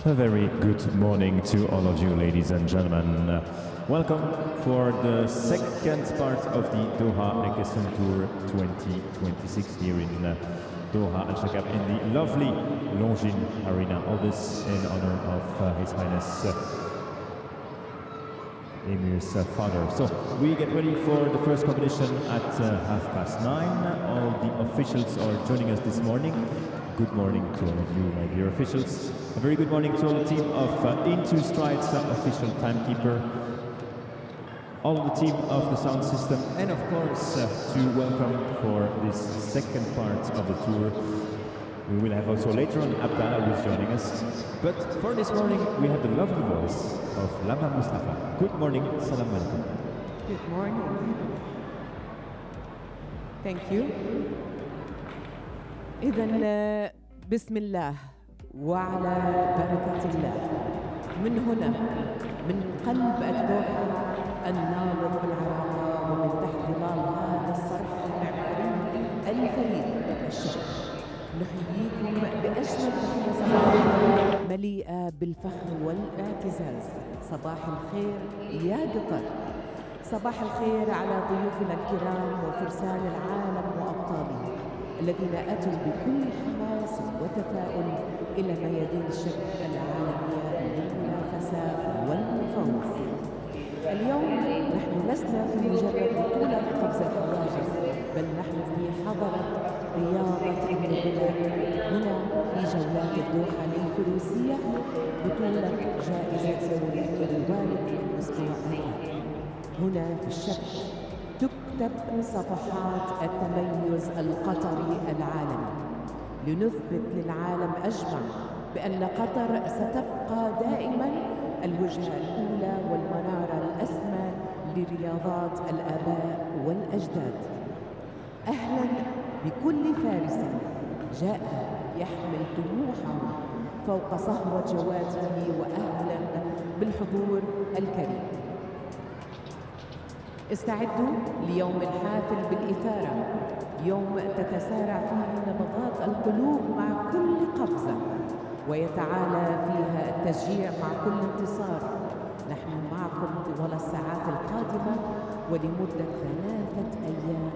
A very good morning to all of you, ladies and gentlemen. Welcome for the second part of the Doha Equestrian Tour 2026 here in Doha, Alshaqab, in the lovely Longines Arena. All this in honor of His Highness Amir's father. So we get ready for the first competition at 9:30. All the officials are joining us this morning. Good morning to all of you, my dear officials. A very good morning to all the team of Into Strides official timekeeper, all the team of the sound system, and of course to welcome for this second part of the tour. We will have also later on Abdallah who is joining us. But for this morning, we have the lovely voice of Lama Mustafa. Good morning, salam alaikum. Good morning. Thank you. إذن بسم الله وعلى بركة الله. من هنا من قلب الدوحة النابض بالعراقة ومن تحت ظلال هذا الصرح المعماري الفريد الشرق نحييكم بأجمل تحية صباحية مليئة بالفخر والاعتزاز. صباح الخير يا قطر، صباح الخير على ضيوفنا الكرام وفرسان العالم وأبطاله الذين أتوا بكل حماس وتفاؤل إلى ميادين الشبك العالمية للمنافسة والفوز. اليوم نحن لسنا في مجرد بطولة قفز الحواجز، بل نحن في حضرة رياضة النبلاء هنا في جولات الدوحة للفروسية، بطولة جائزة زوري الوالد الأسبوع الرابع. هنا في الشبك تكتب صفحات التميز القطري العالمي لنثبت للعالم أجمع بأن قطر ستبقى دائما الوجهة الأولى والمنارة الأسمى لرياضات الآباء والأجداد. أهلا بكل فارس جاء يحمل طموحه فوق صهوة جواده، وأهلا بالحضور الكريم. استعدوا ليوم حافل بالإثارة، يوم تتسارع فيه نبضات القلوب مع كل قفزة ويتعالى فيها التشجيع مع كل انتصار. نحن معكم طوال الساعات القادمة ولمدة 3 أيام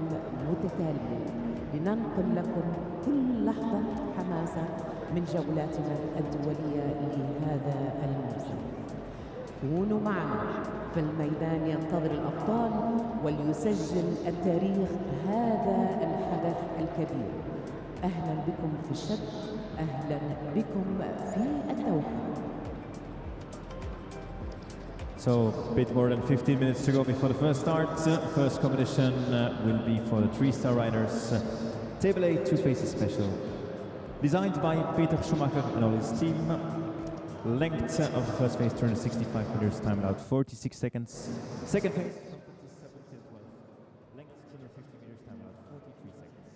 متتالية لننقل لكم كل لحظة حماسة من جولاتنا الدولية لهذا الموسم. كونوا معنا، فالميدان ينتظر الأبطال وليسجل التاريخ هذا الحدث الكبير. أهلا بكم في الشبك، أهلا بكم في الدوحة. So, a bit more than 15 minutes to go before the first start. First competition will be for the 3-star riders. Table A, 2 phases special. Designed by Peter Schumacher and all his team. Length of the first phase, 265 meters, time out 46 seconds. Second phase, from 57 till 12. Length, 250 meters, time out 43 seconds.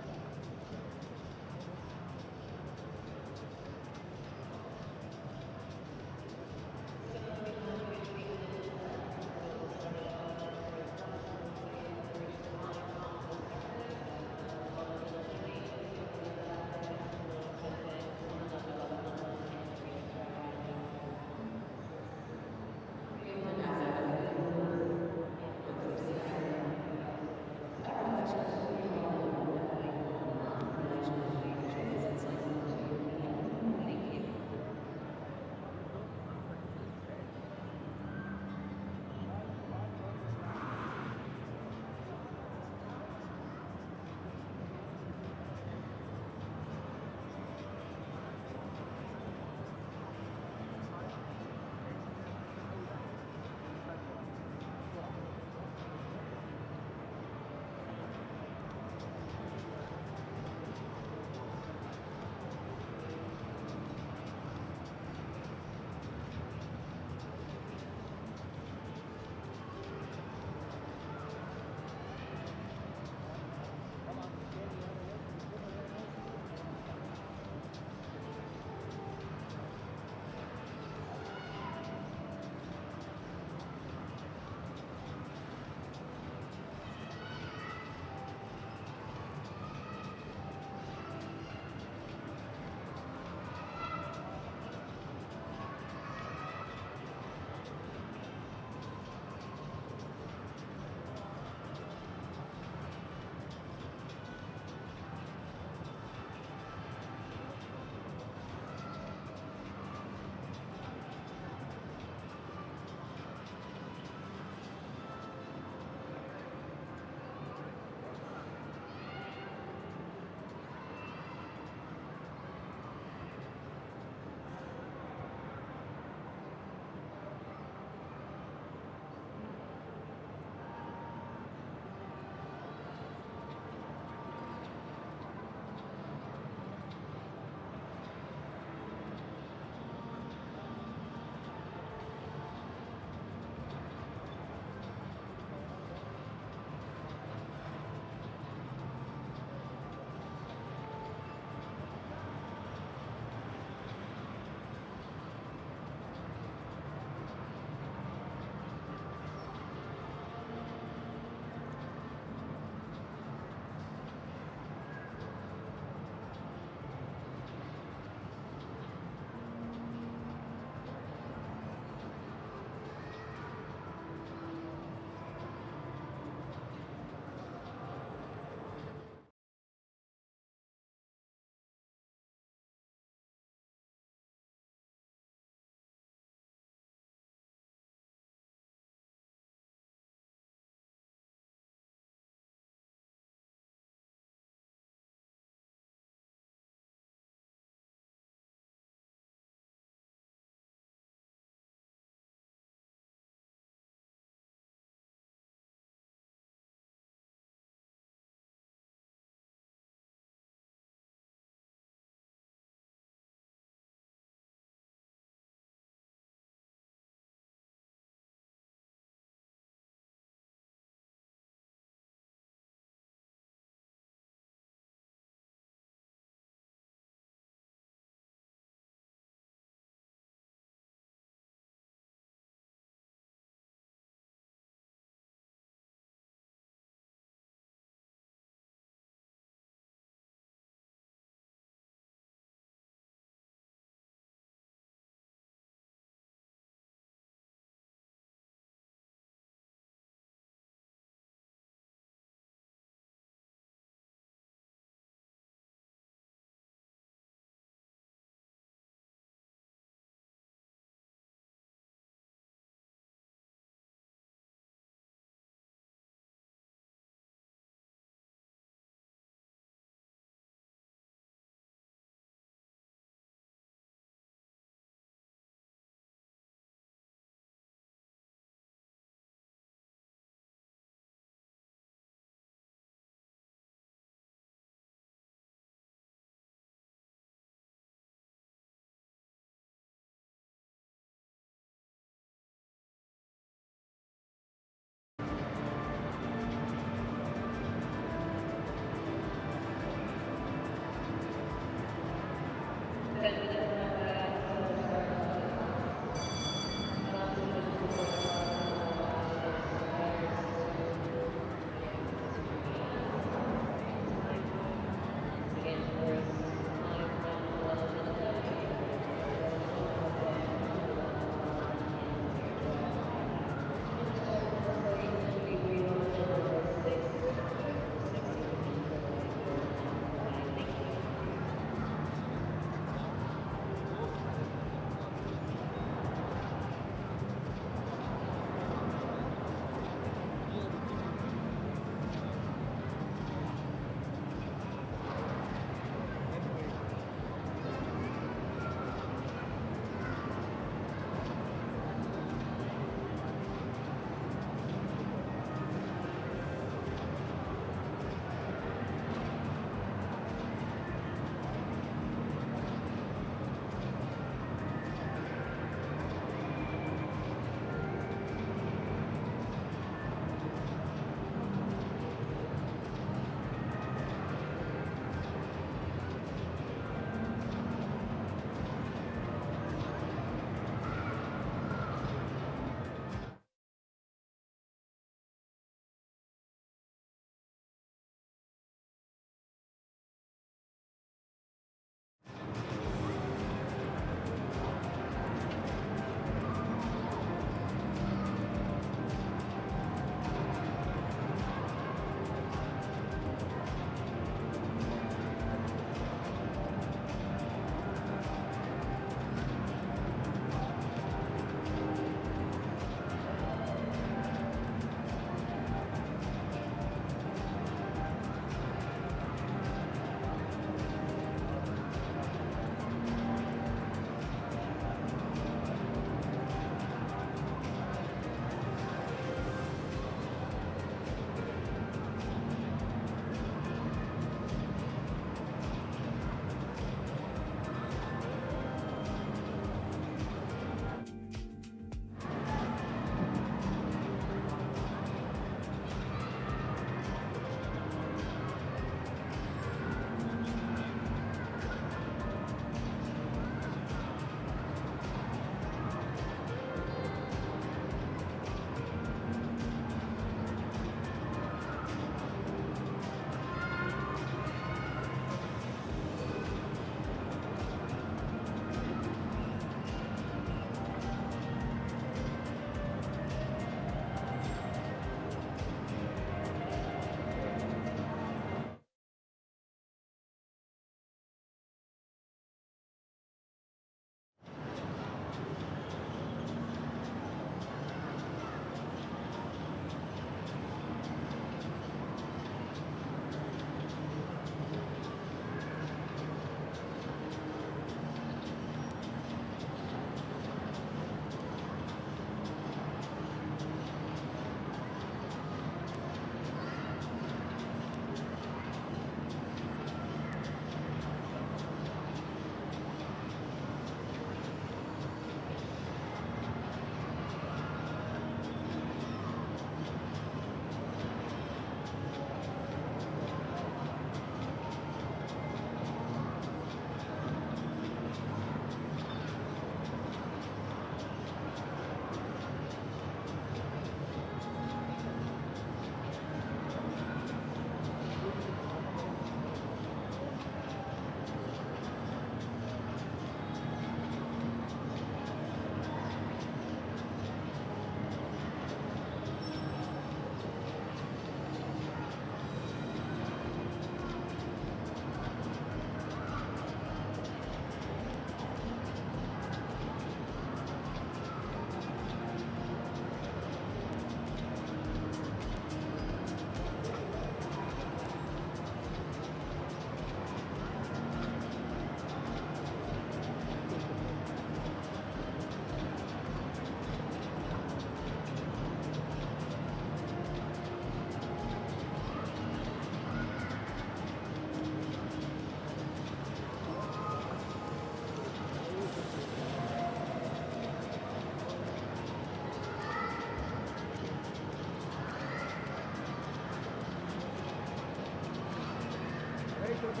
First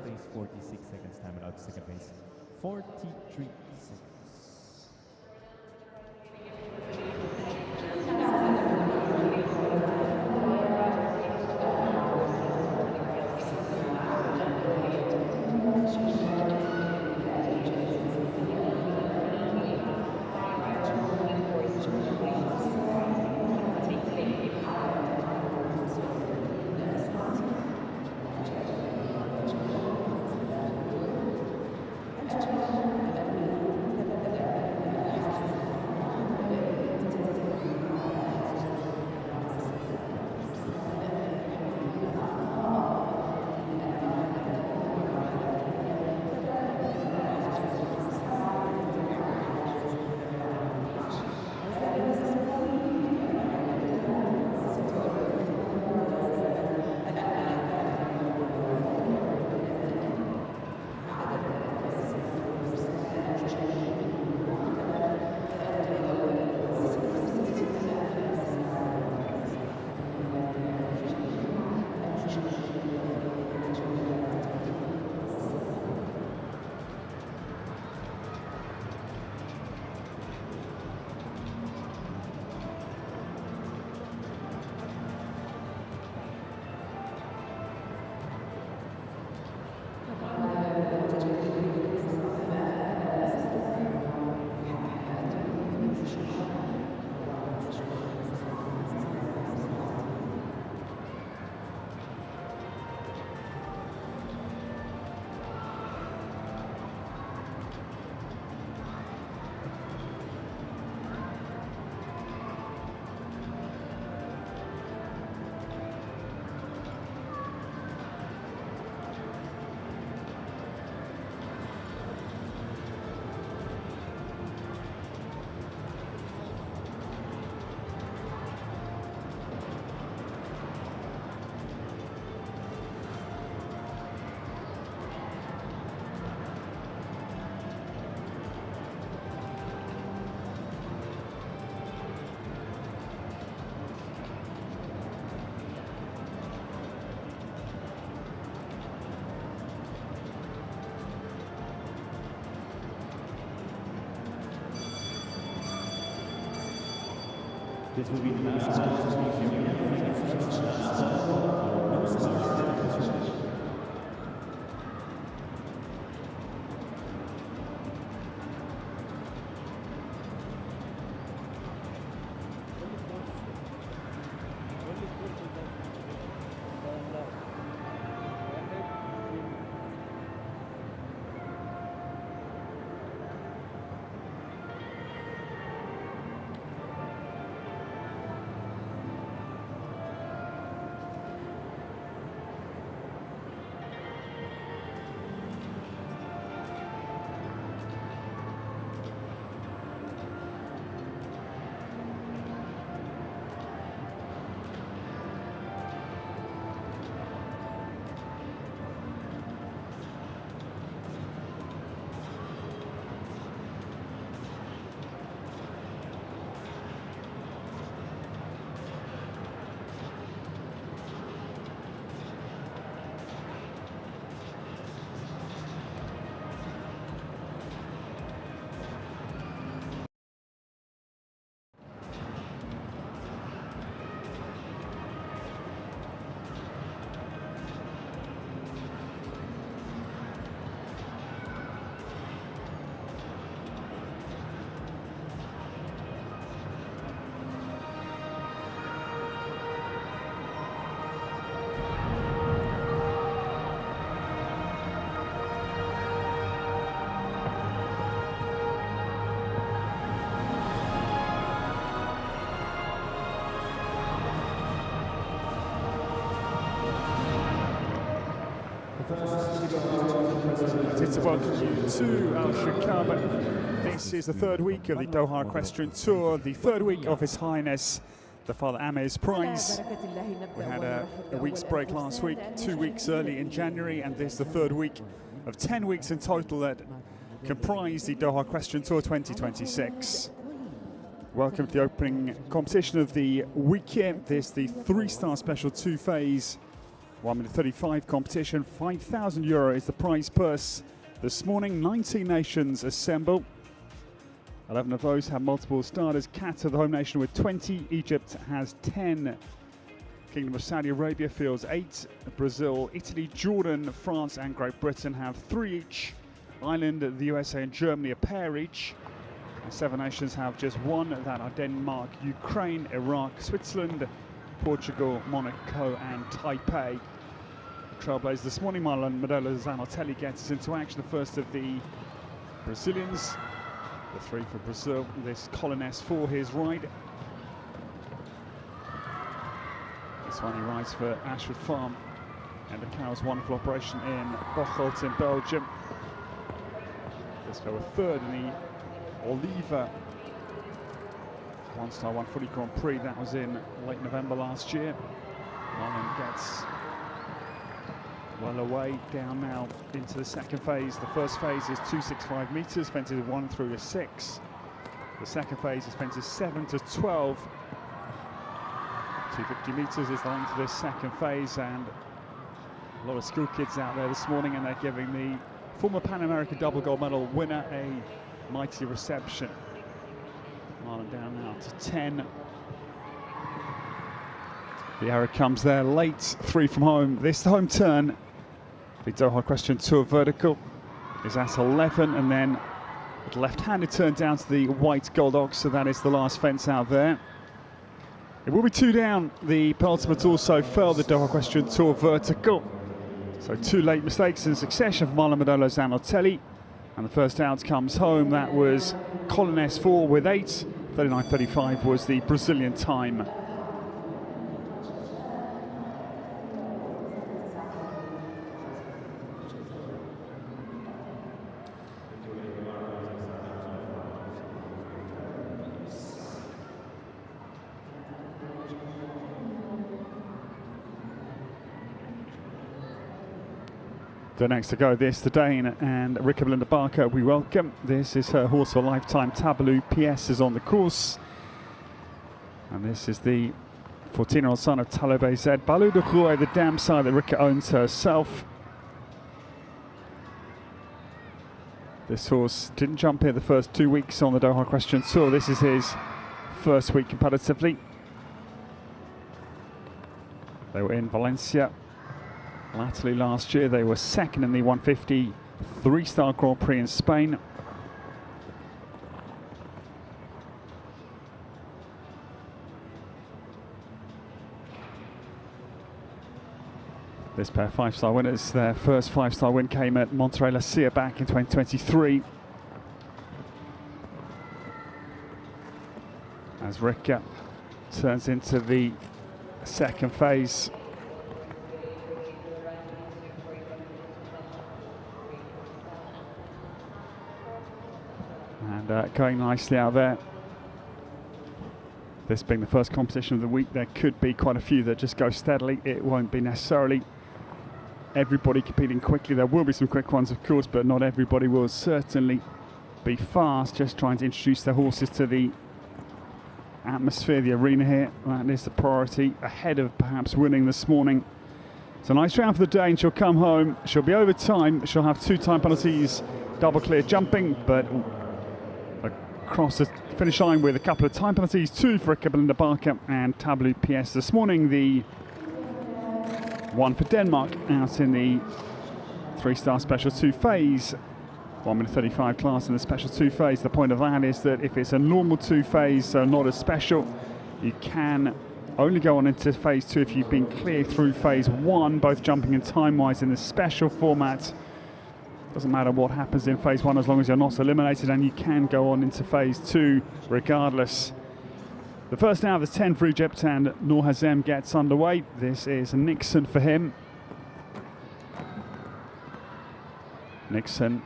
phase, 46 seconds time allowed. Second phase, 43 seconds. This will be the last time to Delighted to welcome you to Alshaqab. This is the third week of the Doha Equestrian Tour, the third week of His Highness the Father Amir's Prix. We had a week's break last week, 2 weeks early in January, and this is the third week of 10 weeks in total that comprise the Doha Equestrian Tour 2026. Welcome to the opening competition of the week here. This is the three-star special two-phase 1 minute 35 competition. €5,000 is the prize purse. This morning, 19 nations assemble. 11 of those have multiple starters. Qatar, the home nation, with 20. Egypt has 10. Kingdom of Saudi Arabia fields 8. Brazil, Italy, Jordan, France and Great Britain have 3 each. Ireland, the USA and Germany a pair each. And 7 nations have just 1. That are Denmark, Ukraine, Iraq, Switzerland, Portugal, Monaco and Taipei. Trailblazers this morning, Madola Zanotelli gets us into action. The first of the Brazilians. The 3 for Brazil. This Colin S for his ride. This one he rides for Ashford Farm and the Cow's wonderful operation in Bocholt in Belgium. Let's go a third in the Oliva one-star 140 Grand Prix. That was in late November last year. Marlon gets well away, down now into the second phase. The first phase is 265 metres, fences 1 through to 6. The second phase is fences 7 to 12. 250 metres is the length of this second phase, and a lot of school kids out there this morning, and they're giving the former Pan American double gold medal winner a mighty reception. Marlon down now to 10. The arrow comes there late, 3 from home. This home turn, the Doha Equestrian Tour vertical, is at 11, and then the left-handed turn down to the white gold ox, so that is the last fence out there. It will be 2 down. The penultimate also fell, the Doha Equestrian Tour vertical. So 2 late mistakes in succession for Marlon Madola Zanotelli. And the first out comes home. That was Colin S4 with 8. 39.35 was the Brazilian time. The next to go, this the Dane and Rika Belinda Barker we welcome. This is her horse for a lifetime. Tabalou PS is on the course. And this is the 14-year-old son of Talibé Z. Balou de Rouet, the dam side that Rika owns herself. This horse didn't jump here the first 2 weeks on the Doha Equestrian Tour. This is his first week competitively. They were in Valencia latterly last year. They were second in the 150 3-star Grand Prix in Spain. This pair 5-star winners. Their first 5-star win came at Monterrey La Silla back in 2023. As Rika turns into the second phase. And going nicely out there. This being the first competition of the week, there could be quite a few that just go steadily. It won't be necessarily everybody competing quickly. There will be some quick ones, of course, but not everybody will certainly be fast. Just trying to introduce their horses to the atmosphere, the arena here. That is the priority, ahead of perhaps winning this morning. It's a nice round for the Dane. She'll come home. She'll be over time. She'll have 2 time penalties, double clear jumping, but across the finish line with a couple of time penalties, 2 for Rika Belinda Barker and Tabalou PS. This morning, the 1 for Denmark out in the 3-star special 2 phase. 1 minute 35 class in the special 2 phase. The point of that is that if it's a normal 2 phase, so not a special, you can only go on into phase 2 if you've been clear through phase 1, both jumping and time-wise. In the special format, doesn't matter what happens in phase 1 as long as you're not eliminated, and you can go on into phase 2 regardless. The first out of the 10 for Egypt, and Noor Hazem gets underway. This is Nixon for him. Nixon.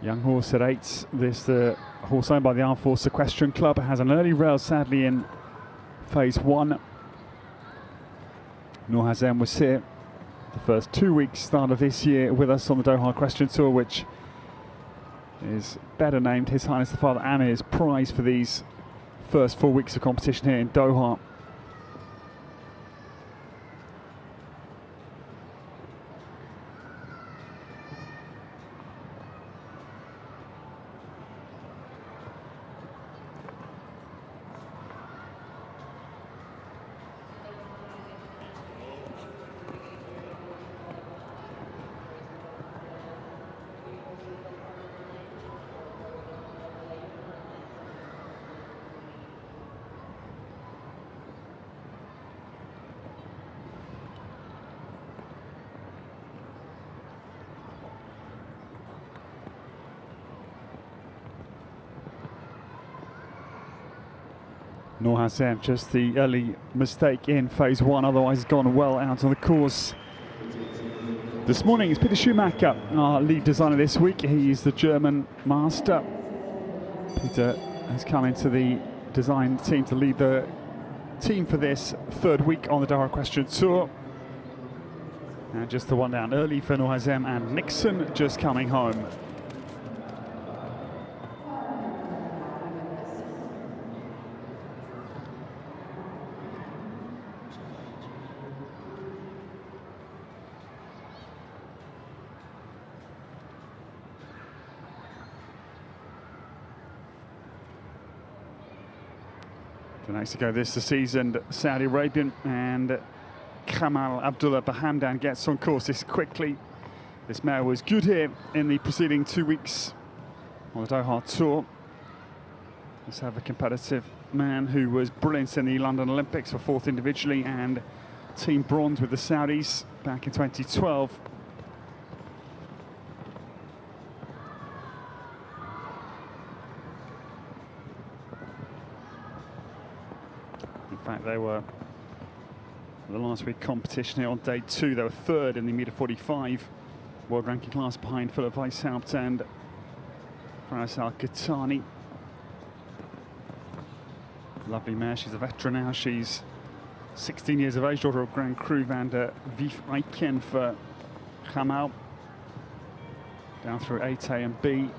Young horse at 8. This the horse owned by the Armed Force Equestrian Club. Has an early rail, sadly, in phase 1. Noor Hazem was here the first 2 weeks start of this year with us on the Doha Equestrian Tour, which is better named His Highness the Father Amir's prize for these first 4 weeks of competition here in Doha. Noor Hazem, just the early mistake in phase 1, otherwise gone well out on the course. This morning is Peter Schumacher, our lead designer this week. He's the German master. Peter has come into the design team to lead the team for this 3rd week on the Doha Equestrian Tour. And just the one down early for Noor Hazem, and Nixon just coming home. The next to go this season, Saudi Arabian, and Kamal Abdullah Bahamdan gets on course this quickly. This mare was good here in the preceding 2 weeks on the Doha Tour. Let's have a competitive man who was brilliant in the London Olympics for 4th individually and team bronze with the Saudis back in 2012. In fact, they were the last week competition here on day 2. They were 3rd in the meter 45 world ranking class behind Philip Weishaupt and Faris Al-Qahtani. Lovely mare. She's a veteran now. She's 16 years of age, daughter of Grand Cru van der Wief Eiken for HAMAD. Down through 8A and B.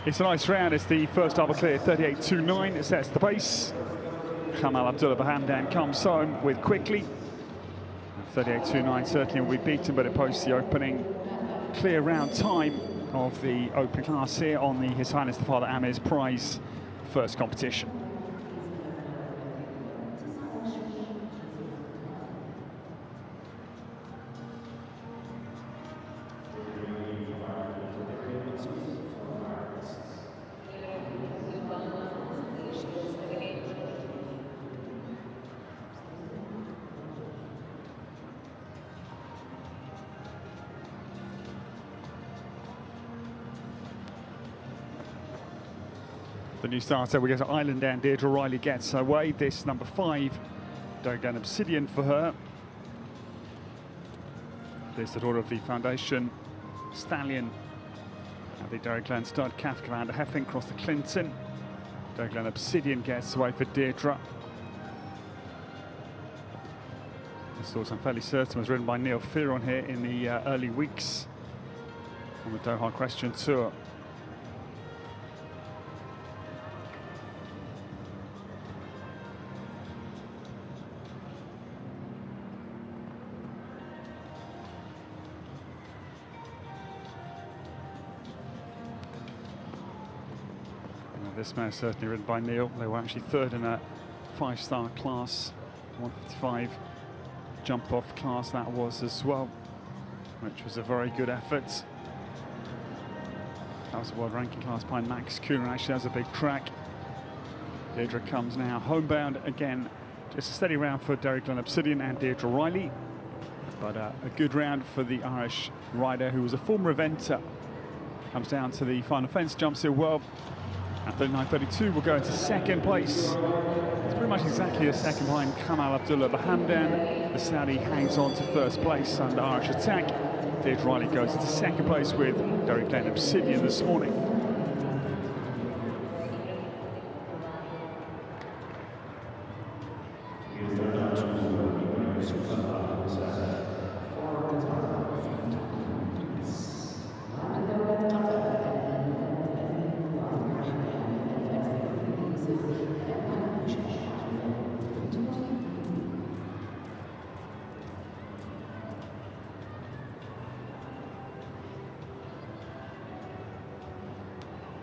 It's a nice round. It's the first double clear, 38.29. It sets the pace. Kamal Abdullah Bahamdan comes home with quickly. 38.29 certainly will be beaten, but it posts the opening clear round time of the opening class here on the His Highness the Father Amir's prize first competition. The new starter, we go to Island and Deirdre Riley gets away. This number 5, Dogan Obsidian for her. This the daughter of the Foundation Stallion. At the Derry Glen stud, Kath Commander Heffing across the Clinton. Dogan Obsidian gets away for Deirdre. This horse I'm fairly certain was ridden by Neil Fearon here in the early weeks on the Doha Equestrian Tour. This mare certainly ridden by Neil. They were actually 3rd in a 5-star class, 155 jump-off class that was as well, which was a very good effort. That was a world ranking class by Max Kuhn. Actually, that was a big track. Deirdre comes now homebound again. Just a steady round for Derek Glenn Obsidian and Deirdre Riley. But a good round for the Irish rider who was a former eventer. Comes down to the final fence, jumps it well. At 39.32 will go into second place. It's pretty much exactly a second behind Kamal Abdullah Bahamdan. The Saudi hangs on to first place under Irish attack. Deirdre Riley goes into second place with Derek Glenn Obsidian this morning.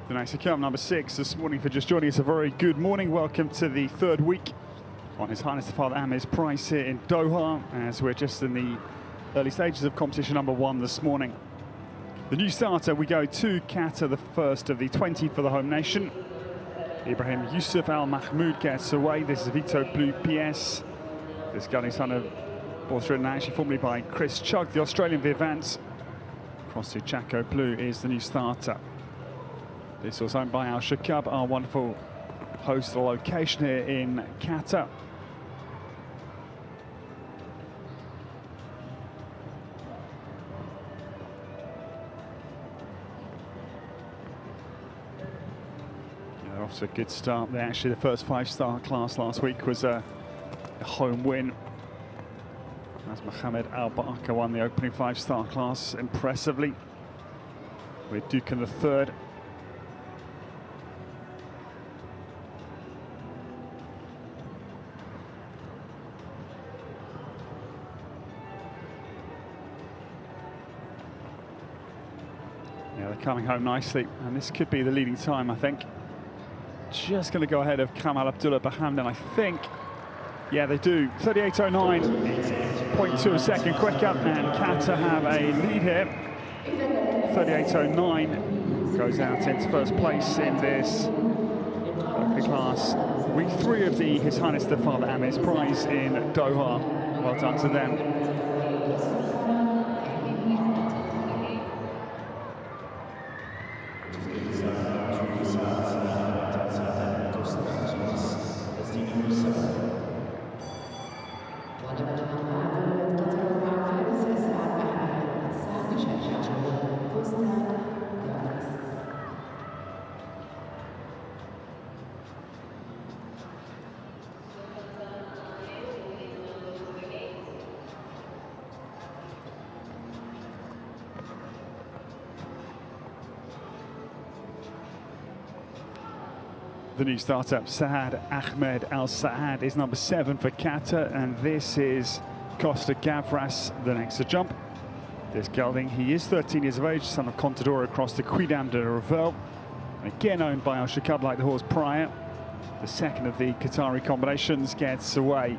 The next account, number 6, this morning for just joining us. A very good morning. Welcome to the third week on His Highness the Father Amir's Prize here in Doha, as we're just in the early stages of competition number 1 this morning. The new starter, we go to Qatar, the first of the 20 for the home nation. Ibrahim Yusuf Al Mahmoud gets away. This is Vito Blue PS. This gelding son of horse ridden actually formerly by Chris Chugg, the Australian Vivant. Cross to Chaco Blue is the new starter. This was owned by Alshaqab, our wonderful host location here in Qatar. Yeah, off to a good start there. Actually, the first 5-star class last week was a home win. As Mohammed Al Baraka won the opening 5-star class impressively, with Duke in the third. Yeah, they're coming home nicely, and this could be the leading time, I think. Just going to go ahead of Kamal Abdullah Bahamdan, I think. Yeah, they do. 38.09, 0.2 a second quicker, and Qatar have a lead here. 38.09 goes out into first place in this opening class. Week 3 of the His Highness the Father Amir's Prize in Doha. Well done to them. The new startup, Saad Ahmed Al Saad, is number 7 for Qatar, and this is Costa Gavras, the next to jump. This gelding, he is 13 years of age, son of Contador across the Quidam de Revel. Again owned by Alshaqab like the horse prior. The second of the Qatari combinations gets away.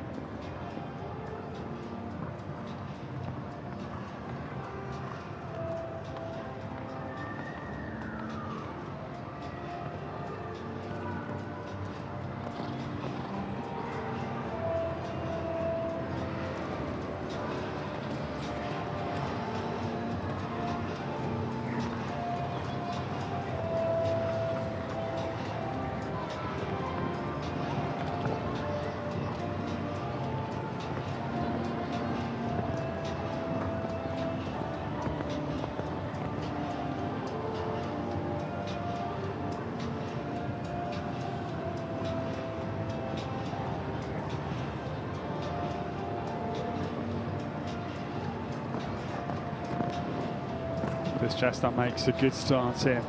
This chestnut makes a good start here.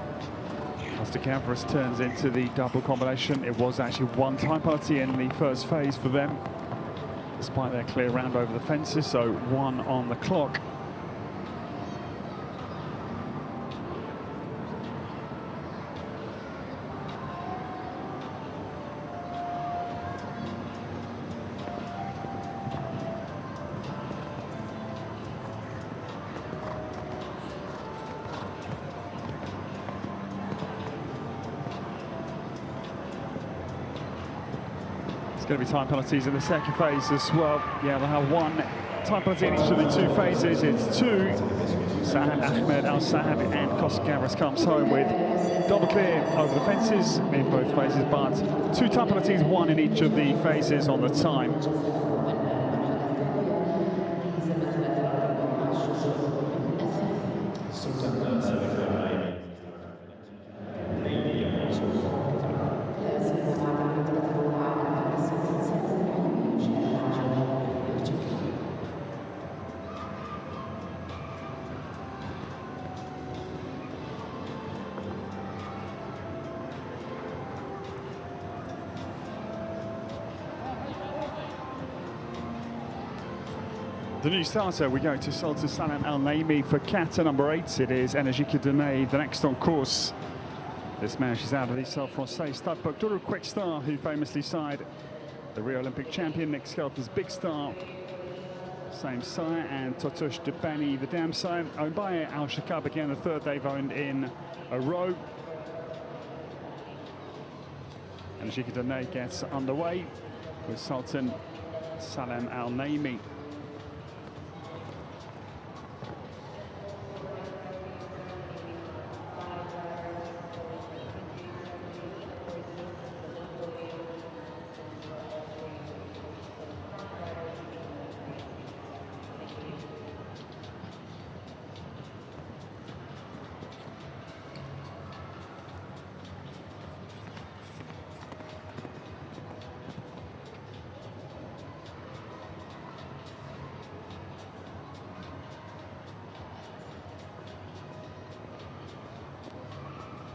Costa Gavras turns into the double combination. It was actually one time penalty in the first phase for them, despite their clear round over the fences, so 1 on the clock. There's going to be time penalties in the second phase as well. Yeah, they'll have one time penalty in each of the two phases. It's two. Saad Ahmed Al-Saad and Kosgavras comes home with double clear over the fences in both phases, but two time penalties, one in each of the phases on the time. The new starter, we go to Sultan Salam Al Naimi for Qatar, number 8. It is Energique Dene, the next on course. This mare, she's out of the Self-Francais stud book. Duru Quick Star, who famously side the Rio Olympic champion, Nick Skelton's Big Star. Same sire, and Totush Debani, the dam sire, owned by Alshaqab, again, the third they've owned in a row. Energique Dene gets underway with Sultan Salam Al Naimi.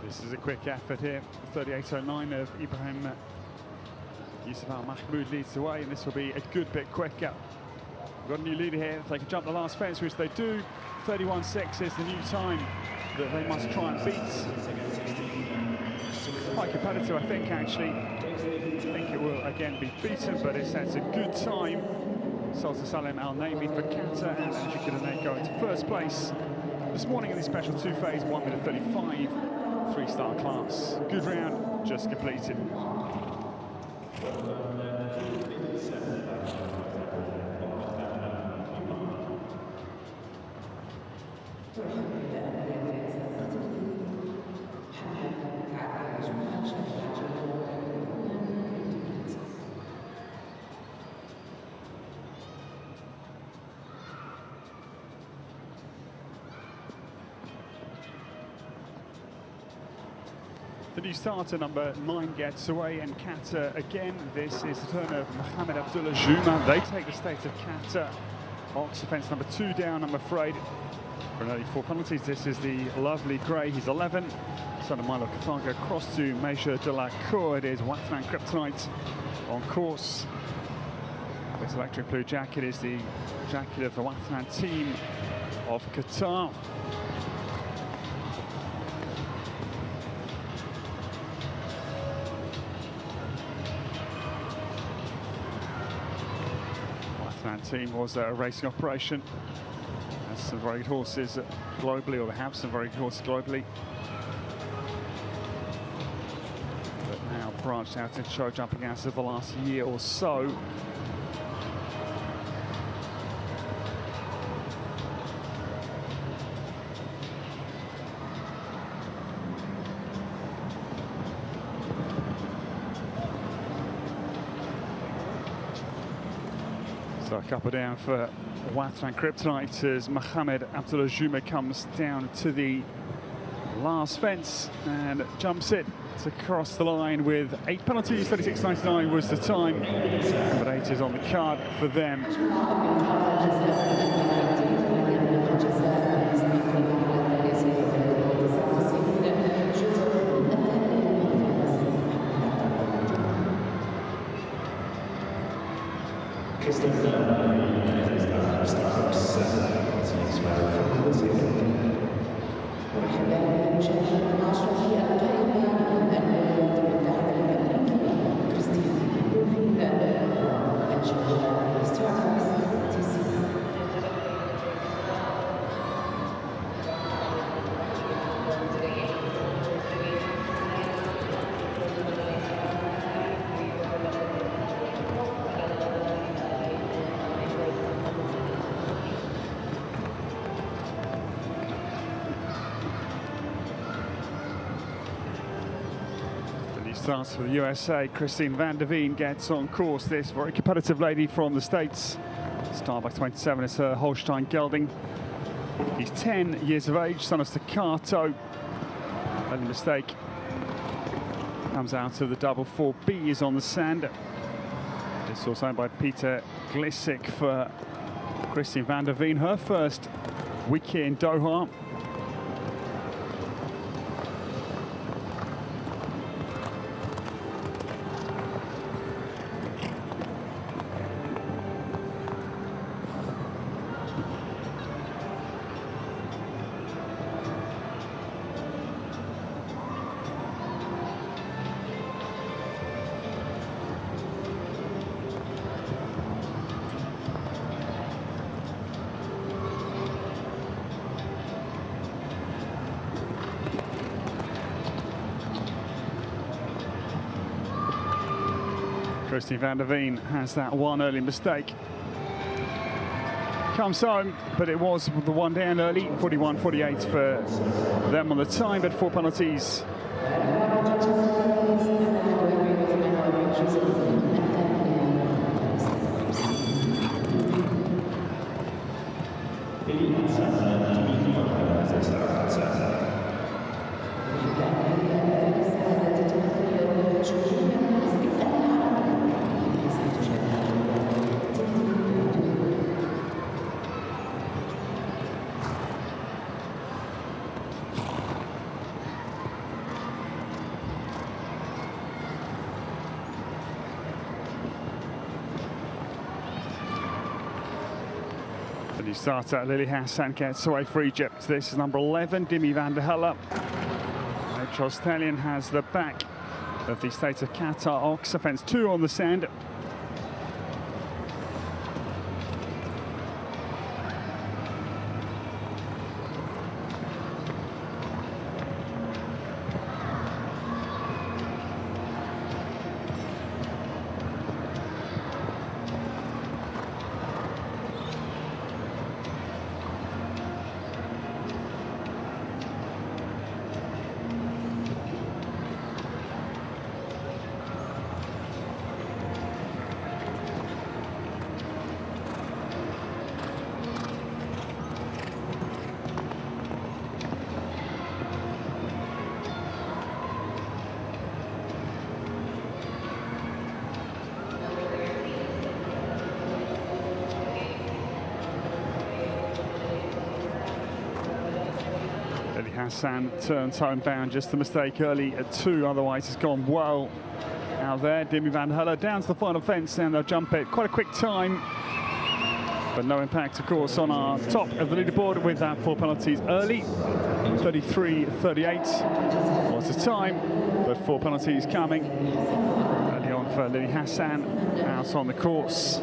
This is a quick effort here. 38.09 of Ibrahim Yusuf Al Mahmoud leads the way, and this will be a good bit quicker. We've got a new leader here. If they can jump the last fence, which they do, 31.6 is the new time that they must try and beat. Quite competitive, I think, actually. I think it will again be beaten, but it's a good time. Sultan Salam Al Naimi for Qatar, and Energique Dene going to first place this morning in the special two-phase 1:35. Three-star class. Good round, just completed. The new starter, number 9, gets away, and Qatar again. This is the turn of Mohammed Abdullah Juma. They take the state of Qatar. Box offence number 2 down, I'm afraid, for an early 4 penalties. This is the lovely grey. He's 11. Son of Milo Katanga across to Measure de la Cour. It is Wathran Kryptonite on course. This electric blue jacket is the jacket of the Wathran team of Qatar. Team was a racing operation. Has some very good horses globally, or they have some very good horses globally. But now branched out into show jumping as of the last year or so. So a couple down for Wathran Kryptonite as Mohammed Abdullah Juma comes down to the last fence and jumps it to cross the line with 8 penalties. 36.99 was the time, but 8 is on the card for them. Starts for the USA. Christine van der Veen gets on course. This very competitive lady from the States. Start by 27 is her Holstein gelding. He's 10 years of age, son of staccato. Early mistake. Comes out of the double 4B, is on the sand. It's also owned by Peter Glisick for Christine van der Veen. Her first week here in Doha. Christine van der Veen has that one early mistake. Comes home, but it was the one down early, 41.48 for them on the time, but 4 penalties. He starts at Lily Hassan, gets away for Egypt. This is number 11, Dimi van der Helle. The Stallion has the back of the state of Qatar Ox. Offence 2 on the sand. Hassan turns homebound, just a mistake early at 2, otherwise it's gone well out there. Dimi van der Helle down to the final fence and they'll jump it. Quite a quick time, but no impact, of course, on our top of the leaderboard with that 4 penalties early. 33.38 was the time, but 4 penalties coming early on for Lily Hassan out on the course.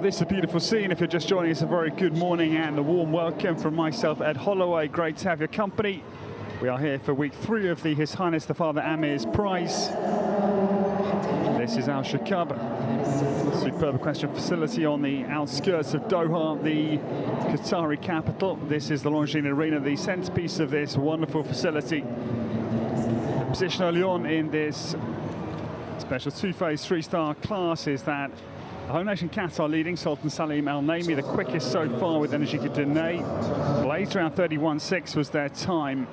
This is a beautiful scene. If you're just joining us, a very good morning and a warm welcome from myself, Ed Holloway. Great to have your company. We are here for week 3 of the His Highness the Father Amir's Prize. This is Alshaqab, superb equestrian facility on the outskirts of Doha, the Qatari capital. This is the Longines Arena, the centerpiece of this wonderful facility. The position early on in this special 2-phase 3-star class is that Home Nation Qatar leading, Sultan Salim Al Naimi, the quickest so far with Energika Dene. Blades around 31.6 was their time.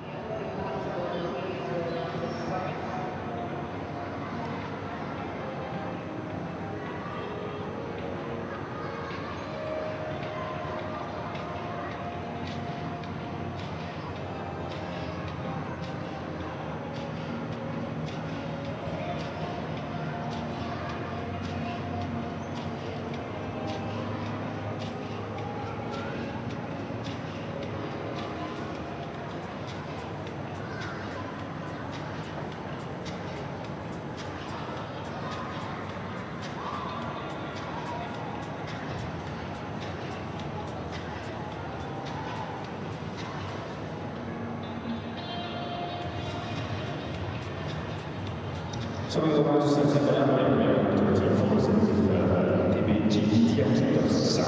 So we go to Supplementary Partner to return forces with DBG Tiakitos.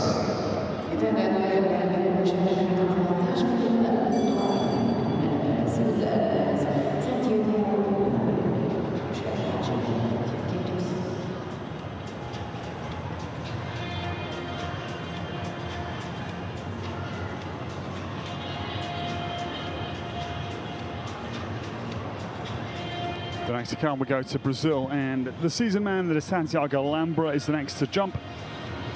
The next to come, we go to Brazil, and the season man, the Santiago Alhambra, is the next to jump.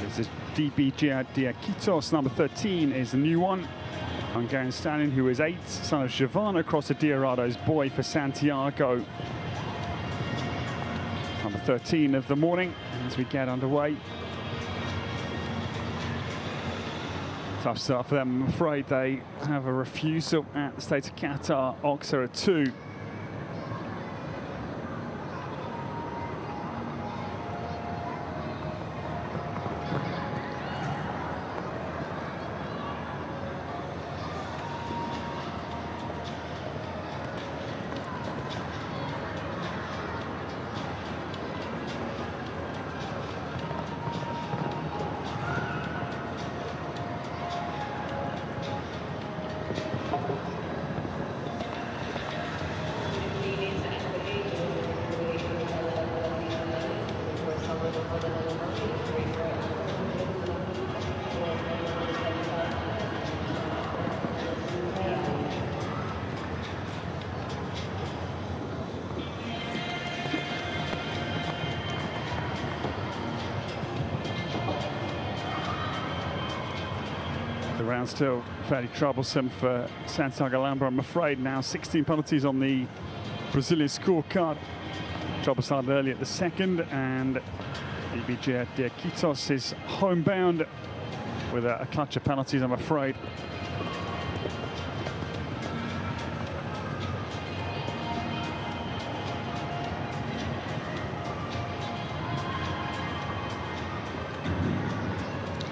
This is DBG Diakitos, number 13 is the new one. Hungarian stallion who is 8, son of Giovanna Cross Diorado's boy for Santiago. Number 13 of the morning as we get underway. Tough start for them. I'm afraid they have a refusal at the state of Qatar. Oxer at 2. The round still fairly troublesome for Santiago Alhambra, I'm afraid. Now 16 penalties on the Brazilian scorecard. Trouble started early at the second, and DBG Diakitos is homebound with a clutch of penalties, I'm afraid.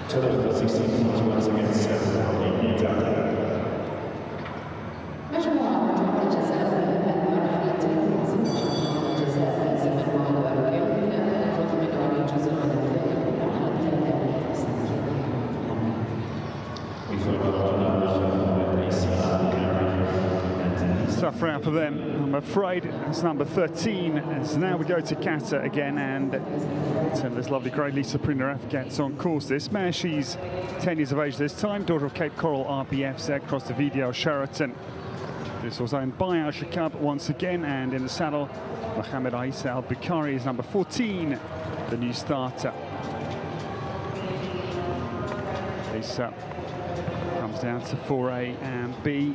Total 16 points once against 7 in Italy. Tough round for them, I'm afraid. It's number 13 as now we go to Qatar again, and this lovely grey Lisa Prinareff gets on course. This mare, she's 10 years of age this time, daughter of Cape Coral RBF's across the VDL Sheraton. This was owned by Alshaqab once again, and in the saddle, Mohammed Aissa Al-Bukhari is number 14, the new starter. Lisa comes down to 4A and B.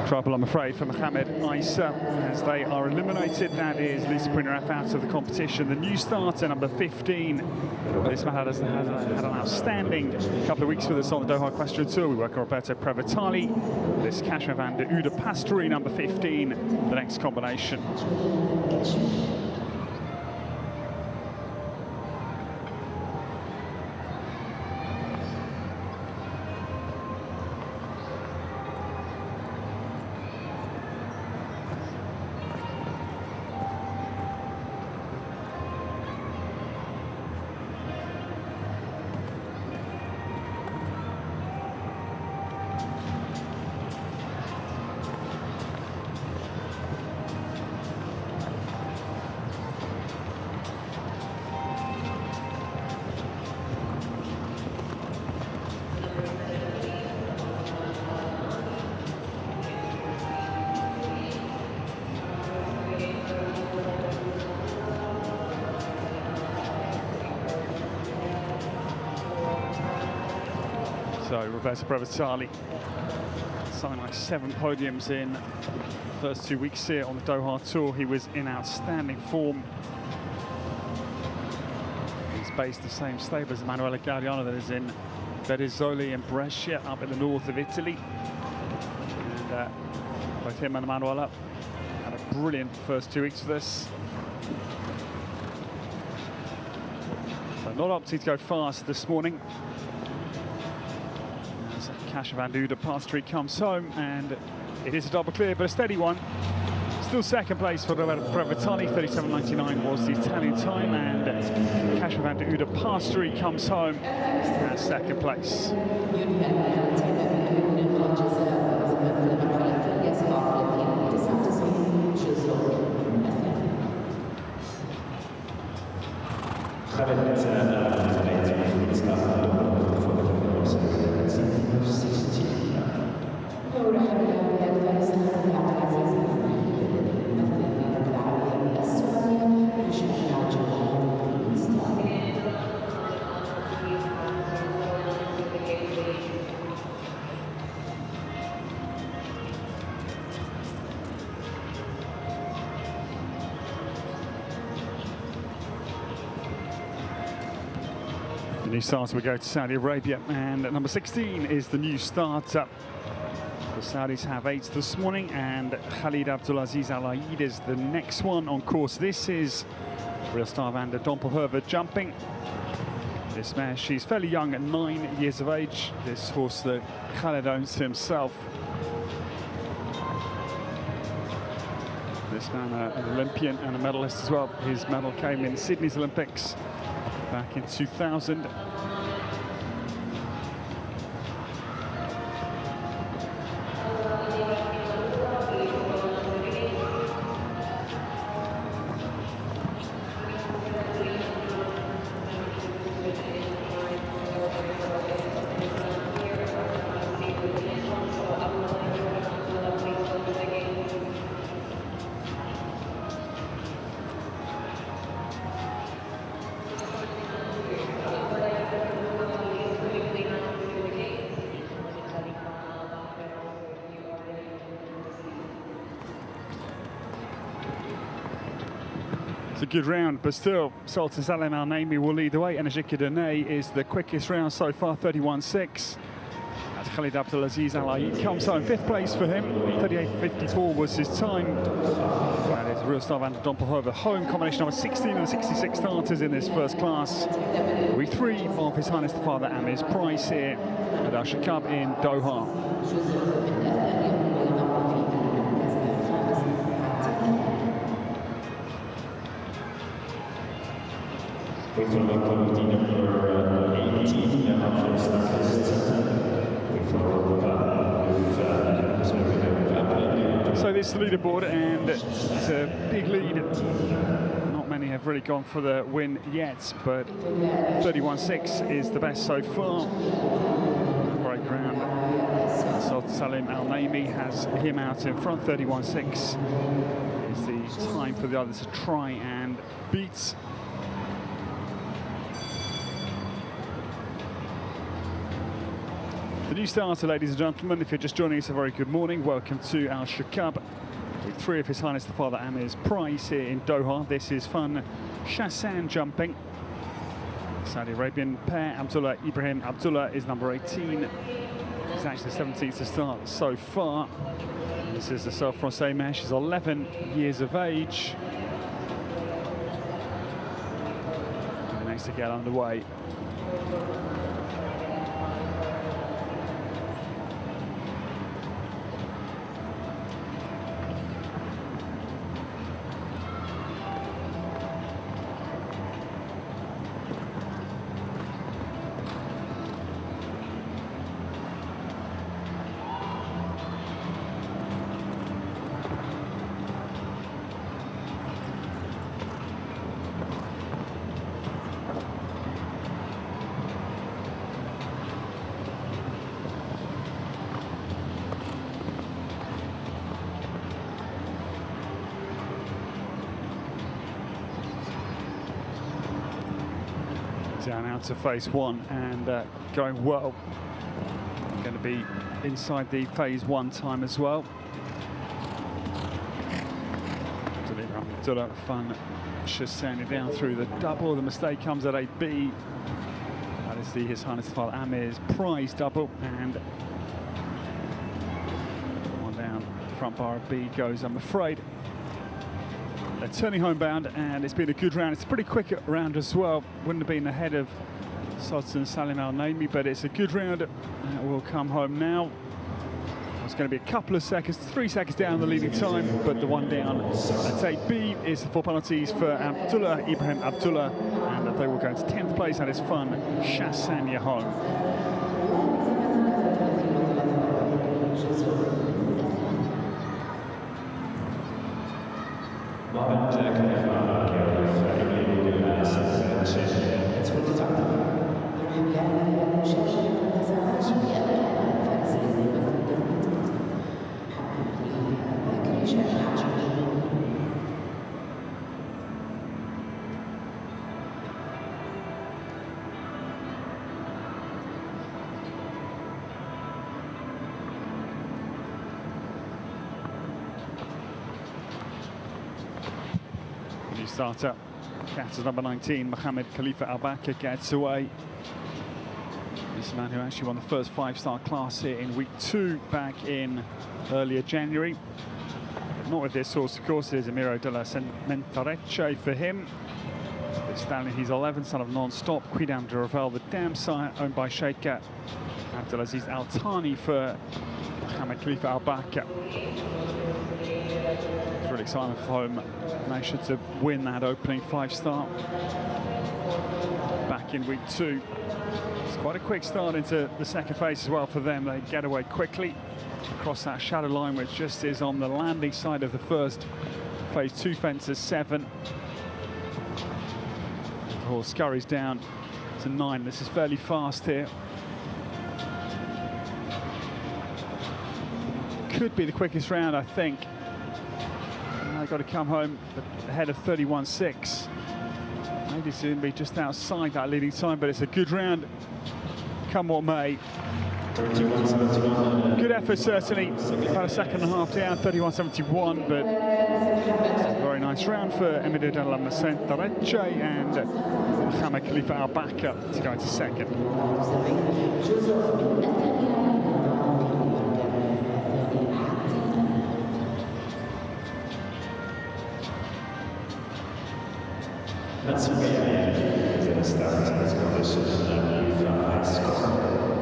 Trouble, I'm afraid, for Mohammed Aissa as they are eliminated. That is Lisa Prinareff out of the competition. The new starter, number 15. This man has had an outstanding couple of weeks with us on the Doha Equestrian Tour. We work on Roberto Prevatali. This Kashmir van der Uda Pastori, number 15, the next combination. So Roberto Brevetali signed like 7 podiums in the first 2 weeks here on the Doha Tour. He was in outstanding form. He's based the same stable as Emanuele Gaudiano that is in Verdizzoli and Brescia up in the north of Italy. And both him and Emanuele had a brilliant first 2 weeks of this. So not opting to go fast this morning. As Kasia van der Ude past 3 comes home, and it is a double clear, but a steady one. Still second place for Roberto Brevetali, 37.99 was the Italian time, and Kasia van der Ude past 3 comes home at second place. New starter, we go to Saudi Arabia, and at number 16 is the new starter. The Saudis have 8 this morning, and Khalid Abdulaziz Al Aid is the next one on course. This is real star van der Dompelheuvel jumping. This mare, she's fairly young at 9 years of age. This horse that Khalid owns himself. This man, an Olympian and a medalist as well. His medal came in Sydney's Olympics back in 2000. It's a good round, but still, Sultan Salem Al Naimi will lead the way. Enerjika Dene is the quickest round so far, 31.6. As Khalid Abdulaziz Al Aid comes home, 5th place for him. 38.54 was his time. That is real star van der Dompelheuvel home, combination number 16 and 66 starters in this first class. Week 3 of His Highness the Father Amir's Prize here at Alshaqab in Doha. We follow up the number 18, So this is the leaderboard, and it's a big lead. Not many have really gone for the win yet, but 31.6 is the best so far. Great round. Sultan Salim Al Naimi has him out in front. 31.6 is the time for the others to try and beat. The new starter, ladies and gentlemen, if you're just joining us, a very good morning. Welcome to Alshaqab, week 3 of His Highness the Father Amir's Prize here in Doha. This is Fun Shassan jumping. Saudi Arabian pair, Abdullah Ibrahim Abdullah is number 18. He's actually 17th to start so far. This is the Self-Francais mare. She's 11 years of age. And next to get underway. Down out to phase 1 and going well. going to be inside the phase 1 time as well. Fun sending down through the double. The mistake comes at 8B. That is His Highness the Father Amir's prize double, and one down front bar of B goes, I'm afraid. They're turning homebound, and it's been a good round. It's a pretty quick round as well. Wouldn't have been ahead of Sultan Salim Al Naimi, but it's a good round. And we'll come home now. It's going to be a couple of seconds, 3 seconds down the leading time, but the one down at 8B is the 4 penalties for Abdullah, Ibrahim Abdullah, and they will go into 10th place. That is Fun Shassania home. Starter, Qatar's number 19, Mohammed Khalifa Al-Bakr, gets away. This man who actually won the first 5-star class here in week 2 back in earlier January. But not with this horse, of course. It is Amir de la Mentareche for him. But Stanley, he's 11, son of Non-Stop, Quidam de Ravel, the dam sire, owned by Sheikh Abdulaziz Al Thani for Mohammed Khalifa Al-Bakr. Really exciting for home. Managed to win that opening 5-star back in week 2. It's quite a quick start into the second phase as well for them. They get away quickly across that shadow line, which just is on the landing side of the first phase 2 fences 7. The horse scurries down to 9. This is fairly fast here. Could be the quickest round, I think. They've got to come home ahead of 31.6. Maybe it's going to be just outside that leading time, but it's a good round, come what may. Good effort, certainly. About a second and a half down, 31.71, but it's a very nice round for Amir de la Mentareche and Mohammed Khalifa Al-Bakr to go into second. Let's begin the start of this competition with high score.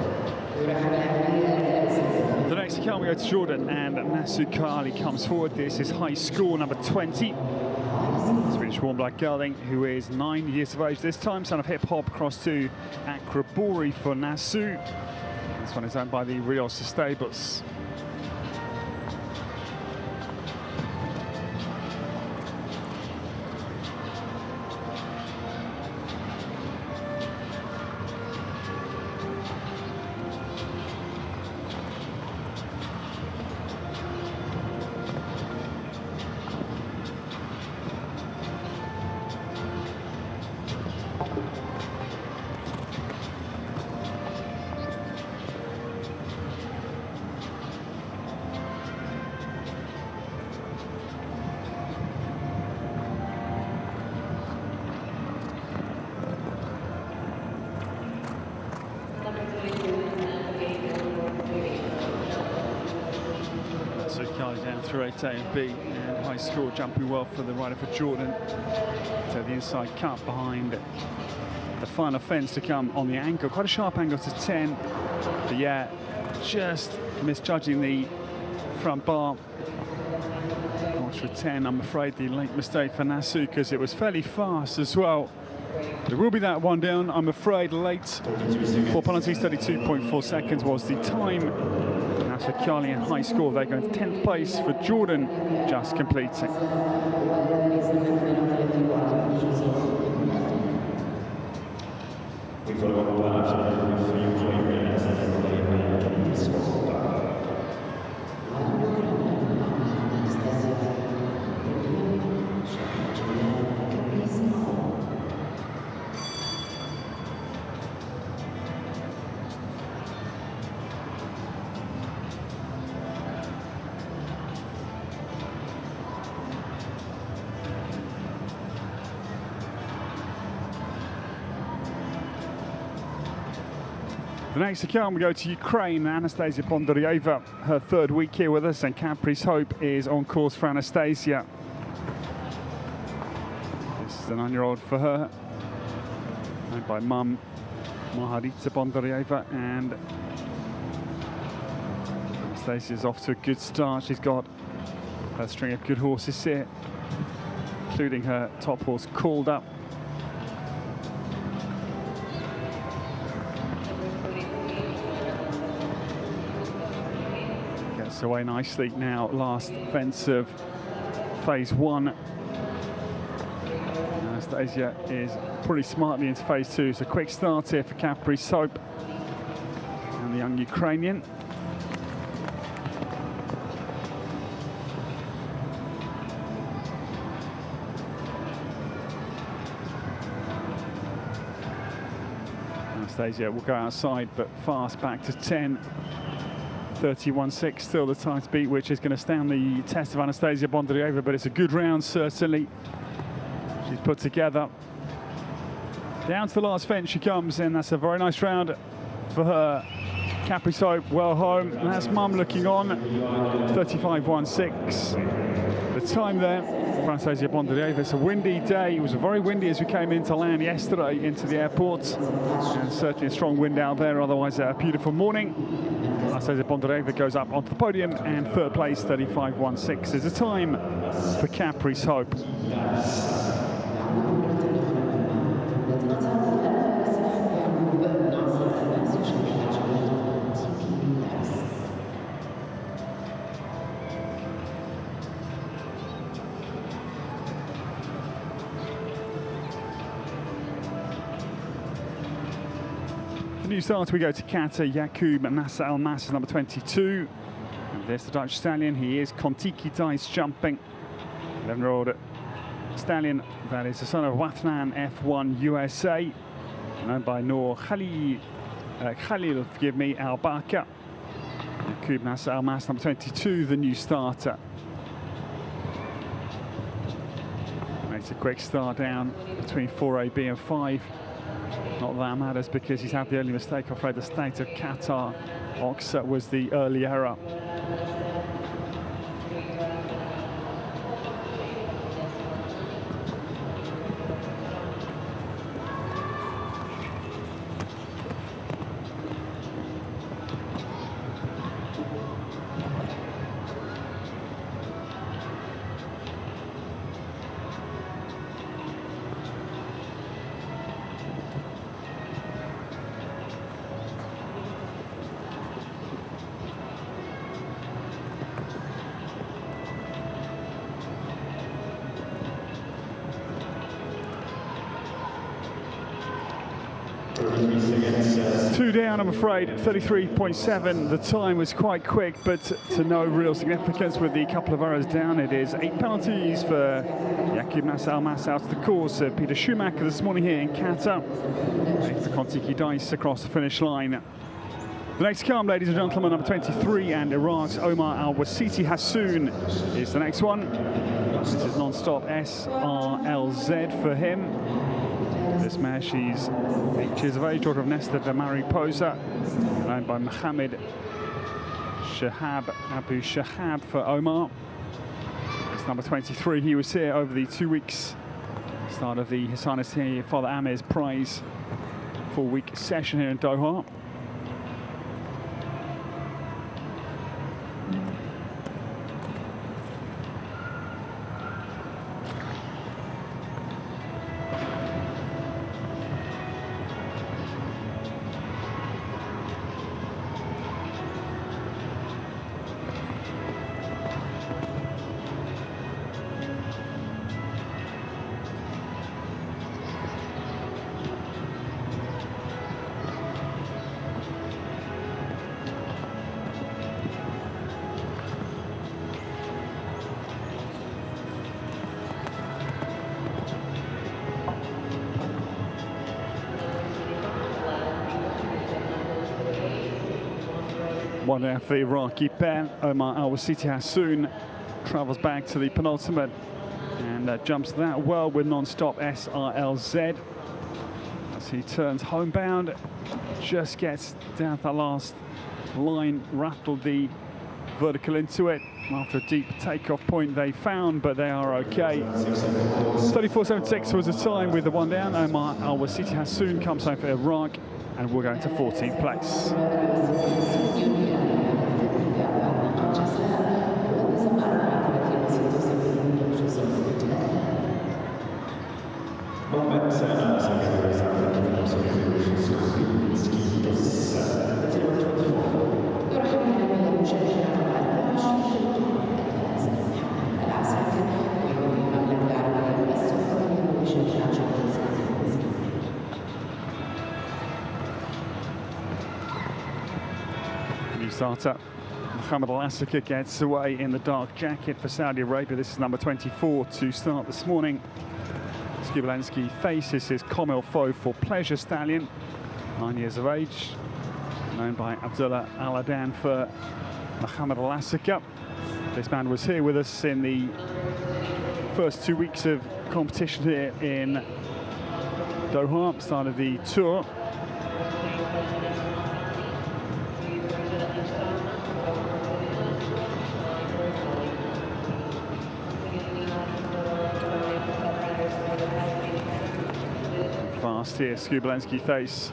The next account we go to Jordan, and Nasu Kali comes forward. This is high score number 20. Swedish warm black gelding, who is 9 years of age this time, son of hip hop, cross to Akrabori for Nasu. This one is owned by the Rios Stables. Through 8A and B, and high score jumping well for the rider for Jordan. So the inside cut behind the final fence to come on the angle. Quite a sharp angle to 10, but yeah, just misjudging the front bar. Not for 10, I'm afraid, the late mistake for Nasu, because it was fairly fast as well. There will be that one down, I'm afraid, late. 4 penalties, 32.4 seconds was the time. That's for Kali and high score. They're going to 10th place for Jordan, just completing. The next to come, we go to Ukraine. Anastasia Bondaryeva, her third week here with us, and Capri's Hope is on course for Anastasia. This is the 9-year-old for her, owned by mum, Maharita Bondaryeva, and Anastasia's off to a good start. She's got her string of good horses here, including her top horse called up. Gets away nicely now, last fence of phase 1. Anastasia is pretty smartly into phase 2. So quick start here for Capri's Hope and the young Ukrainian. Anastasia will go outside, but fast back to 10. 31.6, still the time to beat, which is going to stand the test of Anastasia Bondaryeva, but it's a good round, certainly. She's put together. Down to the last fence she comes, and that's a very nice round for her. Capri's Hope well home, and that's mum looking on. 35.16. The time there for Anastasia Bondaryeva. It's a windy day. It was very windy as we came into land yesterday into the airport, and certainly a strong wind out there. Otherwise, a beautiful morning. Anastasia Bondaryeva goes up onto the podium, and third place, 35.16 is the time for Capri's Hope. New starter, we go to Qatar. Yaqub Nasser Al Mas, number 22. And there's the Dutch stallion. He is Kontiki Dice jumping. 11-year-old stallion that is the son of Wathnan F1 USA, owned by Noor Khalil, forgive me, Al Barka. Yaqub Nasser Al Mas, number 22, the new starter. Makes a quick start down between 4AB and 5. Not that matters because he's had the early mistake. I'm afraid the state of Qatar Ox was the early error. Two down, I'm afraid, 33.7. The time was quite quick, but to no real significance with the couple of errors down. It is 8 penalties for Yaqub Nasser Al Mas out of the course. Peter Schumacher this morning here in Qatar. Thanks to Kontiki Dice across the finish line. The next come, ladies and gentlemen, number 23, and Iraq's Omar Al-Wasiti Hassoun is the next one. This is non-stop SRLZ for him. This mare, she's 8 years of age, daughter of Nesta de Mariposa, owned by Mohammed Shahab Abu Shahab for Omar. It's number 23. He was here over the 2 weeks, start of the His Highness here, Father Amir's Prize 4-week session here in Doha. One out for the Iraqi pair. Omar Al-Wasiti Hassoun travels back to the penultimate and jumps that well with non-stop SRLZ. That's he turns homebound, just gets down that last line, rattled the vertical into it after a deep takeoff point they found, but they are okay. 34.76 was the time with the one down. Omar Al-Wasiti Hassoun comes home for Iraq, and we're going to 14th place. Starter Mohammed Al-Asaka gets away in the dark jacket for Saudi Arabia. This is number 24 to start this morning. Skubelensky faces his Komil foe for Pleasure Stallion, 9 years of age, known by Abdullah Al-Adan for Mohammed Al-Asaka. This man was here with us in the first 2 weeks of competition here in Doha, started the tour. Fast here, Skubelensky face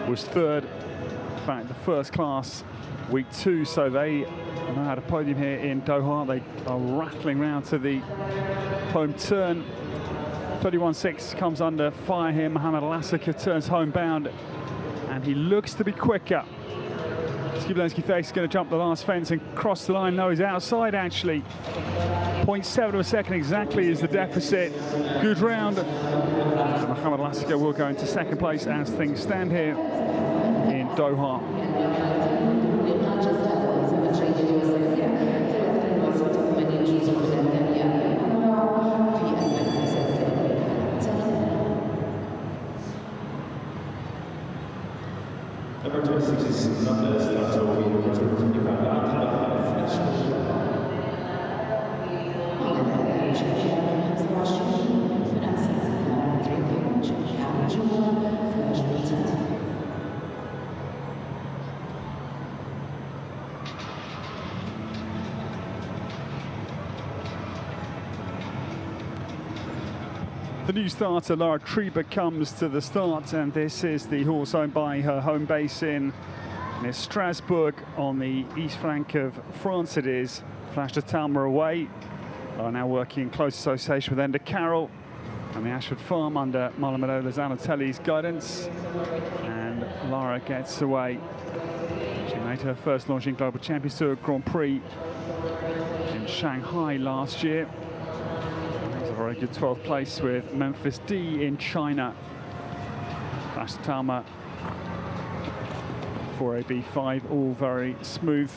was third, in fact the first class week 2, so they know how to podium here in Doha. They are rattling round to the home turn. 31.6 comes under fire here. Mohammed Al-Asaka turns homebound, and he looks to be quicker. Skubelensky face is going to jump the last fence and cross the line. No, he's outside actually. 0.7 of a second exactly is the deficit. Good round. Mohammed Al-Asaka will go into second place as things stand here in Doha. Number 26 is not the starter. The new starter, Lara Treba, comes to the start, and this is the horse owned by her home base in near Strasbourg on the east flank of France. It is Flash de Talma away. Are now working in close association with Enda Carroll and the Ashford Farm under Marlon Manola's Anatelli's guidance. And Lara gets away. She made her first launching Global Champions Tour Grand Prix in Shanghai last year. A very good 12th place with Memphis D in China. Flash de Talma, 4AB5, all very smooth.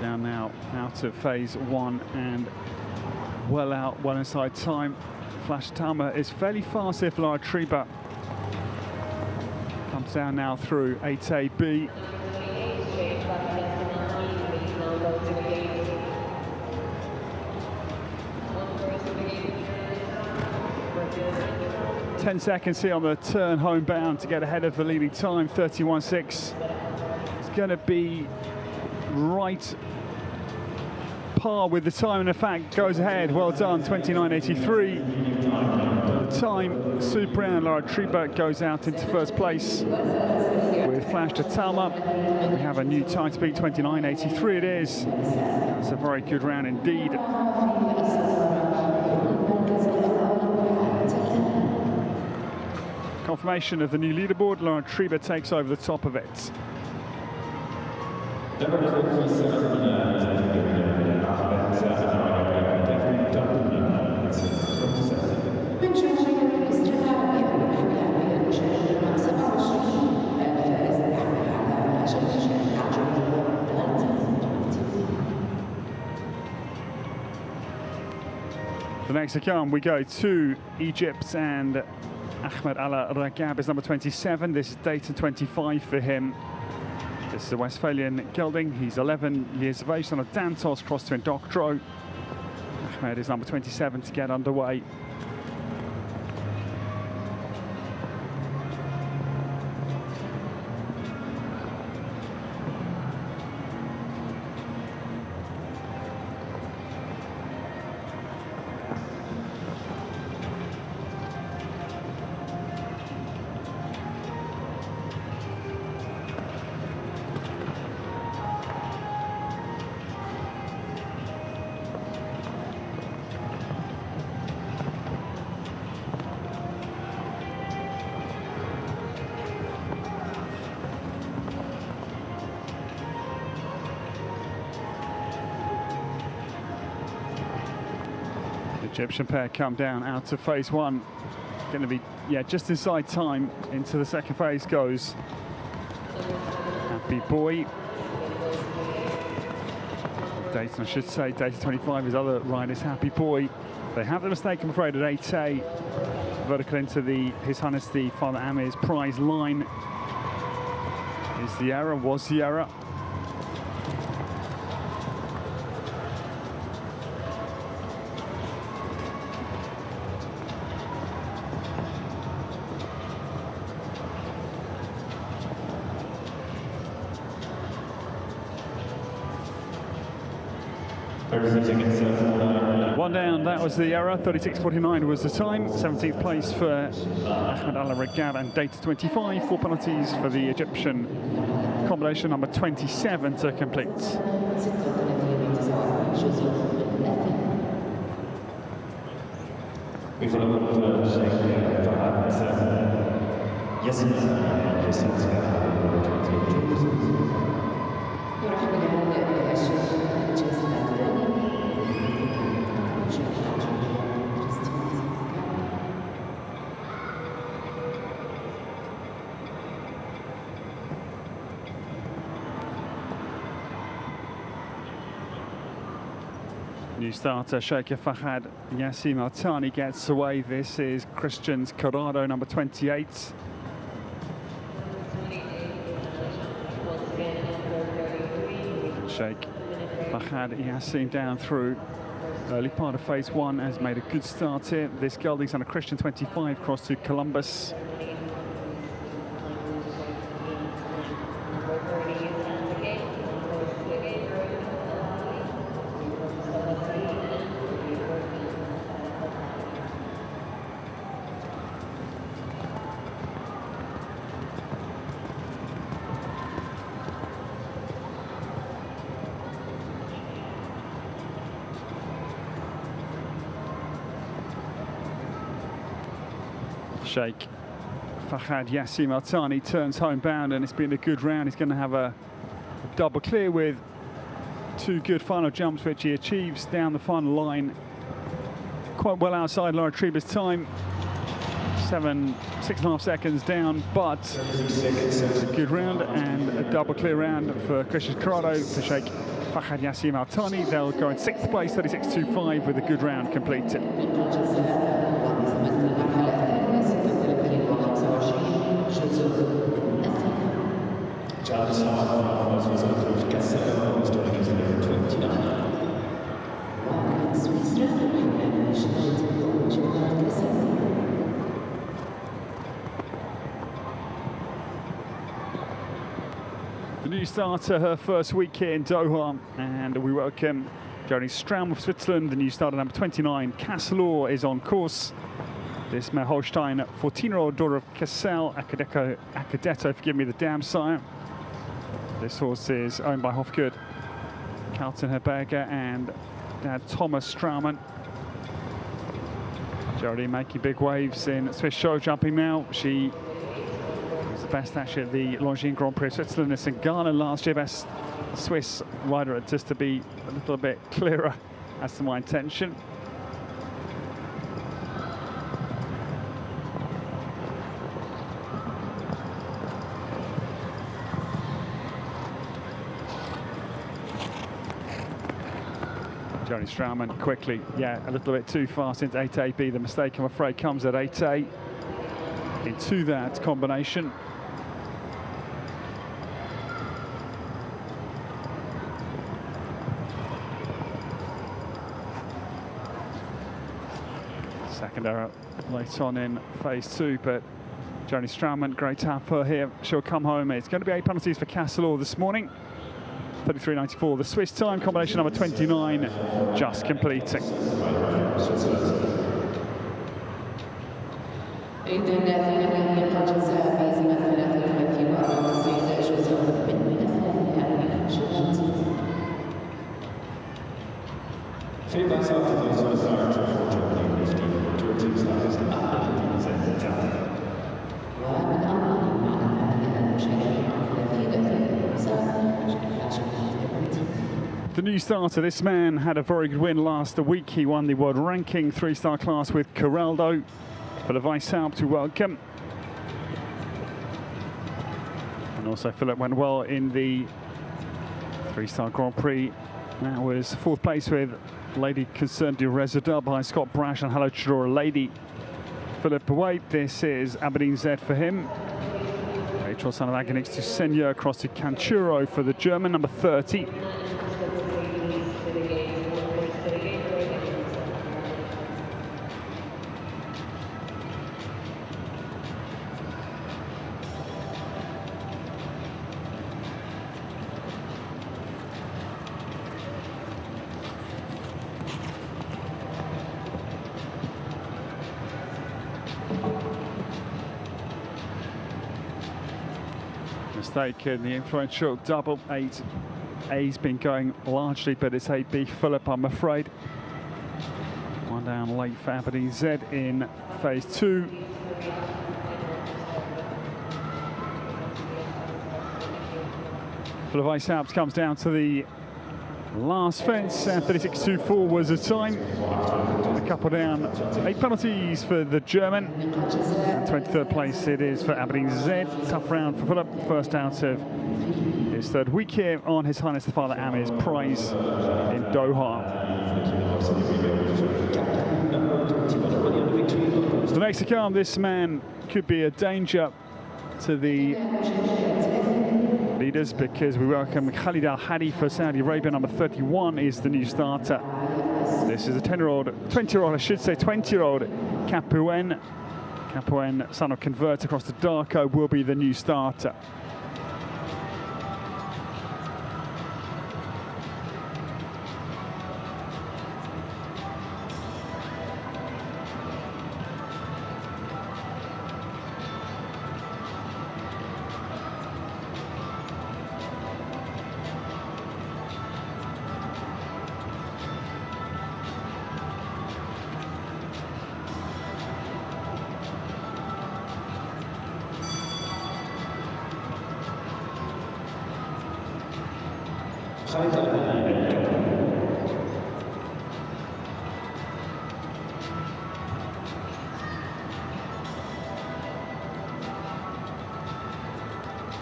Down now out of phase 1 and well out, well inside time. Flash de Talma is fairly fast if Lara Treba comes down now through 8AB. 10 seconds here on the turn homebound to get ahead of the leading time, 31.6. It's going to be right par with the time, and in fact goes ahead. Well done, 29.83. The time super round. Lara Treba goes out into first place with Flash de Talma. We have a new time to beat, 29.83 it is. It's a very good round indeed. Confirmation of the new leaderboard. Lara Treba takes over the top of it. The next to come, we go to Egypt, and Ahmed Al-Ragab is number 27. This is Dayton 25 for him. This is a Westphalian gelding. He's 11 years of age, on a Dantos cross to Indoctro. HAMAD is number 27 to get underway. Egyptian pair come down out to phase one. Going to be, just inside time. Into the second phase goes Happy Boy. Dayton, I should say, Dayton 25, his other riders, Happy Boy. They have the mistake, I'm afraid, at 8A. Vertical into His Highness the Father Amir's prize line. Is the error, was the error. One down, that was the error. 36.49 was the time. 17th place for Ahmed Al-Ragab and Data 25. 4 penalties for the Egyptian combination number 27 to complete. New starter, Sheikh Fahad Yassim Al-Thani gets away. This is Christian's Corrado, number 28. Sheikh Fahad Yassim down through early part of phase one has made a good start here. This gelding's on a Christian 25 cross to Columbus. Sheikh Fahad Yassim Al-Thani turns homebound, and it's been a good round. He's going to have a double clear with 2 good final jumps, which he achieves down the final line. Quite well outside Laura Treba's time. 6.5 seconds down, but it's a good round and a double clear round for Christian Corrado. For Sheikh Fahad Yassim Al-Thani, they'll go in 6th place, 36.25, with a good round completed. The new starter, her first week here in Doha, and we welcome Jody Straum of Switzerland. The new starter, number 29, KASS is on course. This mare Holstein, 14-year-old daughter of Cassel Accadetto, forgive me, the dam sire. This horse is owned by Offical, Carlton Herberger and Dad Thomas Straumann. Jody making big waves in Swiss show jumping now. She was the best actually at the Longines Grand Prix of Switzerland in St. Gallen last year. Best Swiss rider, just to be a little bit clearer as to my intention. Johnny Straumann quickly, a little bit too fast into 8AB. The mistake, I'm afraid, comes at 8A into that combination. second error late on in phase 2, but Joni Straumann, great to have her here. She'll come home. It's going to be 8 penalties for KASS this morning. 33.94, the Swiss time, combination number 29, just completing. The new starter, this man had a very good win last week. He won the world ranking 3-star class with Corraldo for the Weishaupt to welcome. And also Philip went well in the 3-star Grand Prix. That was 4th place with Lady Concerned du Résident behind Scott Brash and Hello Chidora Lady. Philip away, this is Aberdeen Z for him. Rachel son of Agonix to Senya across to Canchuro for the German, number 30. Mistake in the influential double 8. A's been going largely, but it's 8B Philip, I'm afraid. One down late for Aberdeen Z in phase 2. For the Weishaupt comes down to the last fence, and 36.24 was the time. A couple down, 8 penalties for the German, and 23rd place it is for Aberdeen Z. Tough round for Philip, first out of his 3rd week here on His Highness the Father Amir's prize in Doha. So next to come, this man could be a danger to the leaders, because we welcome Khalid Al-Hadi for Saudi Arabia. Number 31 is the new starter. This is a 20-year-old, I should say, 20-year-old Capouen. Capouen, son of Convert across the Darko, will be the new starter.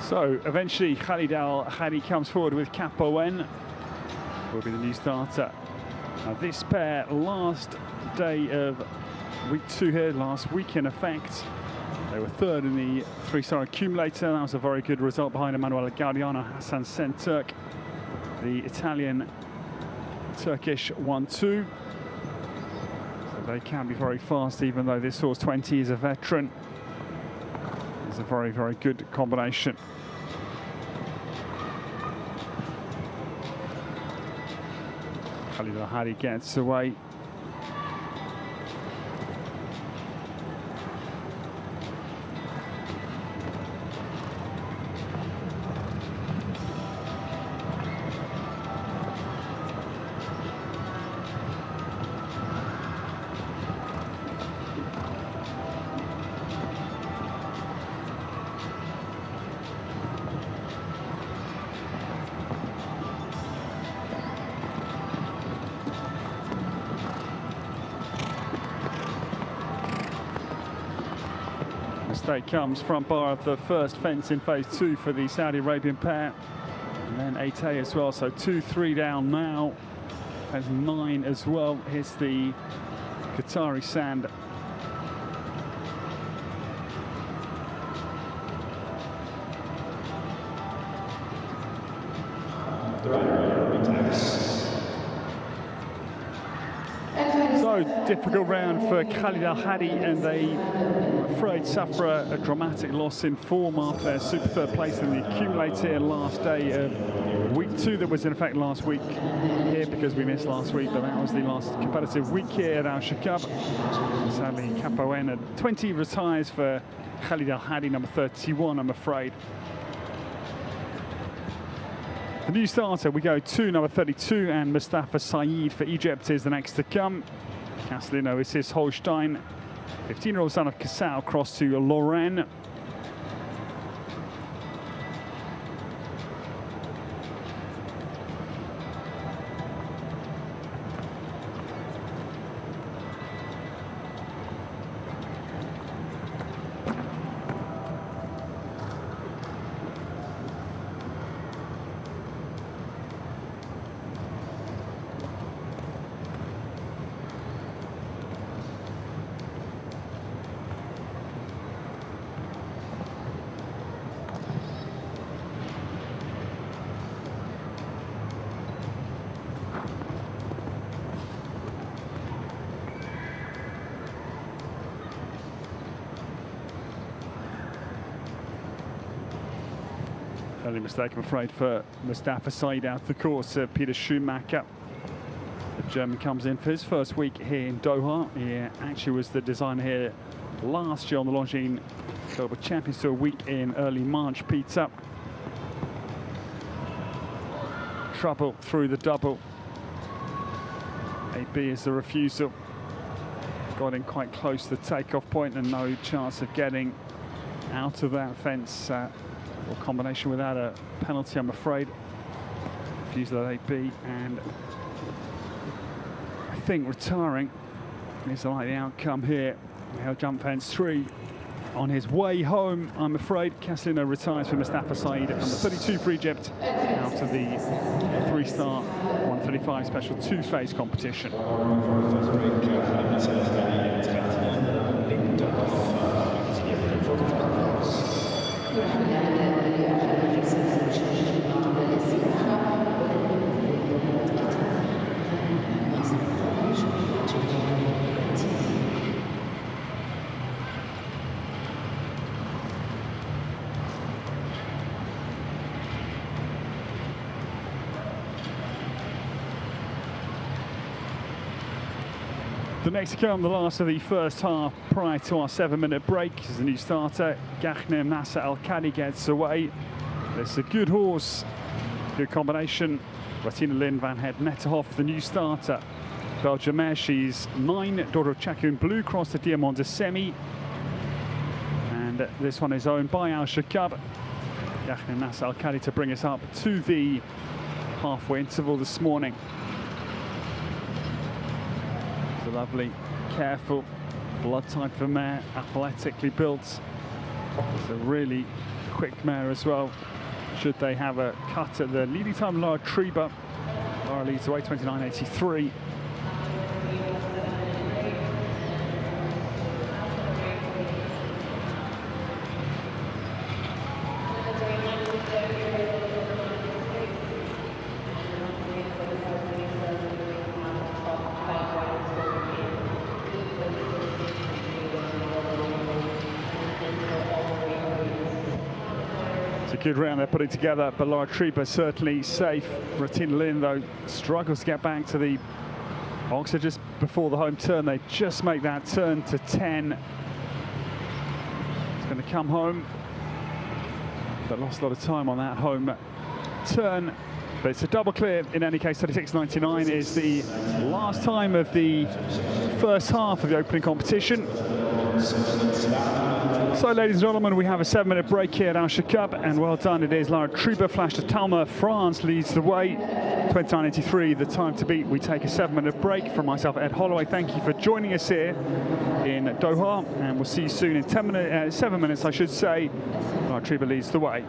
So eventually Khalid Al-Hadi comes forward with Capouen, will be the new starter. Now this pair, last day of week 2 here, last week in effect. They were 3rd in the 3-star accumulator. That was a very good result behind Emanuele Gaudiano, Hassan Senturk, the Italian-Turkish 1-2. So they can be very fast, even though this horse 20 is a veteran. It's a very, very good combination. Khalid Al-Hadi gets away. Mistake comes front bar of the first fence in phase 2 for the Saudi Arabian pair, and then 8A as well, so 2-3 down now. Phase 9 as well, hits the Qatari sand. So So difficult round for Khalid Al Hadi, and they, I'm afraid, suffer a dramatic loss in form after their super third place in the accumulator last day of week 2 that was in effect last week here because we missed last week, but that was the last competitive week here at Alshaqab. Sadly, Capo N at 20 retires for Khalid Al Hadi, number 31, I'm afraid. The new starter, we go to number 32, and Mustafa Saeed for Egypt is the next to come. Castellino is his Holstein. 15-year-old son of Kassau crossed to Lorraine. Early mistake, I'm afraid, for Mustafa Saeed out the course. Peter Schumacher, the German, comes in for his first week here in Doha. He actually was the designer here last year on the Longines Global Champions Tour week in early March. Peter, trouble through the double. AB is the refusal. Got in quite close to the takeoff point and no chance of getting out of that fence. Or combination without a penalty, I'm afraid. Refusal at AB, and I think retiring is the likely outcome here. He'll jump fence 3 on his way home, I'm afraid. Castellino retires for Mustafa Saeed at number 32 for Egypt out of the 3-star 135 special 2-phase competition. The next to come, the last of the first half prior to our 7-minute break, is the new starter. Ghanem Nasser Al-Khadi gets away. It's a good horse, good combination. Ratina Lynn Van Het Netterhoff, the new starter. Belgium mare, she's 9, daughter of Chakun Blue, crossed the Diamond de Semi. And this one is owned by Alshaqab. Ghanem Nasser Al-Khadi to bring us up to the halfway interval this morning. The lovely, careful, blood type of mare, athletically built. It's a really quick mare as well. Should they have a cut at the leading time, Laura Treba. Laura leads away 29.83. Good round they're putting together, but Laura Treba certainly safe. Ratina Lynn, though, struggles to get back to the boxer just before the home turn. They just make that turn to 10. It's going to come home, but lost a lot of time on that home turn. But it's a double clear in any case. 36.99 is the last time of the first half of the opening competition. So, ladies and gentlemen, we have a 7-minute break here at Alshaqab, and well done it is. Laura Treba, Flash de Talma, France leads the way. 29.83, the time to beat. We take a 7-minute break. From myself, Ed Holloway, thank you for joining us here in Doha, and we'll see you soon in 7 minutes, I should say. Laura Treba leads the way.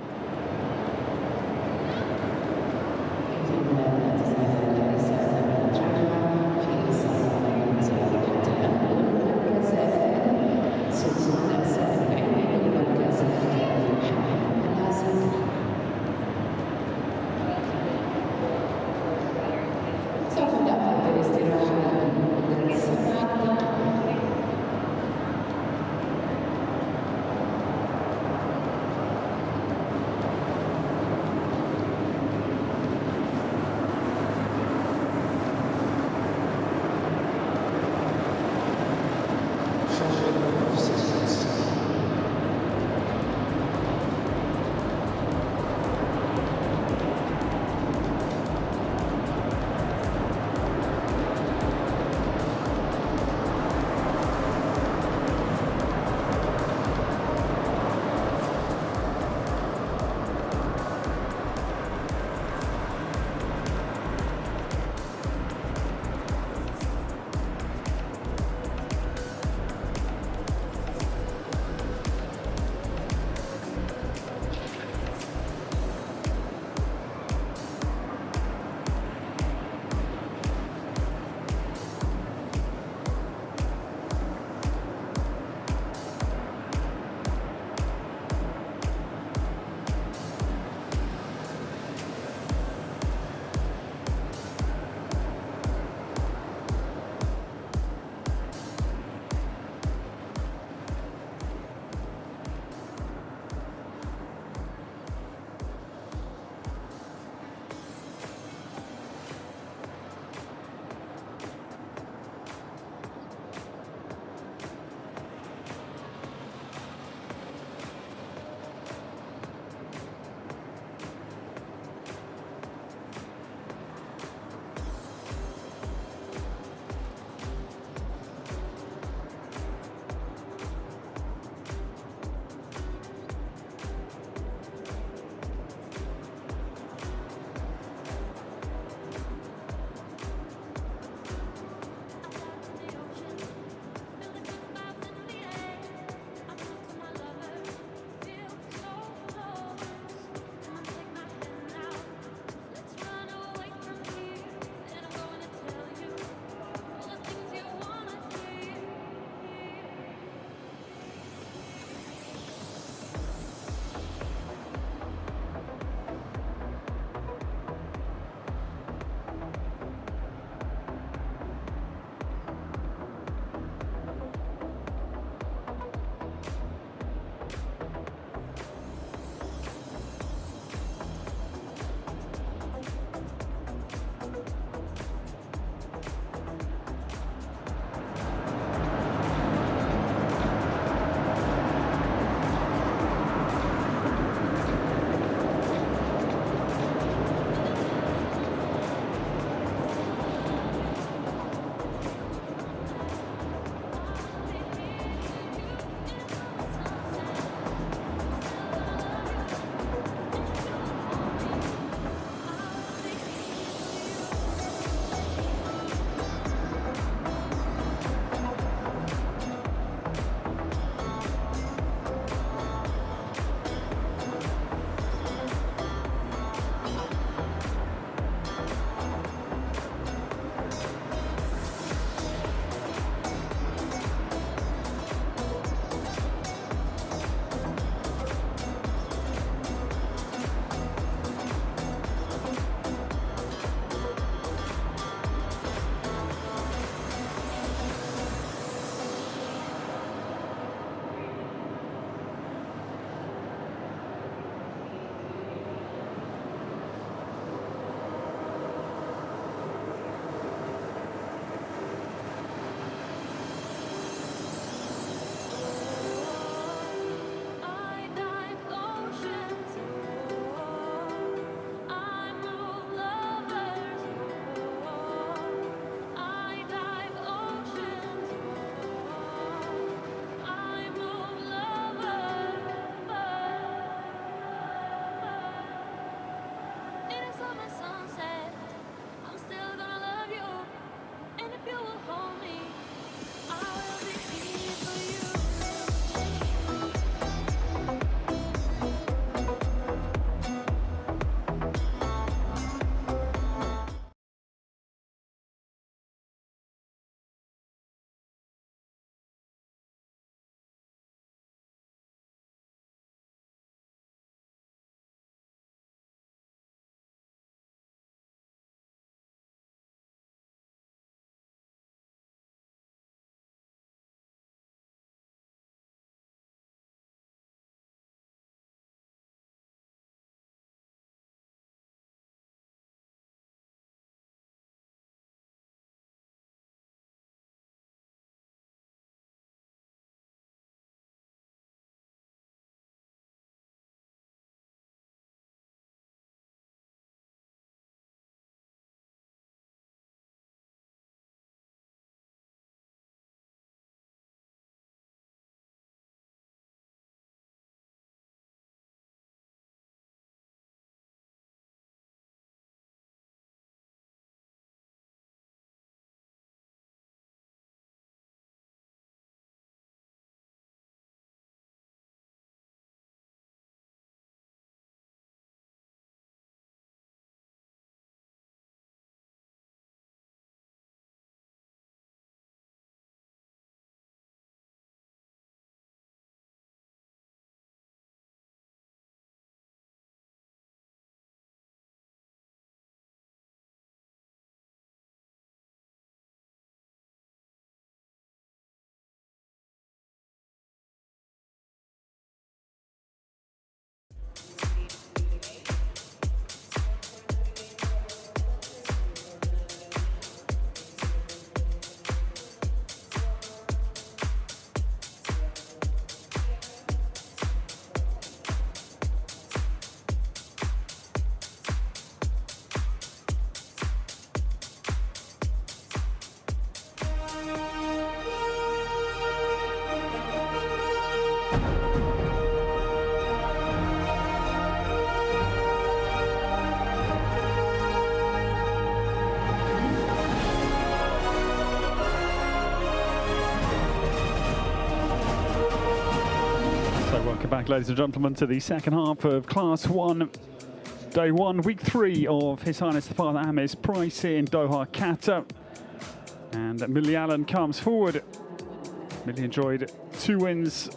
Welcome back, ladies and gentlemen, to the second half of Class 1, Day 1, Week 3 of His Highness the Father Amir's Price here in Doha, Qatar. And Millie Allen comes forward. Millie enjoyed 2 wins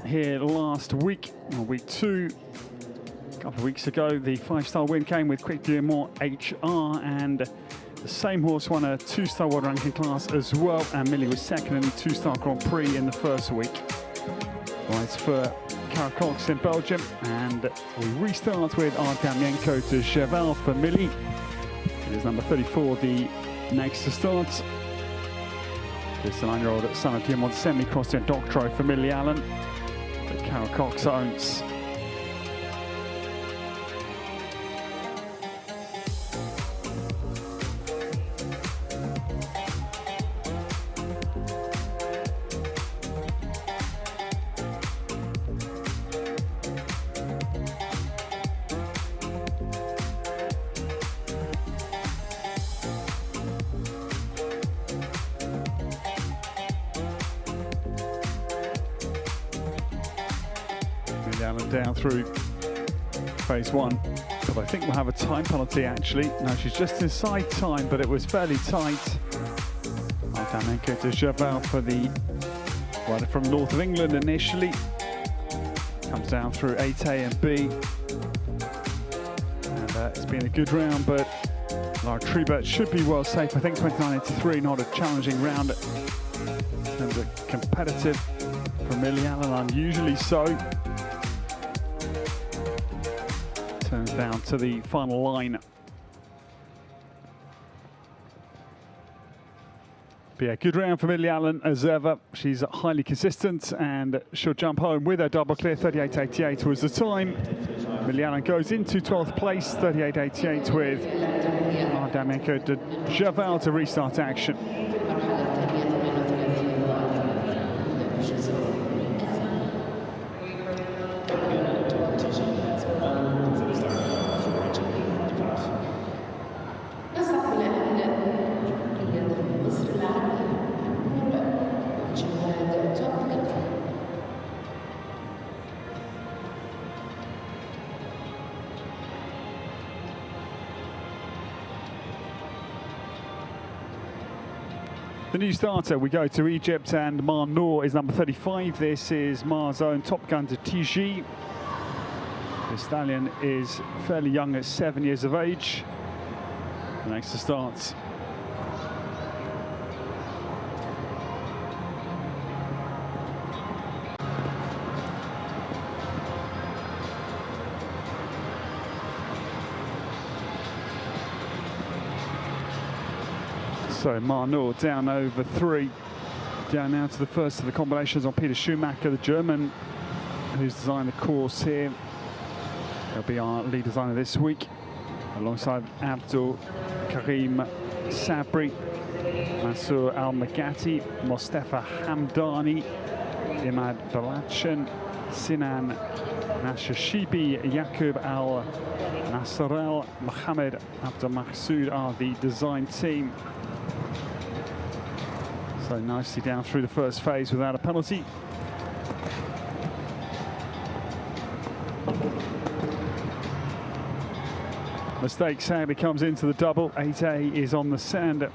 here last week, or Week 2. A couple of weeks ago, the 5-star win came with Quick Diamond HR, and the same horse won a 2-star world ranking class as well, and Millie was second in the 2-star Grand Prix in the first week. Rides for Cox in Belgium, and we restart with our Damienko to Cheval for Millie. It is number 34, the next to start. This 9-year-old son of Diamond semi-crossed in Doctorow for Millie Allen, that Cox owns. Allen down through phase 1, but I think we'll have a time penalty actually. No, she's just inside time, but it was fairly tight. Damienko to Cheval for the rider from north of England initially. Comes down through 8A and B. And it's been a good round, but Lara Tribert should be well safe. I think 29.83, not a challenging round in terms of competitive for Millie Allen, unusually so. Turns down to the final line. But yeah, good round for Millie Allen as ever. She's highly consistent and she'll jump home with her double clear. 38.88 was the time. Millie Allen goes into 12th place, 38.88 with Damienko de Cheval to restart action. The new starter, we go to Egypt, and Marnour is number 35. This is Mar's own Top Gun to TG. The stallion is fairly young at 7 years of age. The next to start. So Marnour down over 3, down now to the first of the combinations on Peter Schumacher, the German, who's designed the course here. He'll be our lead designer this week, alongside Abdul Karim Sabri, Mansour Al-Magati, Mostafa Hamdani, Imad Balachan, Sinan Nashashibi, Yaqub Al-Nasrel, Mohammed Abdul Mahsoud are the design team. So nicely down through the first phase without a penalty. Mistake sadly comes into the double. 8A is on the sand.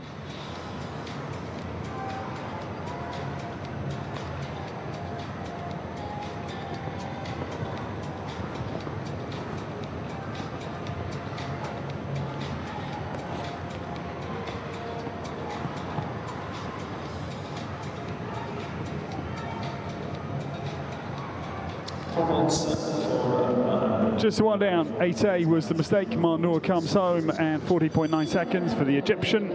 Just one down. 8A was the mistake. Marnour comes home, and 40.9 seconds for the Egyptian.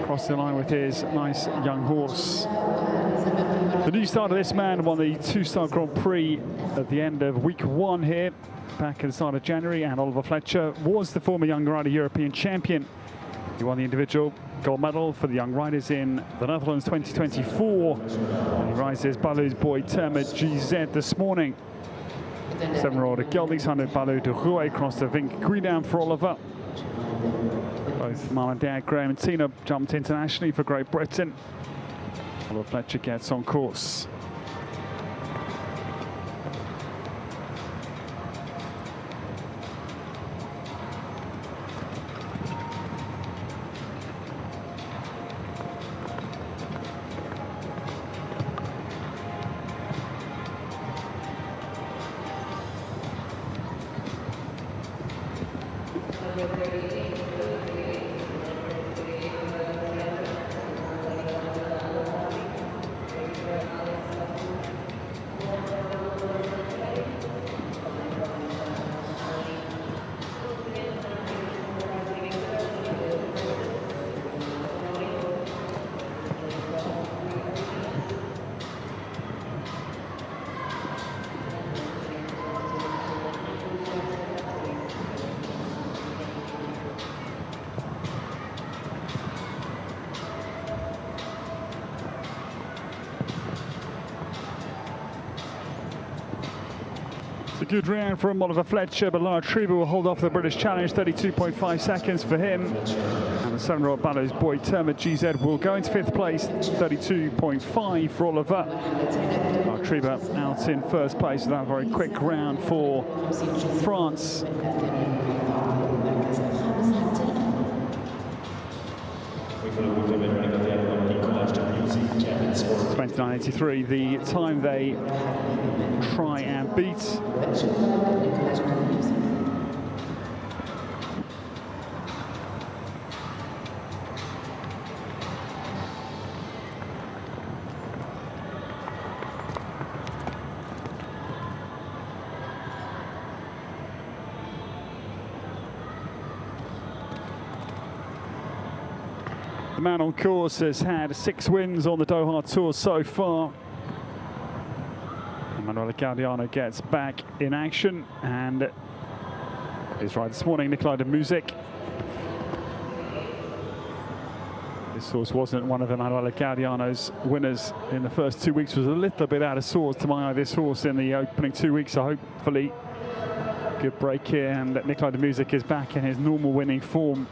Across the line with his nice young horse. The new starter, this man, won the 2-star Grand Prix at the end of week 1 here, back at the start of January, and Oliver Fletcher was the former young rider European champion. He won the individual gold medal for the young riders in the Netherlands 2024. And he rises Baloo's boy Termet GZ this morning. 7-year-old Geldingshanne Baloo de Roy crossed the Vink Griedam for Oliver. Both mum and dad, Graham and Tina, jumped internationally for Great Britain. Oliver Fletcher gets on course. It's a good round from Oliver Fletcher, but Lara Treba will hold off the British challenge, 32.5 seconds for him. And the 7-year-old Baloo's boy Termet GZ will go into 5th place, 32.5 for Oliver. Lara Treba out in 1st place with that very quick round for France. 29.83, the time they try and beat. The man on course has had 6 wins on the Doha Tour so far. Emanuele Gaudiano gets back in action, and his ride this morning, Nicolai de Music. This horse wasn't one of Emanuele Gaudiano's winners in the first 2 weeks, was a little bit out of sorts to my eye, this horse in the opening 2 weeks, so hopefully good break here, and Nicolai de Music is back in his normal winning form.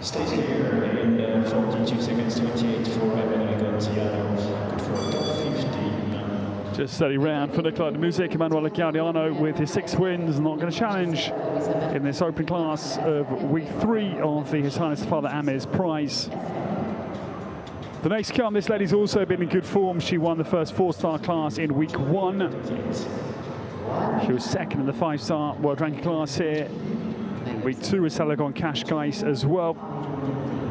Stays here in 42 seconds, 28 for Emanuele Gaudiano, good for top 50. Just steady round for Nicolai de Music. Emanuele Gaudiano with his 6 wins, not going to challenge in this open class of week 3 of the His Highness Father Amir's Prize. The next come, this lady's also been in good form. She won the first 4-star class in week 1. She was 2nd in the 5-star world ranking class here. In week 2 with Selagon Kashkais as well.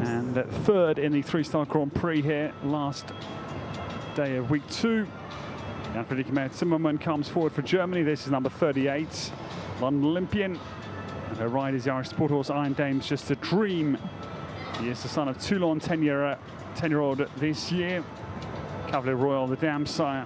And 3rd in the 3-star Grand Prix here, last day of week 2. And Friedrich Meyer Zimmermann comes forward for Germany. This is number 38, London Olympian. And her ride is the Irish sport horse Iron Dame's Just a Dream. He is the son of Toulon, 10-year-old this year. Cavalier Royal, the dam sire.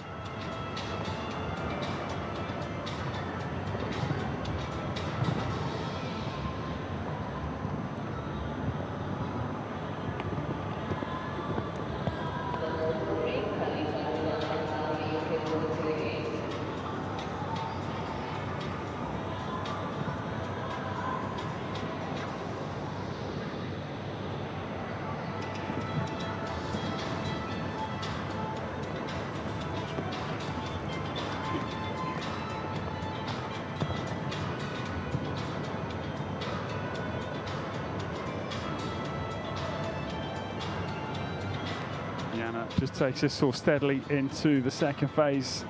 Just takes this horse steadily into the second phase.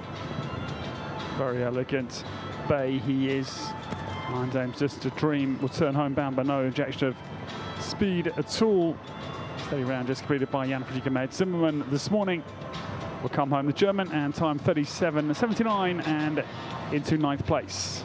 Very elegant bay he is. Iron Dame's just a dream. Will turn homebound, but no injection of speed at all. Steady round just completed by Jan-Friedrich Ahmed. Zimmerman this morning will come home the German, and time 37.79 and into 9th place.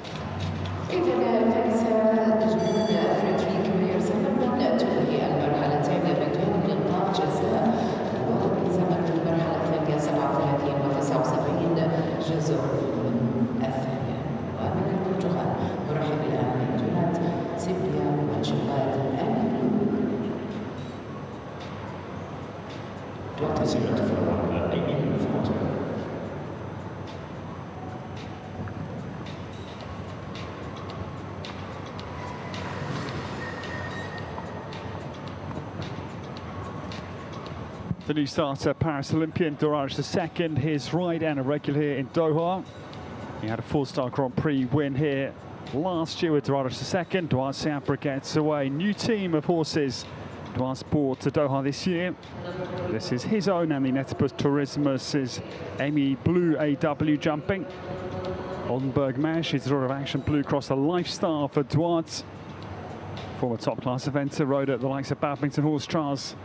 The new starter, Paris Olympian Dourage II, his ride and a regular here in Doha. He had a 4-star Grand Prix win here last year with Dourage II. Duarte Seabra gets away. New team of horses Duarte brought to Doha this year. This is his own and the Netibus Turismus's Amy Blue AW jumping. Oldenburg mare, she's a sort of action blue across a lifestyle for Duarte. Former top-class eventer, rode at the likes of Badminton Horse Trials.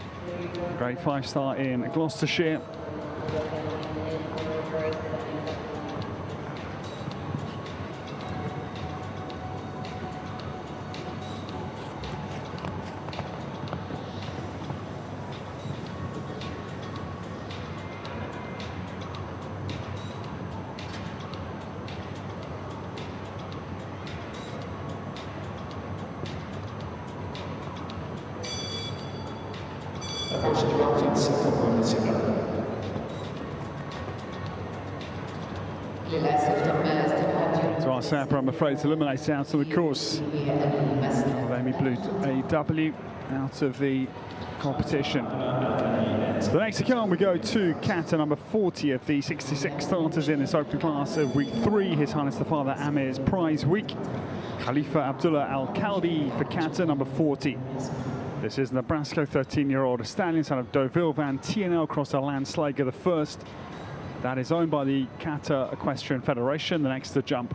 Great 5-star in Gloucestershire. Sapper, I'm afraid, is eliminated out of the course. Amy Blue AW out of the competition. The next to come, we go to Qatar, number 40 of the 66 starters in this open class of week 3. His Highness the Father Amir's prize week. Khalifa Abdullah Al Khaldi for Qatar, number 40. This is Nebraska 13-year-old stallion, son of Deauville Van TNL, across a landslager, the first. That is owned by the Qatar Equestrian Federation. The next to jump.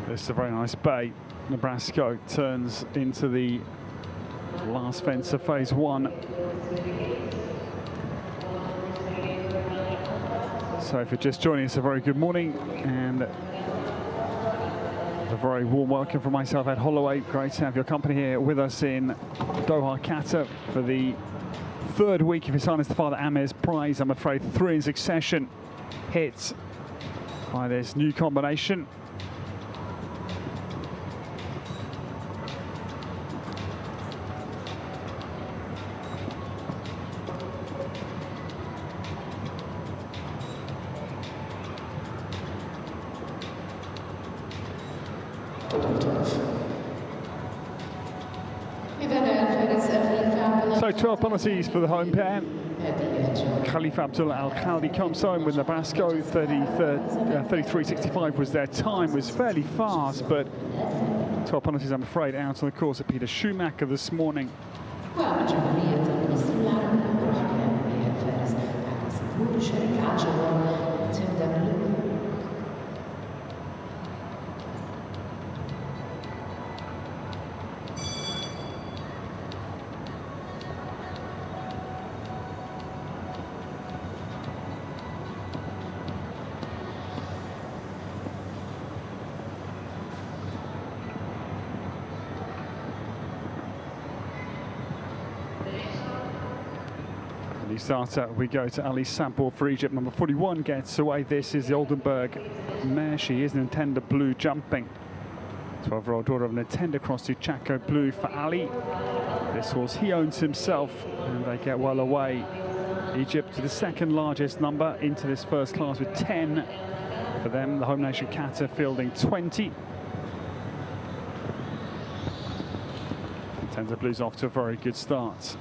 This is a very nice bay. Nebraska turns into the last fence of phase 1. So if you're just joining us, a very good morning and a very warm welcome from myself, Ed Holloway. Great to have your company here with us in Doha, Qatar for the 3rd week of His Highness the Father Amir's prize. I'm afraid 3 in succession hit by this new combination. So 12 penalties for the home pair. Khalifa Abdullah Al Khaldi comes home with Nebraska. 33.65 was their time. Was fairly fast, but 12 penalties, I'm afraid, out on the course at Peter Schumacher this morning. Starter, we go to Ali Sabor for Egypt. Number 41 gets away. This is the Oldenburg mare. She is Nintendo Blue jumping. 12-year-old daughter of Nintendo cross to Chaco Blue for Ali. This horse he owns himself, and they get well away. Egypt to the second largest number into this first class with 10 for them. The home nation Qatar fielding 20. Tenza Blues off to a very good start.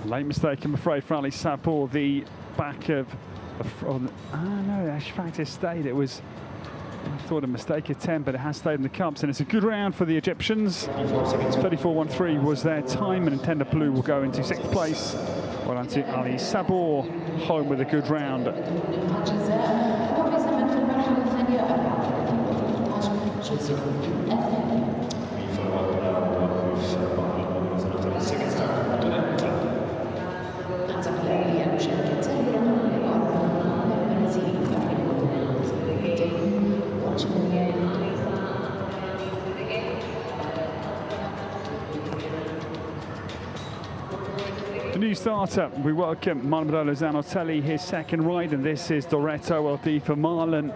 Late mistake, I'm afraid, for Ali Sabor, the back of... no, in fact it stayed. It was, I thought, a mistake attempt, but it has stayed in the cups, and it's a good round for the Egyptians. 34.13 was their time, and Tenza Blue will go into 6th place. Well done to Ali Sabor, home with a good round. The new starter, we welcome Marlon Zanotelli, his second ride, and this is Doretto LD for Marlon.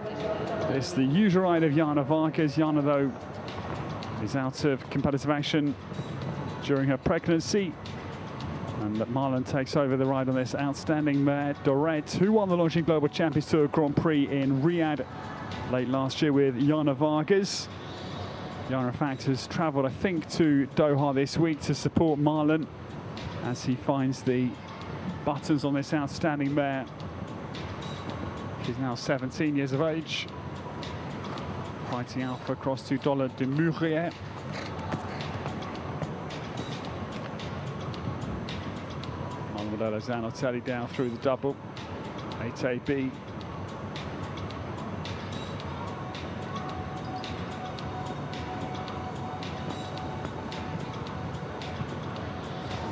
This is the usual ride of Jana Vargas. Jana, though, is out of competitive action during her pregnancy. And Marlon takes over the ride on this outstanding mare, Doret, who won the Longines Global Champions Tour Grand Prix in Riyadh late last year with Jana Vargas. Jana, in fact, has travelled, I think, to Doha this week to support Marlon as he finds the buttons on this outstanding mare. She's now 17 years of age, fighting Alpha across to Dollar de Murier. Manuel Zanotelli down through the double, 8AB.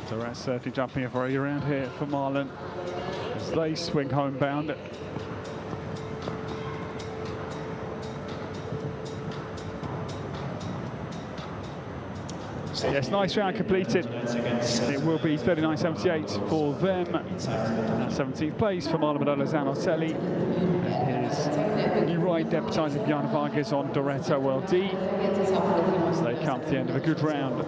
Doret certainly jumping a very around here for Marlon as they swing homebound. Yes, nice round completed. It will be 39.78 for them. 17th place for Marlon Zanotelli. And his new ride deputising Jana Vargas on Doretto LD as they come to the end of a good round.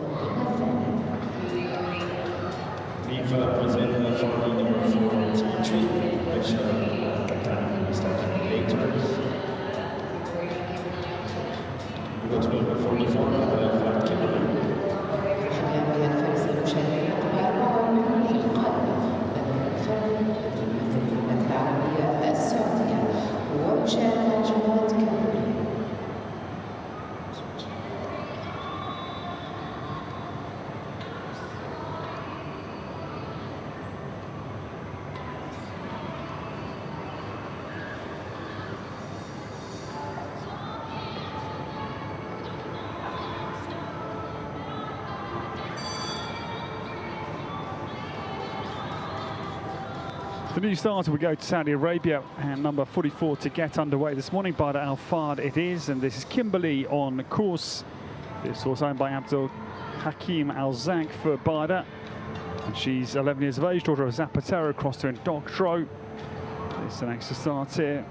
The new starter, we go to Saudi Arabia, and number 44 to get underway this morning. Bada Al Fard it is, and this is Kimberly on course. This was owned by Abdul Hakim Al Zak for Bada, and she's 11 years of age, daughter of Zapatero, crossed her in Doctro. It's the next to start here.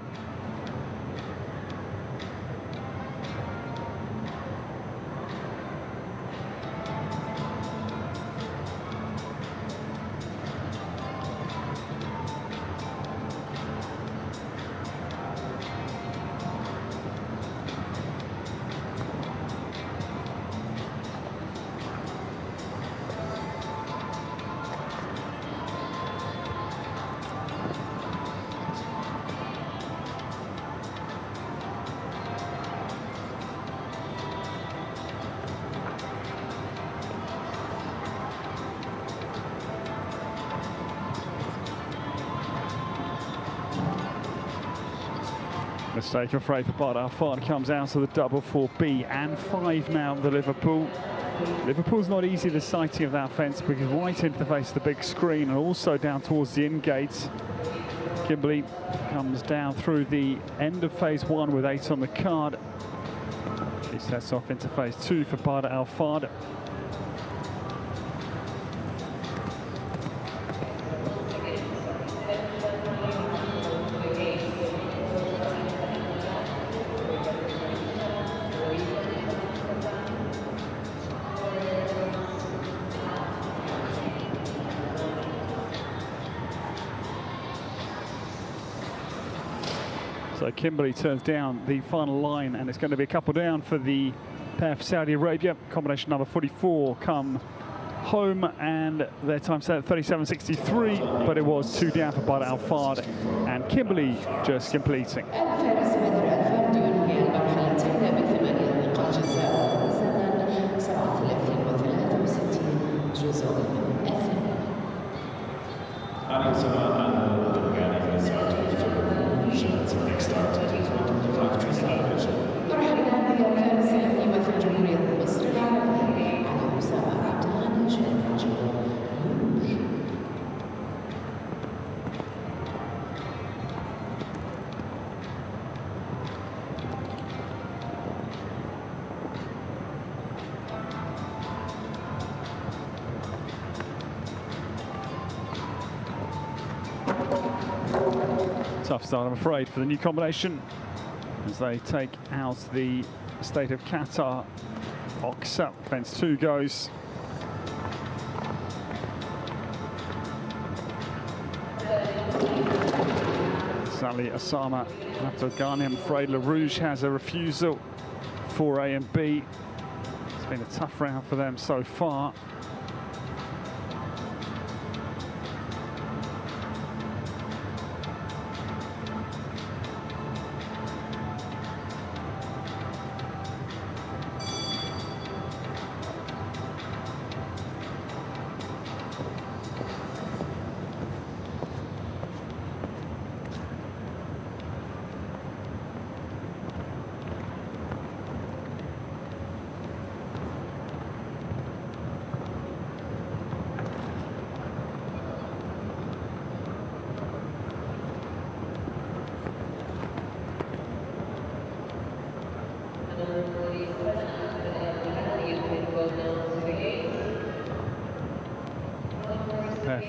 mistake, I'm afraid, for Bart Al-Fard. Comes out of the double for B and 5 now, the Liverpool. Liverpool's not easy, the sighting of that fence, because right into the face of the big screen and also down towards the in gate. Kimberley comes down through the end of phase 1 with 8 on the card. He sets off into phase 2 for Bart Al-Fard. So Kimberley turns down the final line, and it's going to be a couple down for the pair for Saudi Arabia. Combination number 44 come home, and their time set at 37.63, but it was 2 down for Bart Al-Fard, and Kimberley just completing. Tough start, I'm afraid, for the new combination as they take out the state of Qatar. Oxa, fence 2 goes. SALEH, Osama, Abdelghani. I'm afraid LaRouge has a refusal for A and B. It's been a tough round for them so far.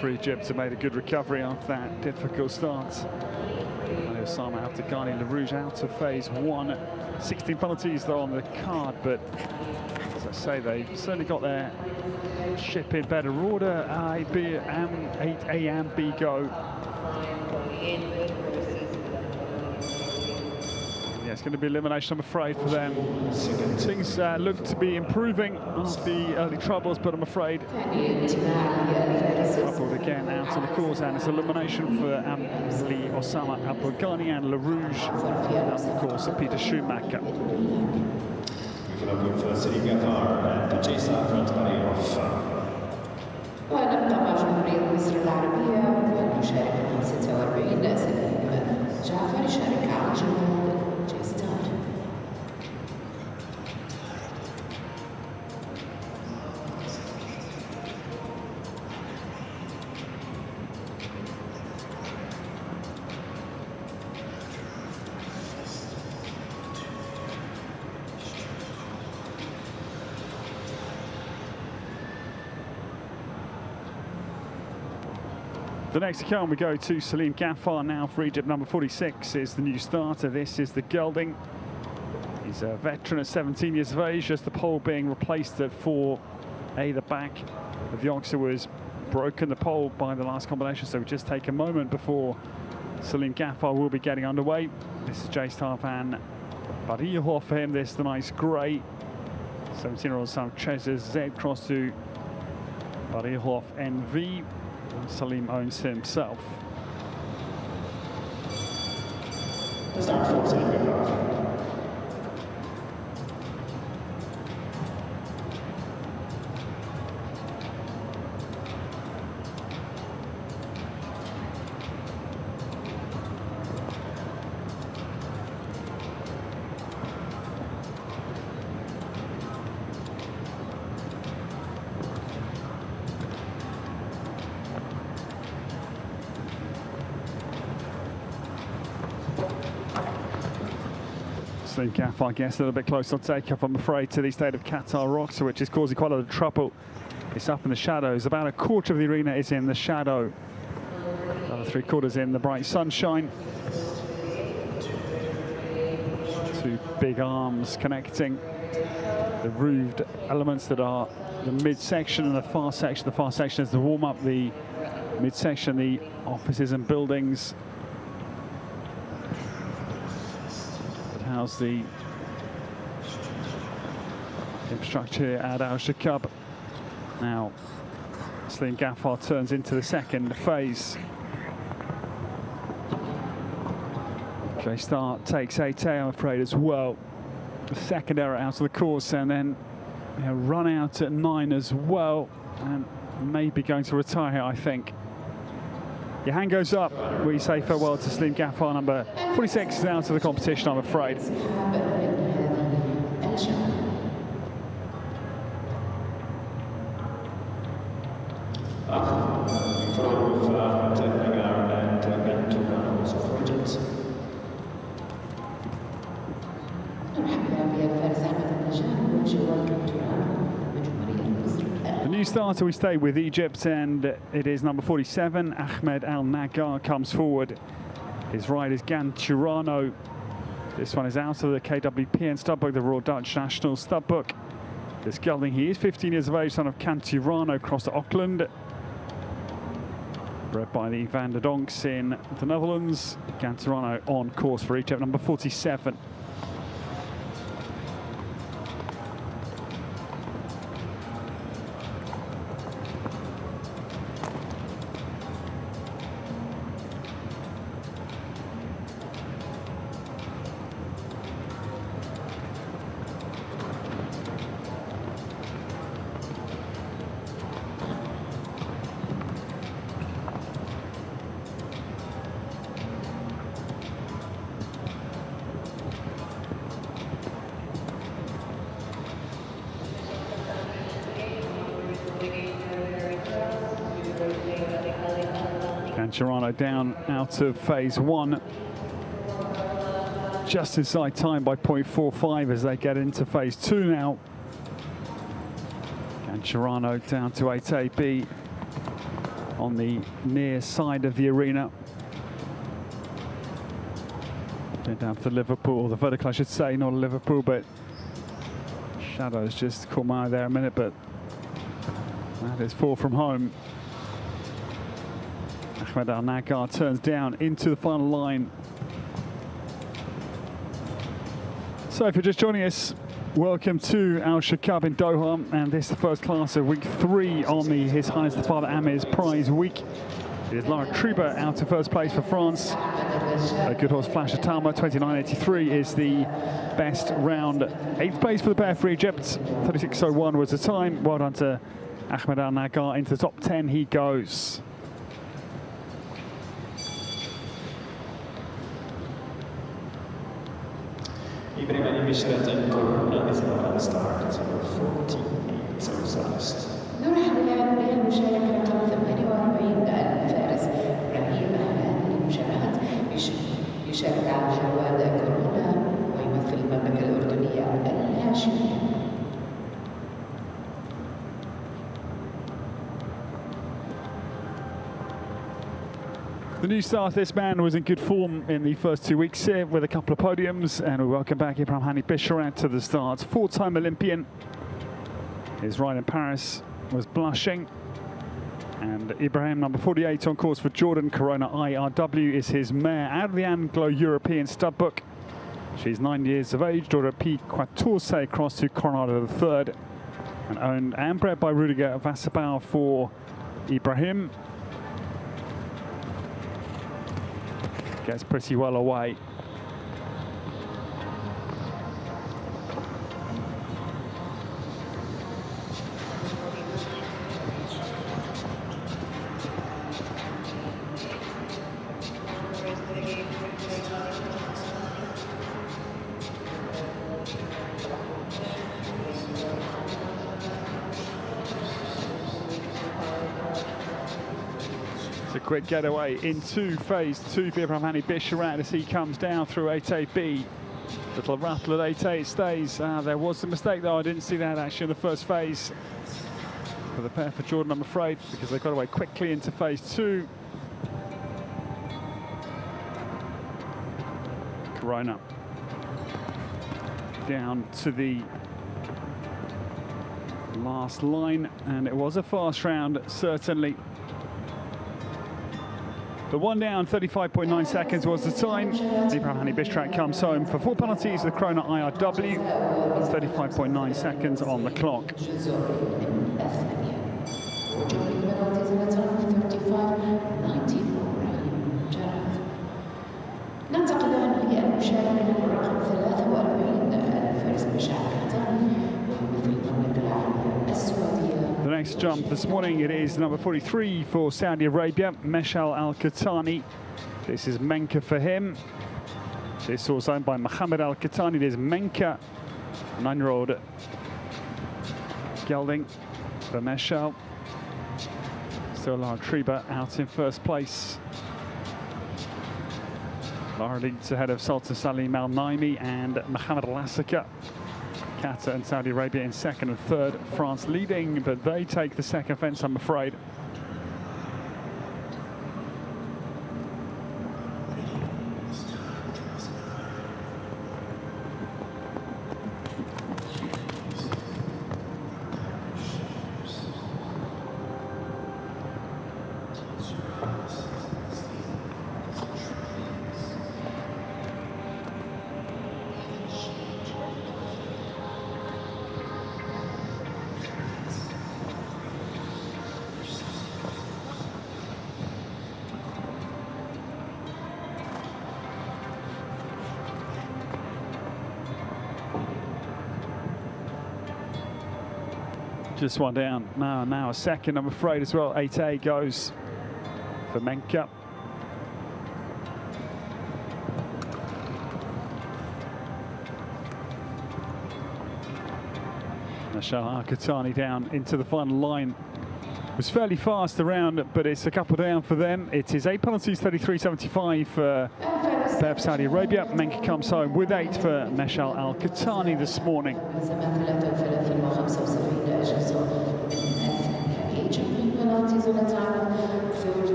For Egypt have made a good recovery after that difficult start. Osama Abdelghani, LaRouge out of phase 1. 16 penalties though on the card, but as I say, they've certainly got their ship in better order. 8A and B go. Yeah, it's going to be elimination, I'm afraid, for them. Things look to be improving after the early troubles, but I'm afraid troubled again out on the course, and it's elimination for Ali, Osama Abdelghani and LaRouge. That's the course of Peter Schumacher. ونبقى مع جمهورية مصر العربية والمشارك من 46 ناسبة. جعفر يشارك على جنوب جيستان. The next account we go to Salim Ghaffar now for Egypt. Number 46 is the new starter. This is the gelding. He's a veteran at 17 years of age, just the pole being replaced at 4A. The back of the oxer was broken, the pole, by the last combination, so we just take a moment before Salim Ghaffar will be getting underway. This is J-Star van Barihov for him. This the nice grey 17-year-old son of Cesar Z cross to Barihov NV. Salim owns himself. Start for Salim Ghaffar. Slim Gaffar gets a little bit close on takeoff, I'm afraid, to the state of Qatar Rocks, which is causing quite a lot of trouble. It's up in the shadows. About a quarter of the arena is in the shadow. Another 3/4 in the bright sunshine. Two big arms connecting the roofed elements that are the midsection and the far section. The far section is the warm-up, the midsection, the offices and buildings that house the infrastructure at Alshaqab. Now, Slim Gaffar turns into the second phase. J-Star takes 8A, I'm afraid, as well. The second error out of the course, and then run out at 9 as well, and maybe going to retire here, I think. Your hand goes up. We say farewell to Slim Gaffar. Number 46 is out of the competition, I'm afraid. The new starter, we stay with Egypt, and it is number 47. Ahmed Al-Nagar comes forward. His ride is Ganturano. This one is out of the KWPN Studbook, the Royal Dutch National Studbook. This gelding, he is 15 years of age, son of Ganturano, across to Auckland. Bred by the Van der Donks in the Netherlands. Ganturano on course for Egypt, number 47. Ganturano down out of phase 1. Just inside time by 0.45 as they get into phase 2 now. Ganturano down to 8AB on the near side of the arena. Get down to Liverpool, or the vertical I should say, not Liverpool, but shadows just caught my eye there a minute, but that is 4 from home. Ahmed Al-Nagar turns down into the final line. So if you're just joining us, welcome to Alshaqab in Doha, and this is the first class of week 3 on the His Highness the Father Amir's prize week. It is Lara Truba out in first place for France. A good horse, Flash Atama, 29.83 is the best round. 8th place for the pair for Egypt, 36.01 was the time. Well done to Ahmed Al-Nagar. Into the top 10 he goes. Ibrahim Bishrat and Corona is now on start, 48 southwest. نرحب بلاعبي المشاركة رقم 48 الفارس إبراهيم حماد للمشاركات يشارك على جواد كورونا ويمثل المملكة الأردنية الهاشمية. The new start, this man was in good form in the first 2 weeks here with a couple of podiums, and we welcome back Ibrahim Hani Bisharat to the start. 4-time Olympian. His ride in Paris was blushing. And Ibrahim, number 48, on course for Jordan. Corona IRW is his mare out of the Anglo-European Studbook. She's 9 years of age, daughter of P. Quatorze, across to Coronado III, and owned and bred by Rudiger Vassabau for Ibrahim. Gets pretty well away. It's a quick getaway into phase 2 for Ibrahim Hani Bisharat as he comes down through 8AB. Little rattle at 8A, it stays. There was a mistake though, I didn't see that actually in the first phase for the pair for Jordan, I'm afraid, because they got away quickly into phase 2. Corona down to the last line, and it was a fast round, certainly. The one down, 35.9 seconds was the time. Ibrahim Hani Bishrak comes home for 4 penalties, the Corona IRW, 35.9 seconds on the clock. The next jump this morning, it is number 43 for Saudi Arabia, Meshal Al-Qahtani. This is Menka for him. This was owned by Mohammed Al-Qahtani. It is Menka, 9-year-old gelding for Meshal. Still Lara Treba out in first place. Lara leads ahead of Sultan Salim Al Naimi and Mohammed Al Asaka. Qatar and Saudi Arabia in second and third. France leading, but they take the second fence, I'm afraid. Just one down. Now a second, I'm afraid, as well. 8A goes for Menka. Meshal Al-Qahtani down into the final line. Was fairly fast around, but it's a couple down for them. It is 8 penalties, 33.75 for Bev Saudi Arabia. Menka comes home with 8 for Meshal Al-Qahtani this morning.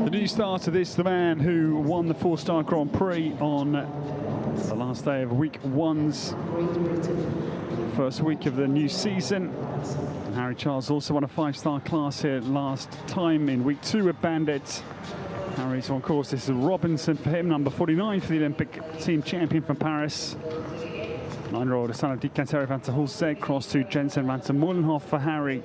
The new starter, this the man who won the 4-star Grand Prix on the last day of week 1's first week of the new season. And Harry Charles also won a 5-star class here last time in week 2 at Bandit. Harry's on course. This is Robinson for him, number 49 for the Olympic team champion from Paris. 9-year-old son of Di Qatar van der Hulseg, cross to Jensen van der Molenhof for Harry.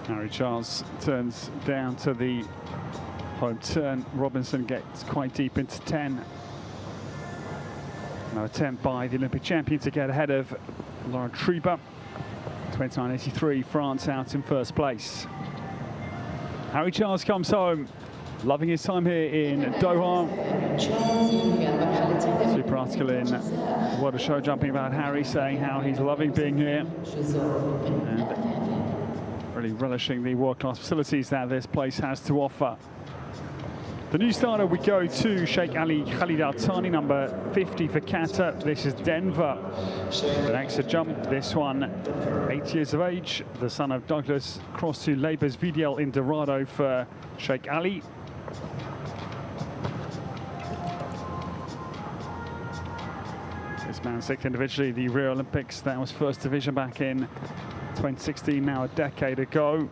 Harry Charles turns down to the home turn. Robinson gets quite deep into 10. Now attempt by the Olympic champion to get ahead of Lara Treba. 29.83, France out in first place. Harry Charles comes home, loving his time here in Doha. Super article in What a Show jumping about Harry, saying how he's loving being here and really relishing the world-class facilities that this place has to offer. The new starter, we go to Sheikh Ali Khalid Al Thani, number 50 for Qatar. This is Denver. The next jump, this one, 8 years of age, the son of Douglas, cross to Labour's VDL in Dorado for Sheikh Ali. This man sixth individually, the Rio Olympics. That was first division back in 2016, now a decade ago.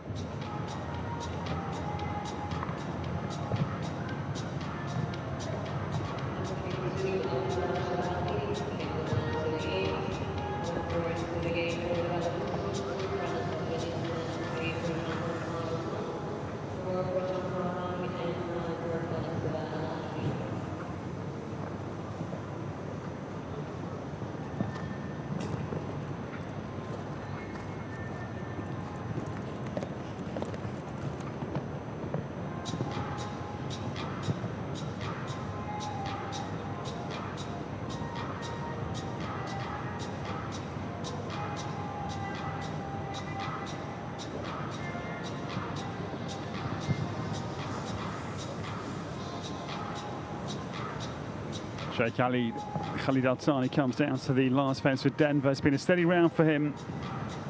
Sheikh Khalid Al Thani comes down to the last fence with Denver. It's been a steady round for him.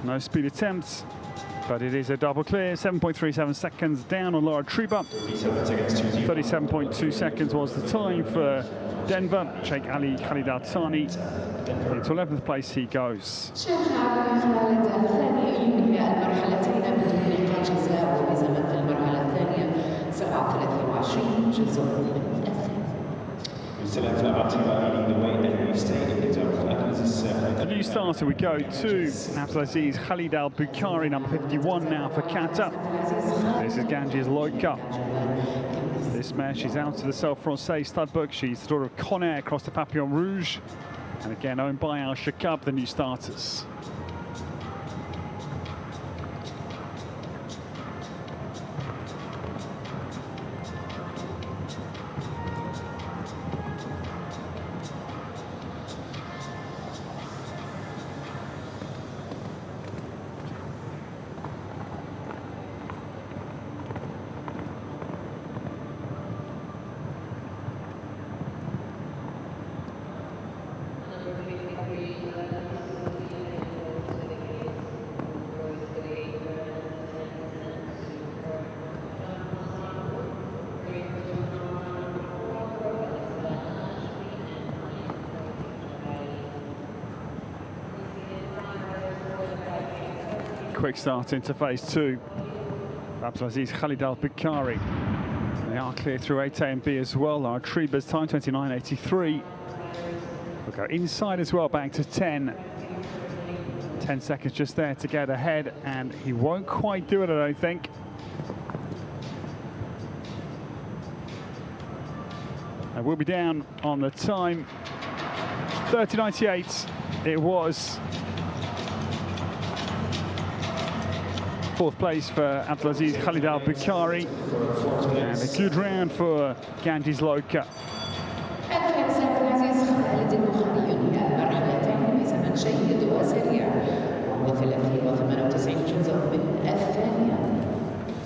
No speed attempts, but it is a double clear. 7.37 seconds down on Laura Treba. 37.2 seconds was the time for Denver. Sheikh Khalid Al Thani into 11th place he goes. The new starter, we go to Abdulaziz Khalid Al Bukhari, number 51 now for Qatar. This is Ganges Loika. This mare, she's out of the Self-Francais stud book. She's the daughter of Conair across the Papillon Rouge. And again, owned by Alshaqab, the new starters. Quick start into phase two. Abdulaziz Khalid Al Bukhari. They are clear through 8A and B as well. Our Treba's time 29.83. We'll go inside as well, back to 10. 10 seconds just there to get ahead, and he won't quite do it, I don't think. And we'll be down on the time. 30.98 it was. Fourth place for Abdulaziz Khalid Al Bukhari, and a good round for Ganges Loika.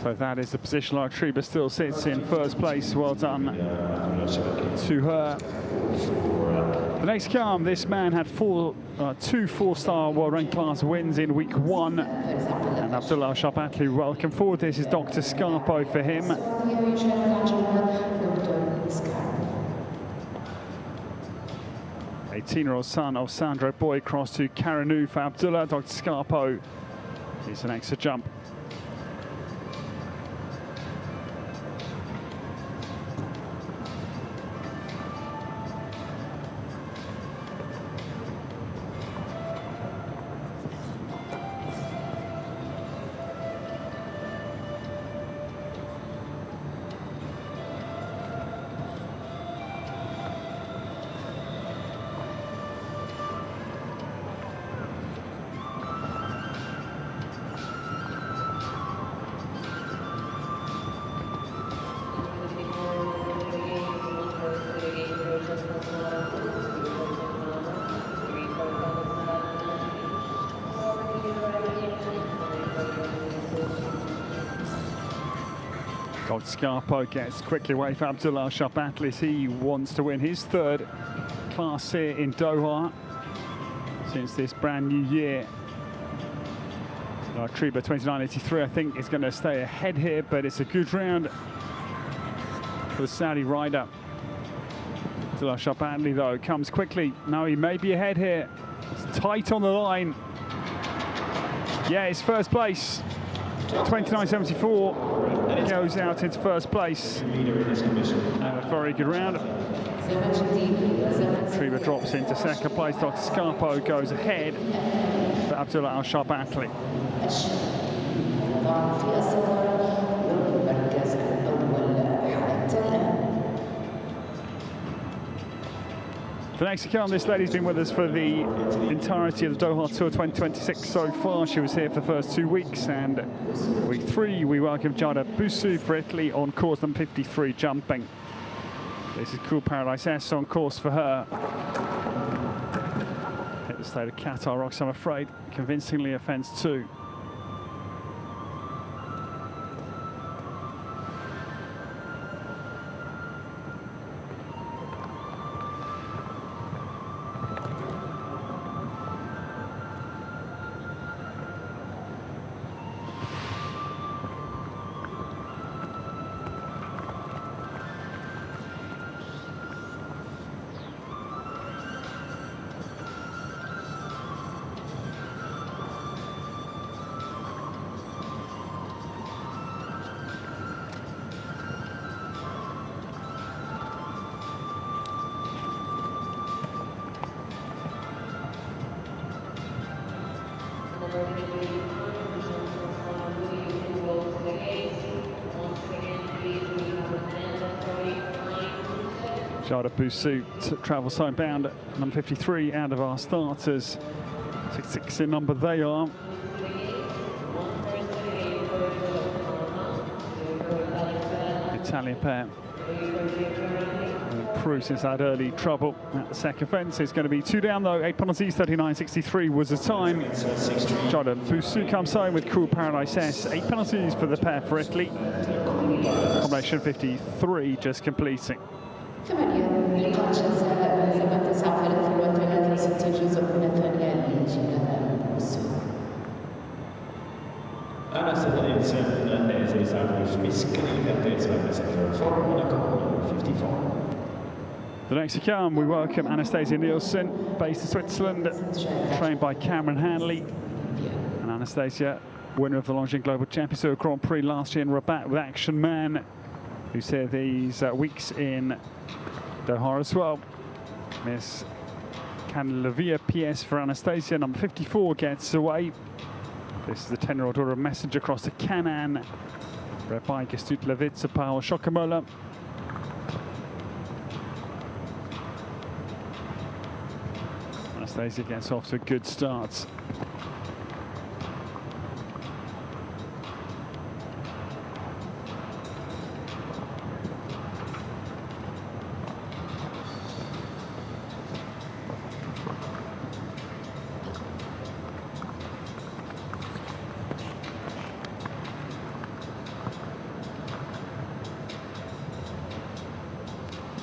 So that is the position Laura Treba still sits in first place. Well done to her. The next come, this man had two four-star world rank class wins in week one. And Abdullah Shabatli, welcome forward. This is Dr. Scarpo for him. 18-year-old son of Sandro Boy cross to Caranu for Abdullah. Dr. Scarpo is an extra jump. Scarpo gets quickly away for Abdullah Shabatli. He wants to win his third class here in Doha since this brand new year. Treba 29.83, I think, is going to stay ahead here, but it's a good round for the Saudi rider. Alshaqab though comes quickly. Now he may be ahead here. It's tight on the line. Yeah, it's first place. 29.74 goes out into first place. A very good round. Triba drops into second place. Dr. Scarpo goes ahead for Abdullah Alshaqab. For next to come, this lady's been with us for the entirety of the Doha Tour 2026 so far. She was here for the first 2 weeks, and week 3 we welcome Giada Busu for Italy on course number 53 jumping. This is Cool Paradise S on course for her. Hit the state of Qatar Rocks, I'm afraid, convincingly a fence 2. Giada Busu travels homebound, number 53 out of our starters. 66 in number they are. Italian pair. Prix, since that early trouble at the second fence, is going to be 2 down though. 8 penalties, 39.63 was the time. Giada Busu comes home with Cool Paradise S. 8 penalties for the pair for Italy. Combination 53 just completing. The next to come, we welcome Anastasia Nielsen, based in Switzerland, trained by Cameron Hanley. And Anastasia, winner of the Longines Global Championship Grand Prix last year in Rabat with Action Man, who's here these weeks in Doha as well. Miss Canlavia PS for Anastasia, number 54 gets away. This is the 10-year-old daughter of Messenger across to Canaan, bred by Gestut Levitz, Paul Schokamola. Anastasia gets off to a good start.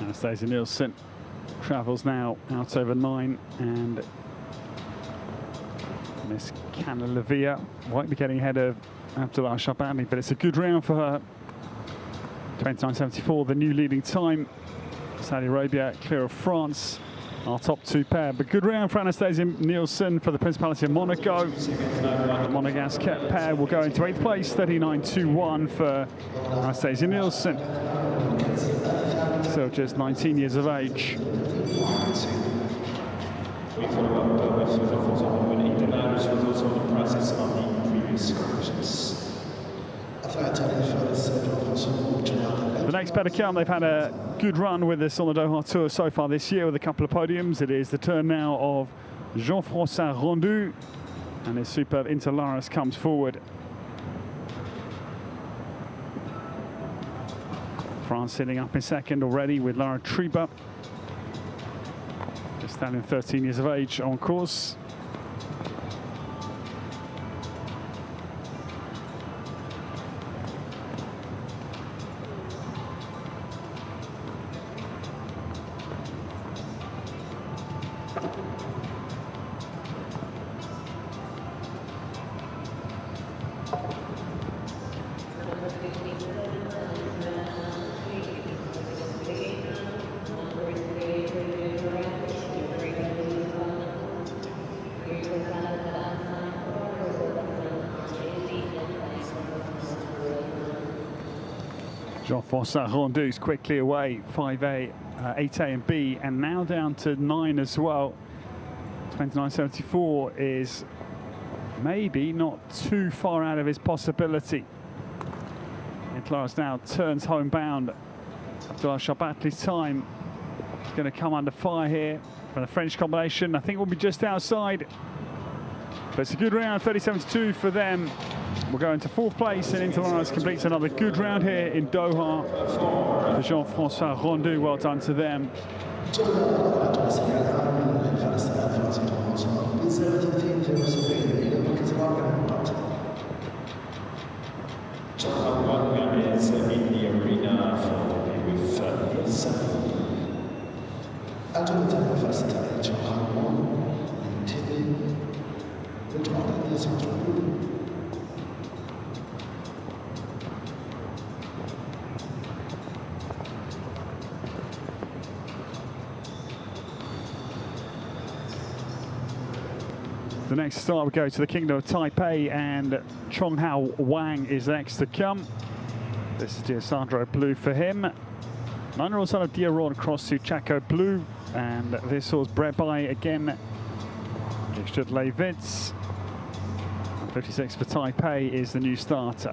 Anastasia Nielsen travels now out over 9, and Miss Canlavia might be getting ahead of Abdullah Alshaqab, but it's a good round for her. 29.74, the new leading time. Saudi Arabia clear of France, our top 2 pair. But good round for Anastasia Nielsen for the Principality of Monaco. The Monegasque pair will go into 8th place, 39.21 for Anastasia Nielsen. Still just 19 years of age. We follow up with the photo when Intermarriage was also in the process of the previous competitions. The next pair to come, they've had a good run with us on the Doha Tour so far this year with a couple of podiums. It is the turn now of Jean-François Rondu, and his superb Interlaris comes forward. France sitting up in second already with Lara Triba, just standing 13 years of age on course. Jean-François Rondeau's quickly away, 5A, 8A and B, and now down to 9 as well. 29.74 is maybe not too far out of his possibility. Class now turns homebound. Alshaqab's time is going to come under fire here from the French combination. I think we'll be just outside. But it's a good round, 30.72 for them. We'll go into 4th place, and Interlines completes another good round here in Doha for Jean-François Rondeau. Well done to them. is in the arena with his The next start, we go to the Kingdom of Taipei, and Chonghao Wang is next to come. This is D'Alessandro Blue for him. 9-year-old son of Diaron cross to Chaco Blue, and this horse bred by, again, Richard Levitz. 56 for Taipei is the new starter.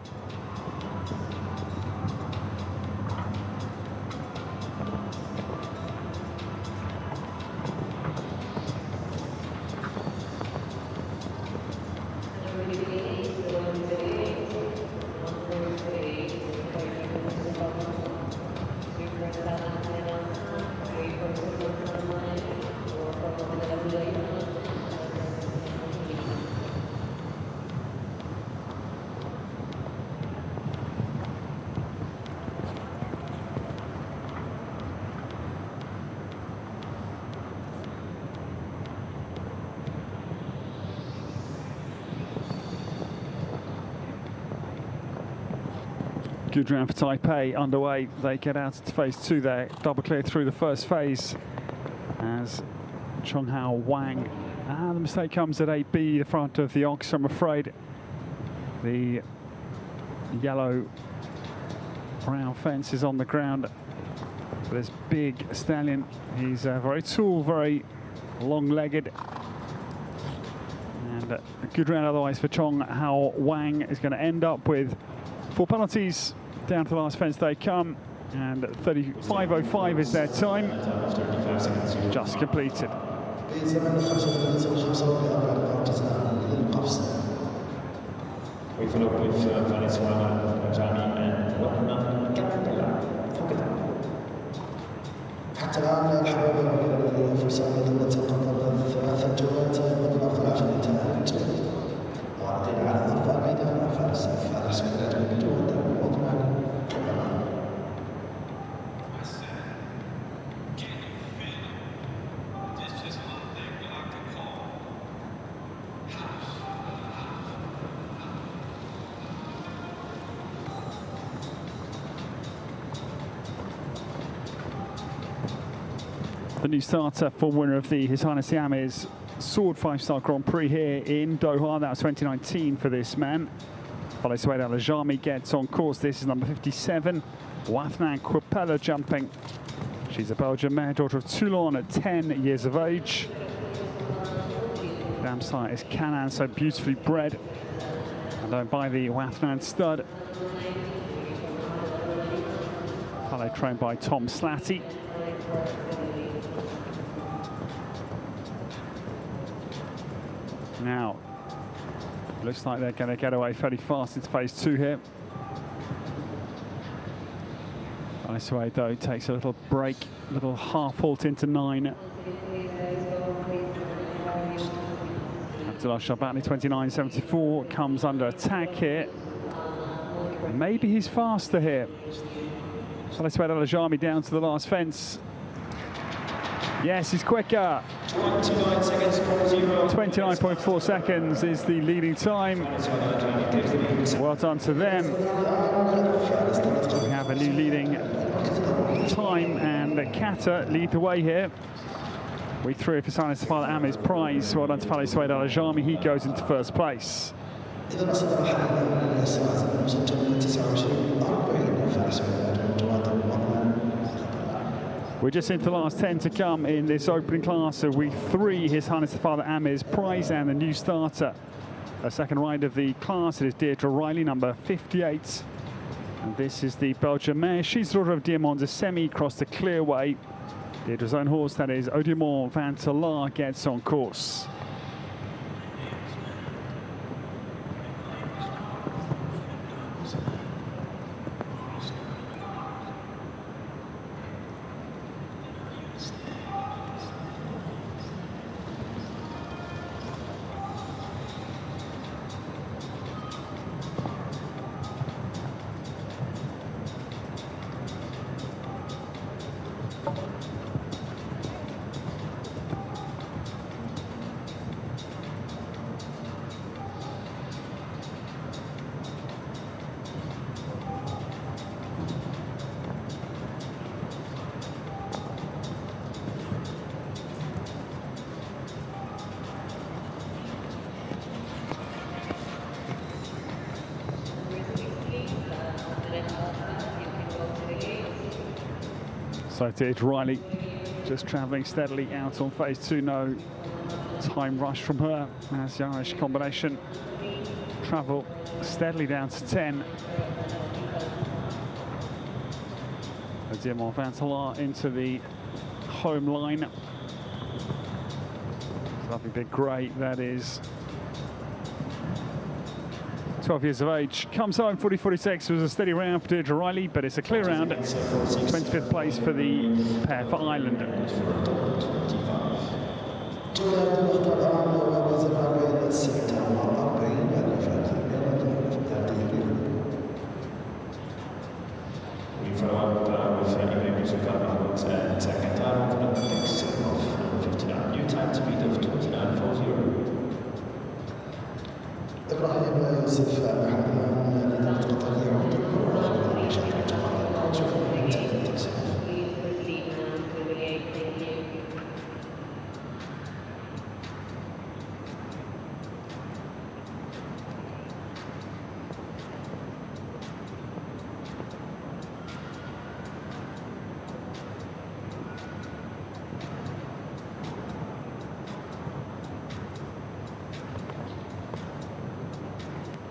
Good round for Taipei underway. They get out into phase 2 there. Double clear through the first phase as Chonghao Wang. And the mistake comes at 8B, the front of the Ox, I'm afraid. The yellow-brown fence is on the ground for this big stallion. He's very tall, very long-legged. And a good round otherwise for Chonghao Wang. Is going to end up with 4 penalties. Down to the last fence they come, and 35.05 is their time. Just completed. We follow up with Venezuela, Rajani, and Whatnot Capella. حتى الآن الحرب فرصة لتقرب 3 جولات مطلقة في النتائج. وعطينا على ضربة أيضا فارس بدون The new starter, former winner of the His Highness the Amir's Sword 5-star Grand Prix here in Doha. That was 2019 for this man. Suede Alajami gets on course. This is number 57, Wathnan Quipella jumping. She's a Belgian mare, daughter of Toulon at 10 years of age. Dam site is Canaan, so beautifully bred. And owned by the Wathnan stud. Hello, trained by Tom Slatty. Now, looks like they're going to get away fairly fast into phase 2 here. Suede, though, takes a little break, little half halt into 9. Alshaqab, 29.74, comes under attack here. Maybe he's faster here. Suede Alajami down to the last fence. Yes, he's quicker. 29.4 seconds is the leading time. Well done to them. We have a new leading time, and Qatar lead the way here. Week 3 of His Highness Father Amir's prize. Well done to Suede Alajami. He goes into first place. just into the last 10 to come in this opening class. So week 3, His Highness the Father Amir's Prize, and the new starter. A second ride of the class, it is Deirdre Riley, number 58. And this is the Belgian mare. She's daughter of Diamond de Semi, crossed the clearway. Deirdre's own horse, that is Odimont Van Talar, gets on course. So Deirdre Riley just travelling steadily out on phase 2. No time rush from her as the Irish combination travel steadily down to 10. Diamond Van Talar into the home line. Lovely big grey, that is 12 years of age. Comes home 40-46. It was a steady round for Deirdre Riley, but it's a clear round. 25th place for the pair for Ireland. We follow up with Amir and Qatar Airways of 59. New time speed of 29.40. إبراهيم يوسف أحدهم لدى القطر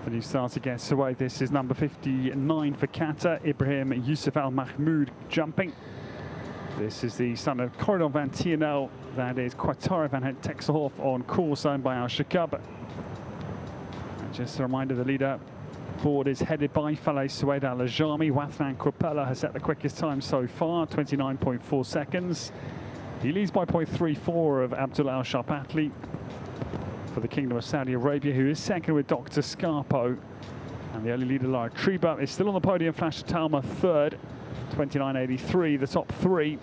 The new starter gets away. This is number 59 for Qatar, Ibrahim Yusuf Al Mahmoud jumping. This is the son of Corridor Van Tienel, that is Qatar Van Texelhof on course, owned by Alshaqab. And just a reminder, the leader board is headed by Faleh Sued Al Ajami. Wathnan Quapella has set the quickest time so far, 29.4 seconds. He leads by 0.34 of Abdullah Al Sharpatli for the Kingdom of Saudi Arabia, who is second with Dr. Scarpo. And the early leader, Lara Treba, is still on the podium. Flash Talma third, 29.83, the top 3.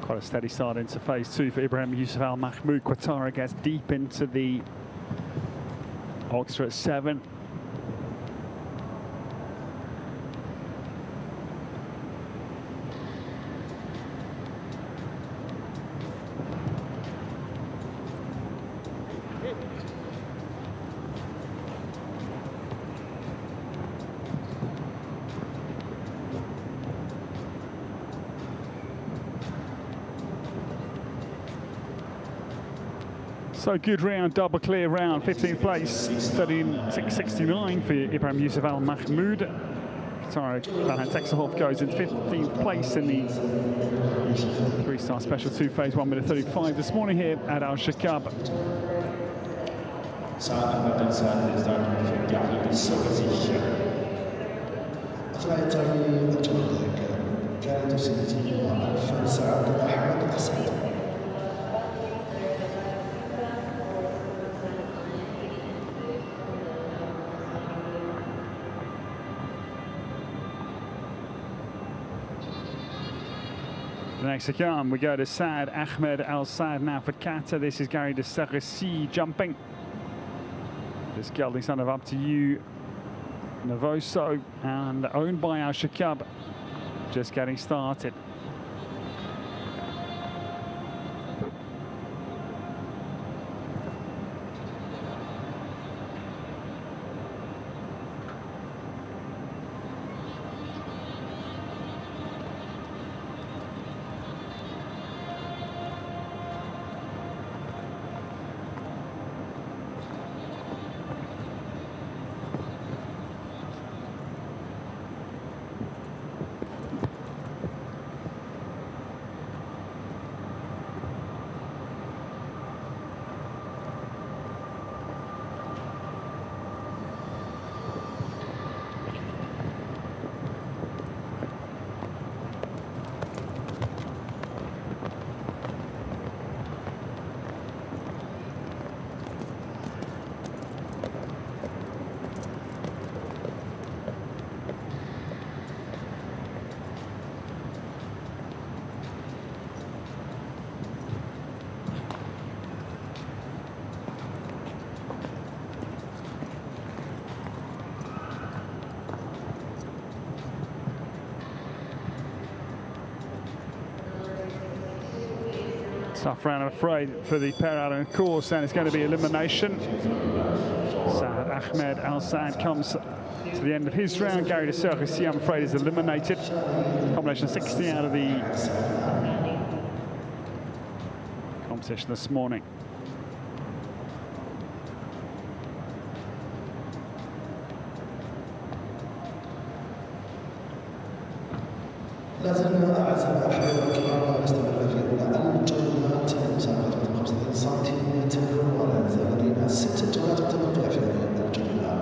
Quite a steady start into phase 2 for Ibrahim Yusuf Al Mahmoud. Qatar gets deep into the Oxford at 7. So good round, double clear round, 15th place, 13.669 for Ibrahim Yusuf Al Mahmoud. Qatar Van Texelhof goes in 15th place in the 3-star special 2 phase 1 minute 35 this morning here at Alshaqab. Next to come, we go to Saad Ahmed Al Saad now for Qatar. This is Gary de Sarresi jumping. This gelding son of Up to You Novoso, and owned by Alshaqab, just getting started. Tough round, I'm afraid, for the pair out on course, and it's going to be elimination. Saad Ahmed Al Saad comes to the end of his round. Gary de Sergisi, I'm afraid, is eliminated. Combination 60 out of the competition this morning. لازلنا أعزائي الأحباب الكرام نستمر في أولى الجولات مسابقة 35 سنتيمتر ولا زال لدينا 6 جولات متبقية في هذه الجولة.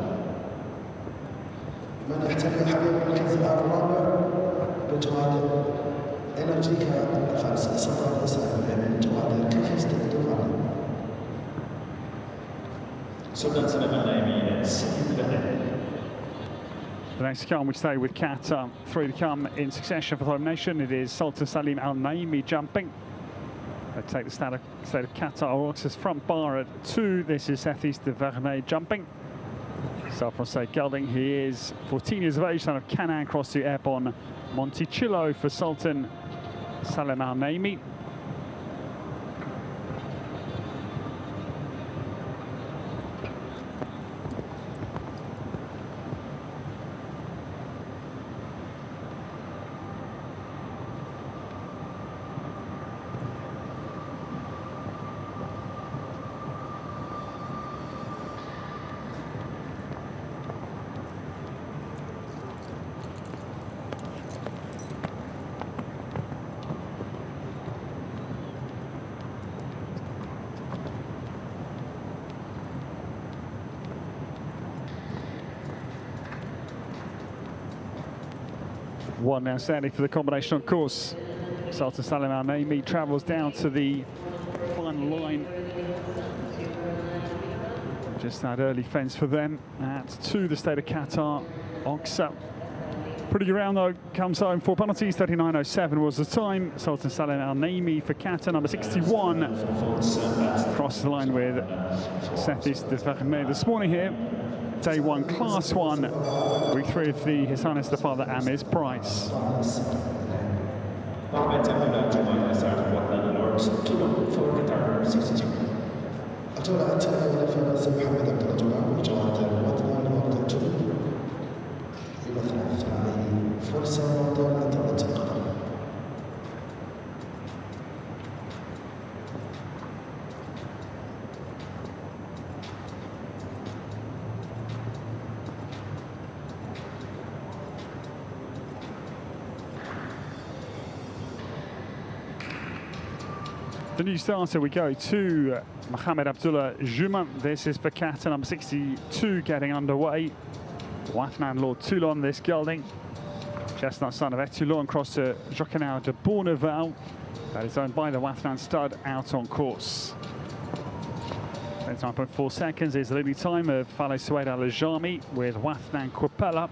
من يحتل حبيب المركز الرابع بجواد إنرجيكا فارس الصدر سالم من جواد كفيس دوها. Sultan Salim Al-Naimi and Salim Al-Naimi. The next to come, we stay with Qatar. 3 to come in succession for the home nation. It is Sultan Salim Al-Naimi jumping. They take the state of Qatar Airways front bar at 2. This is Southeast de Vernay jumping. Self-Français gelding. He is 14 years of age, son of Canaan, cross to Airborne Monticello for Sultan Salim Al-Naimi. One now standing for the combination on course. Sultan Salim Al-Naimi travels down to the final line. Just that early fence for them at 2, the state of Qatar Oxa. Pretty good round though, comes home 4 penalties, 39.07 was the time. Sultan Salim Al-Naimi for Qatar, number 61. Crosses the line with Southeast de Vernay this morning here. Day 1, Class 1, Week 3 of the His Highness the Father Amir's Prize. الجولة التالية لفرس محمد عبد الله جمعة والجواد الوطني الوقت الجنوبي يمثل الثنائي فرصة ودولة القطر. The new starter, we go to Mohamed Abdullah Juma. This is for Qatar, number 62, getting underway. Wathnan Lord Toulon, this gelding. Chestnut son of Etoulon, cross to Joquenau de Bourneval. That is owned by the Wathnan stud, out on course. 29.4 seconds is the leading time of Fale Suede Al-Ajami with Wathnan Quapella.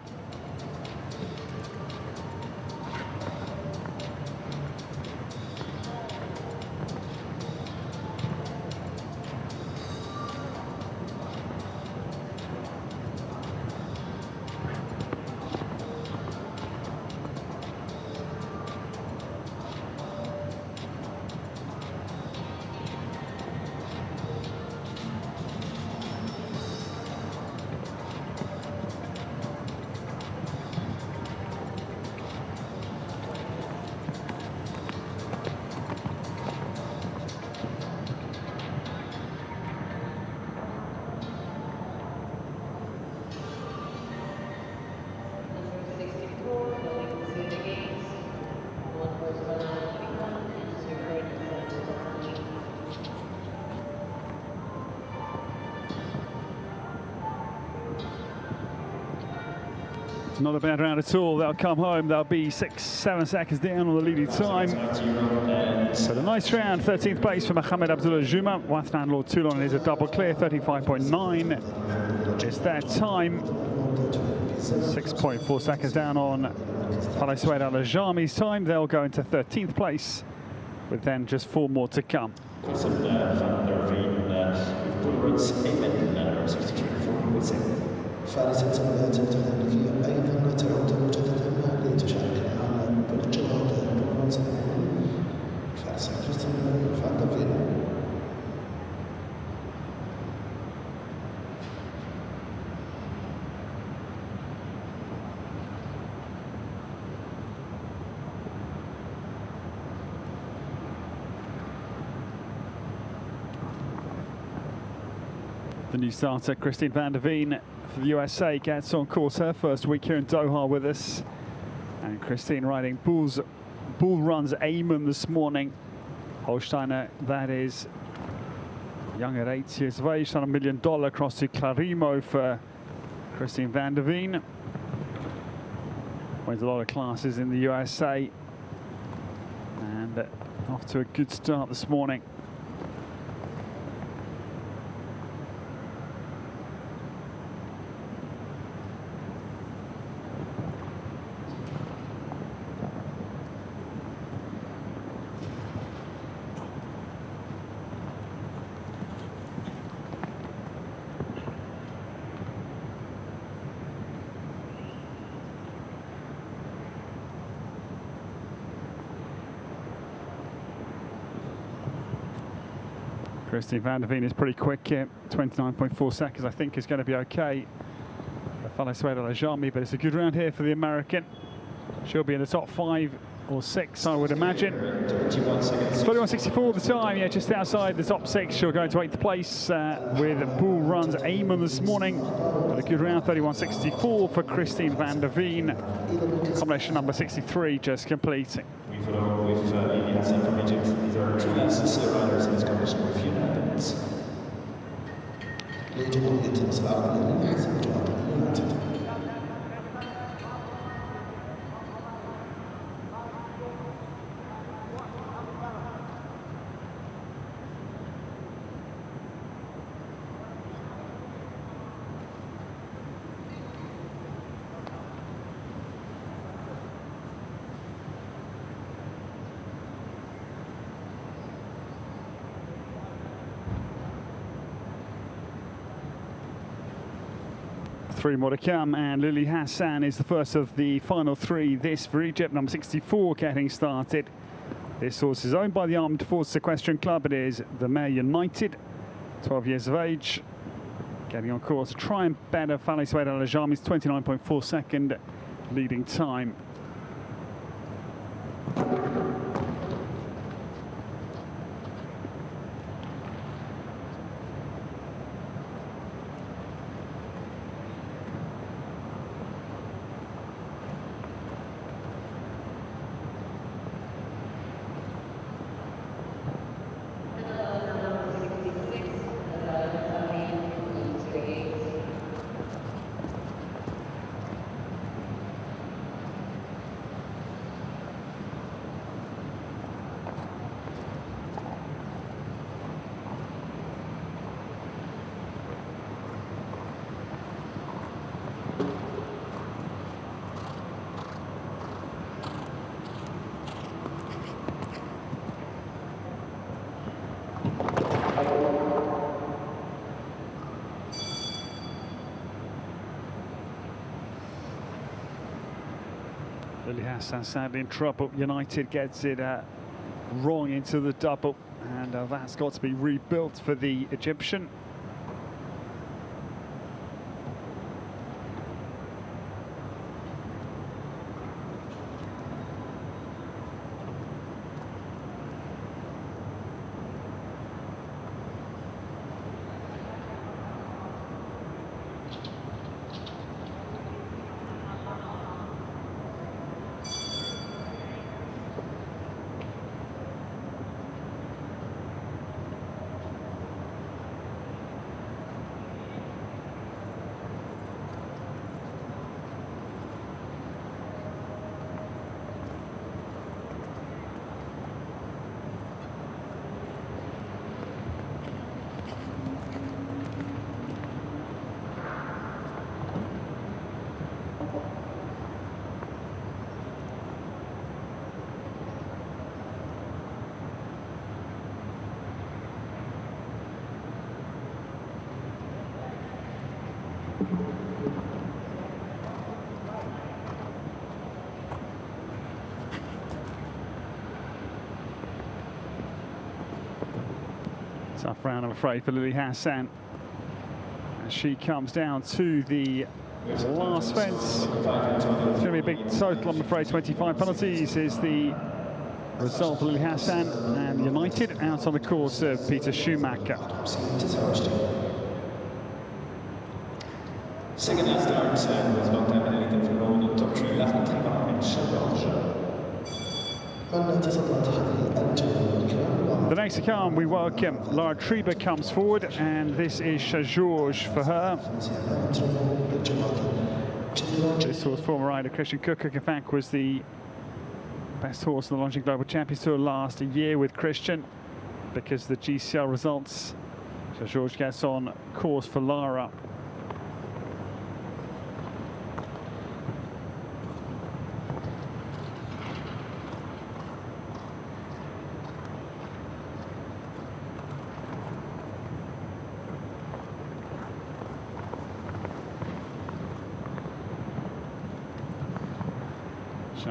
Not a bad round at all. They'll come home. They'll be 6-7 seconds down on the leading time. So a nice round. 13th place for Mohamed Abdullah Juma. Wathnan Lord Toulon is a double clear. 35.9 is their time. 6.4 seconds down on Fale Suede Al-Ajami's time. They'll go into 13th place with then just 4 more to come. فارسة سنوات التدريبية أيضا تعود مجددا لتشارك معنا بالجواد البرونزي. فارسة كريستيان فاندرفين The new starter, Christine van der Veen for the USA, gets on course her first week here in Doha with us. And Christine riding Bull Run's Eamon this morning. Holsteiner, that is, young at 8 years of age, done $1 million across to Clarimo for Christine van der Veen. Wins a lot of classes in the USA. And off to a good start this morning. Christine van der Veen is pretty quick here. 29.4 seconds, I think, is going to be okay. But it's a good round here for the American. She'll be in the top 5 or 6, I would imagine. 31.64 the time, yeah, just outside the top 6. She'll go into 8th place with Bull Run's Eamon this morning. But a good round, 31.64 for Christine van der Veen. Combination number 63 just completing. We follow with Lily Hassan from Egypt. These are 2 classes riders in this competition with few minutes. Three more to come, and Lily Hassan is the first of the final 3. This for Egypt, number 64, getting started. This horse is owned by the Armed Forces Equestrian Club. It is the Mare United, 12 years of age. Getting on course to try and better Falaise Suede Al-Ajami's 29.4 second leading time. Lily Hassan sadly in trouble. United gets it wrong into the double, and that's got to be rebuilt for the Egyptian. Tough round, I'm afraid, for Lily Hassan. As she comes down to the last fence. It's going to be a big total, I'm afraid. 25 penalties is the result for Lily Hassan, and United out on the course of Peter Schumacher. Second last start was about time and anything from road in top 3 left and تبع من شباب. The next to come, we welcome Lara Treba comes forward, and this is George for her. This horse, former rider Christian Cook, in fact, was the best horse in the Launching Global Champions Tour last year with Christian. Because of the GCL results, George gets on course for Lara.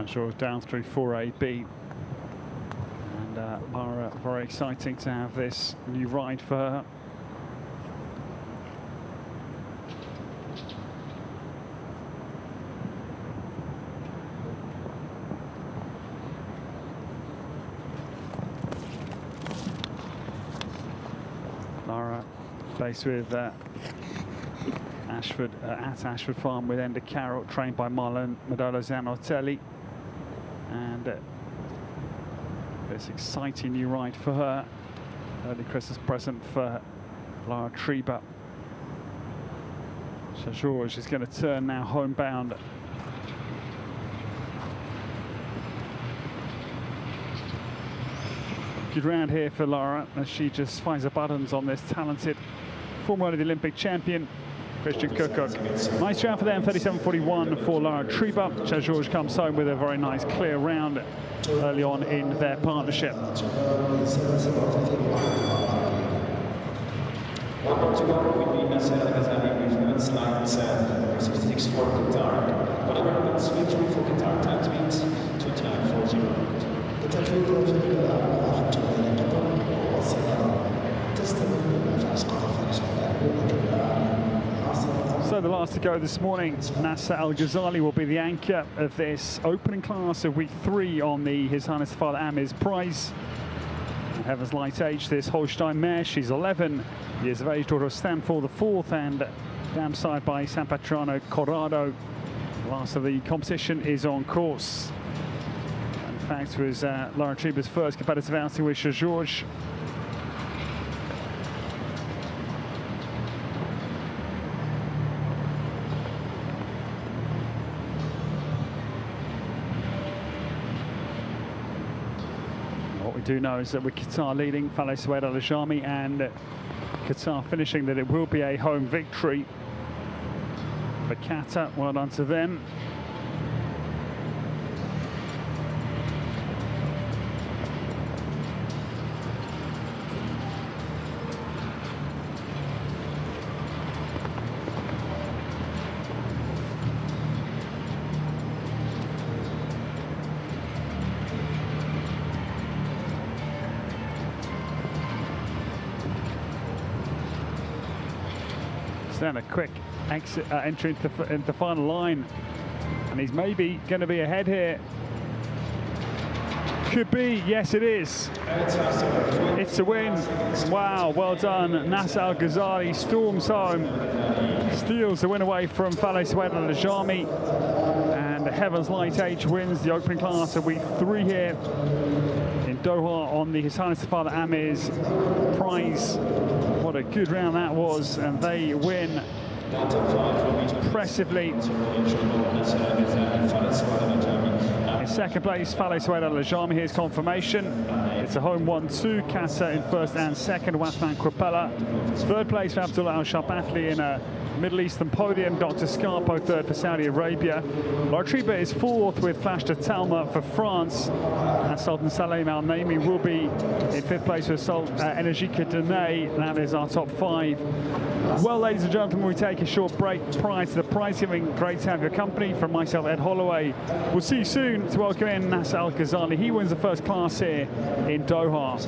George down through 4AB. And Lara, very exciting to have this new ride for her. Lara, based with Ashford at Ashford Farm with Enda Carroll, trained by Marlon Modolo Zanotelli. And this exciting new ride for her. Early Christmas present for Lara Treba. George is going to turn now homebound. Good round here for Lara as she just finds her buttons on this talented former Olympic champion Christian Cook. Nice round for them, 37.41 for Lara Treba. George comes home with a very nice clear round early on in their partnership. One more to go with the Nasser Al-Ghazali with women's lines 66 for Qatar. But over women's victory for Qatar, time to beat 29.40. So the last to go this morning, Nasser Al-Ghazali will be the anchor of this opening class of week 3 on the His Highness Father Amir's prize. And Heaven's Light Age, this Holstein mare, she's 11 years of age, daughter of Stanford IV, and dam side by San Patriano Corrado. The last of the competition is on course. And in fact, it was Lara Treba's first competitive outing with George. What we do know is that with Qatar leading, Faleh Suwaid Al Ajami, and Qatar finishing, that it will be a home victory for Qatar. Well done to them. Then a quick exit entry into the final line, and he's maybe going to be ahead here. Could be, yes it is. It's a win. Wow, well done. Nasser Al-Ghazali storms home, steals the win away from Faleh Suwaid Al Ajami, and Heaven's Light Age wins the opening class of week 3 here in Doha on the His Highness Father Amir's prize. What a good round that was, and they win impressively. In second place, Faleh Suwaid Al Ajami. Here's confirmation. It's a home 1-2. Qatar in first and second. Wathman Krapella. Third place for Abdullah Al-Shabbatli in a Middle Eastern podium. Dr. Scarpo third for Saudi Arabia. Lara Treba is fourth with Flash de Talma for France. And Sultan Salem Al Naimi will be in fifth place with Energique Dene. That is our top 5. Well, ladies and gentlemen, we take a short break prior to the prize giving. Great to have your company. From myself, Ed Holloway. We'll see you soon to welcome in Nasser Al-Ghazali. He wins the first class here in Doha.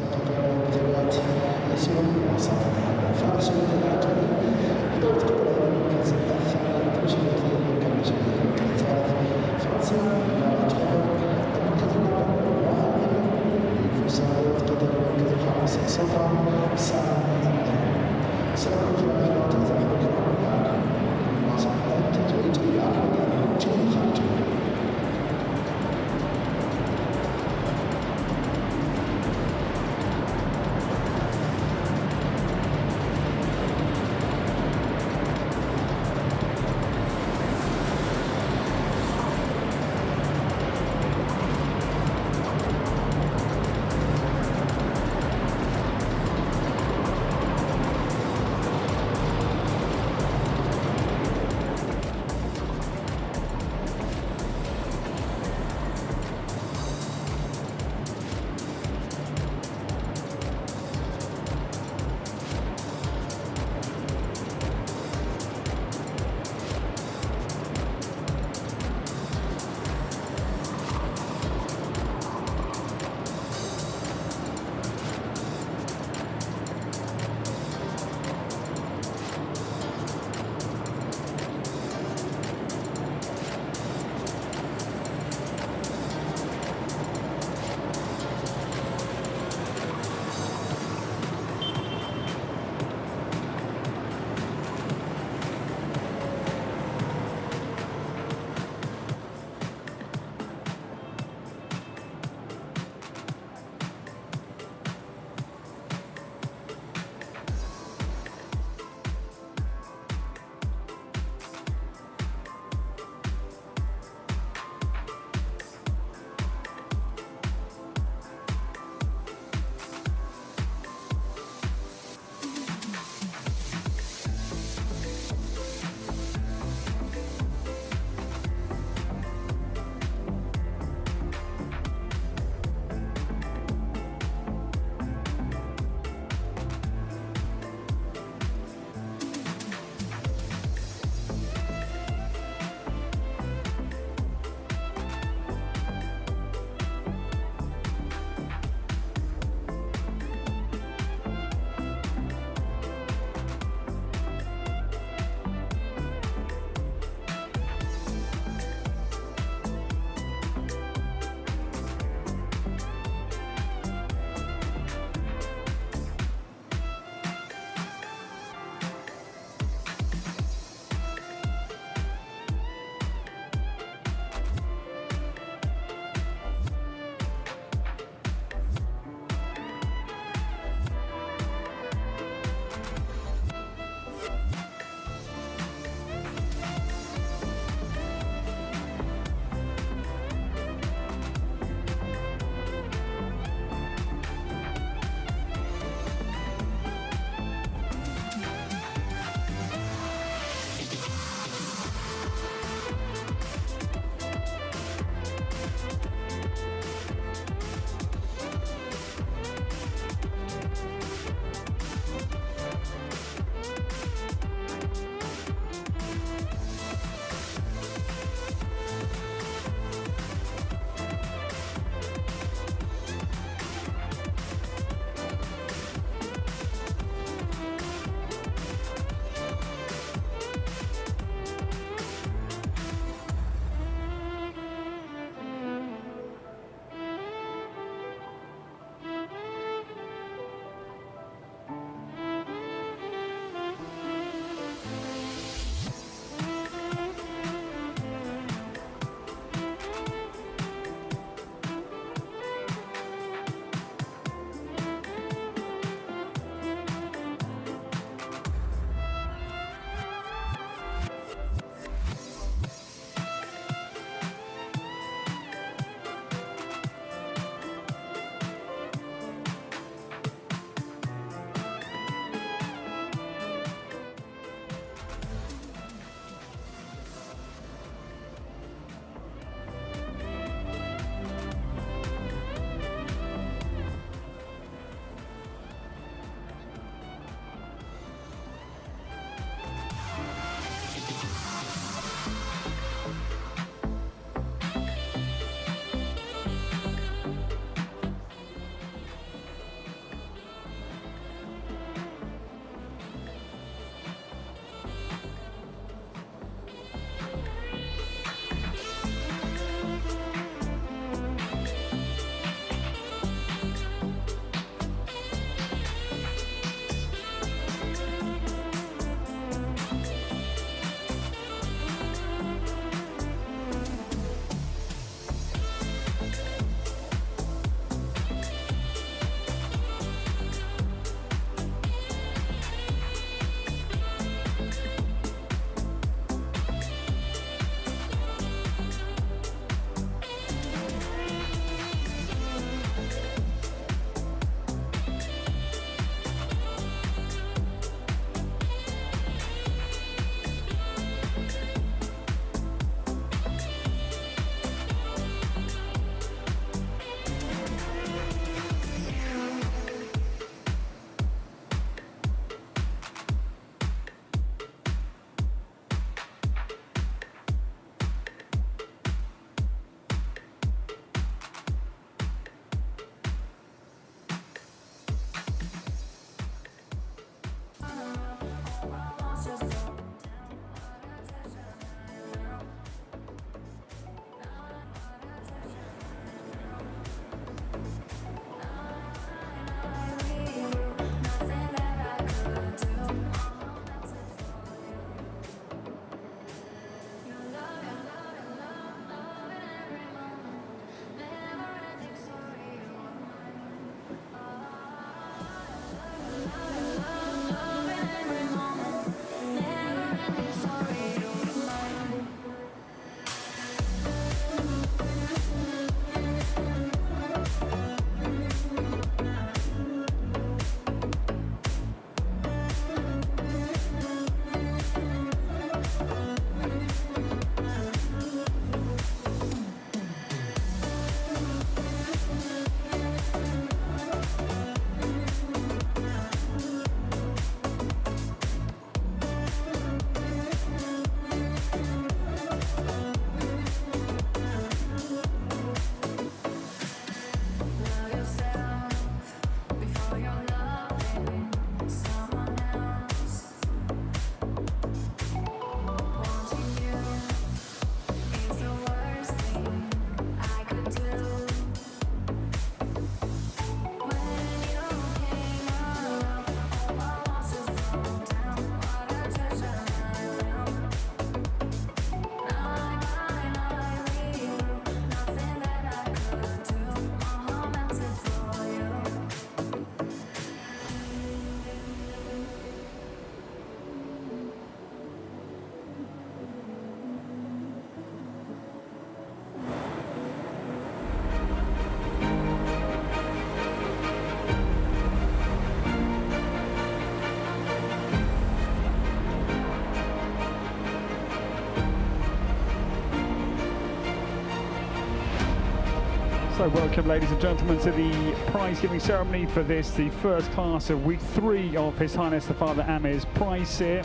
So welcome, ladies and gentlemen, to the prize-giving ceremony for this, the first class of week 3 of His Highness the Father Amir's prize here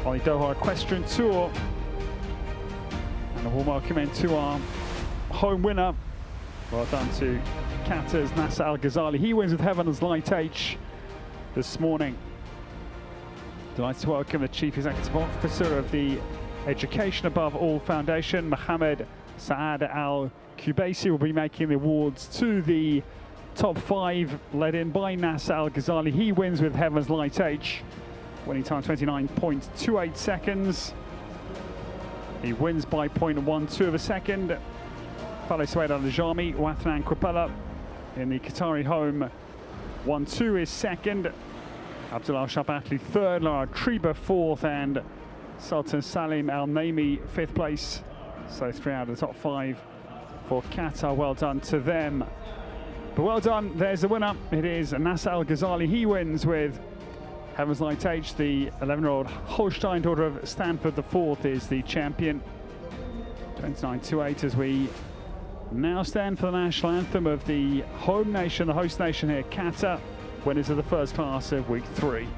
on the Doha Equestrian Tour. And a warm welcome in to our home winner. Well done to Qatar's Nasser Al Ghazali. He wins with Heaven's Light H this morning. Delighted to welcome the Chief Executive Officer of the Education Above All Foundation, Mohammed Saad Al-Kubaisi, will be making the awards to the top 5, led in by Nasser Al Ghazali. He wins with Heaven's Light H, winning time 29.28 seconds. He wins by 0.12 of a second. Fellow Suwaid Al-Najami, Wathnan Kripala in the Qatari home 1-2 is second. Abdul Alshaqab third, Lara Triba fourth, and Sultan Salim Al Naimi 5th place. So 3 out of the top 5 for Qatar. Well done to them. But well done, there's the winner. It is Nasser Al Ghazali. He wins with Heaven's Light H. The 11-year-old Holstein daughter of Stanford IV is the champion. 29.28 as we now stand for the national anthem of the home nation, the host nation here, Qatar. Winners of the first class of week 3.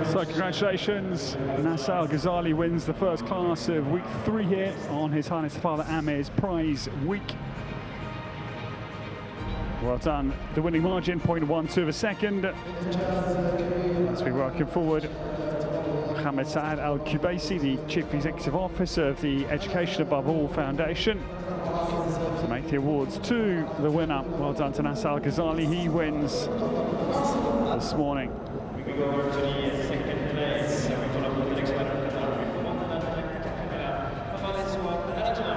So congratulations, Nasser Al Ghazali wins the first class of week 3 here on His Highness Father Amir's prize week. Well done. The winning margin, 0.12 of a second. As we working forward, Mohammed Saad Al-Kubaisi, the Chief Executive Officer of the Education Above All Foundation, to make the awards to the winner. Well done to Nasser Al Ghazali. He wins this morning. We go over to the second place. We follow up with the next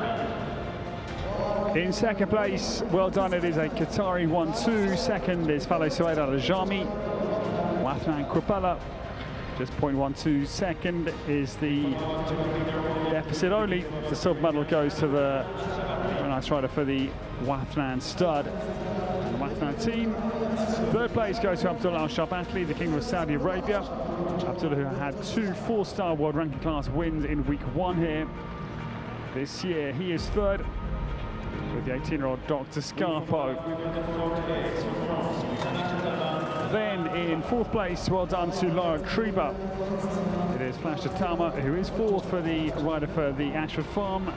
one. In second place, well done, it is a Qatari 1-2. Second is fellow Suwaid Al-Najami. Wathnan Kripala, just 0.12 second is the deficit only. The silver medal goes to the nice rider for the Wathnan stud. And the Wathnan team. Third place goes to Abdul Alshaqab, the King of Saudi Arabia. Abdullah, who had 2 4-star world ranking class wins in week 1 here this year. He is third with the 18-year-old Dr. Scarpo. Then in 4th place, well done to Lara Triba. It is Flash Tama, who is 4th for the rider for the Ashford Farm.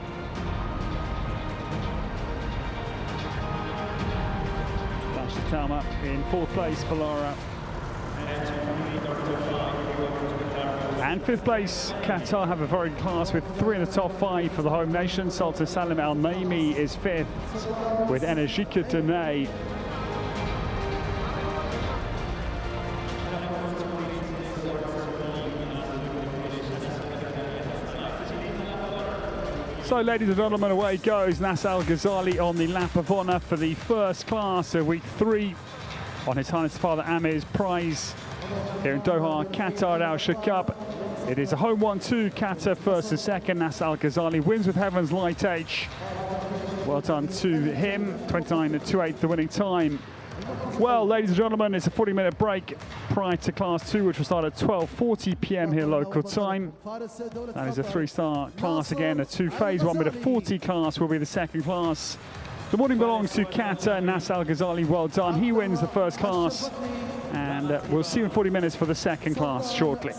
Tama in 4th place for Lara. And 5th place, Qatar have a very good class with 3 in the top 5 for the home nation. Sultan Salim Al Naimi is 5th with Energika Dene. So, ladies and gentlemen, away goes Nasser Al Ghazali on the lap of honour for the first class of week 3 on His Highness Father Amir's prize here in Doha, Qatar Alshaqab. It is a home 1-2, Qatar first and second. Nasser Al-Ghazali wins with Heaven's Light H. Well done to him, 29.28 the winning time. Well, ladies and gentlemen, it's a 40-minute break prior to Class 2, which will start at 12:40 p.m. here local time. That is a 3-star class again, a 2-phase 1-meter-40 class will be the second class. The morning belongs to Qatar. Nasser Al-Ghazali, well done. He wins the first class, and we'll see you in 40 minutes for the second class shortly.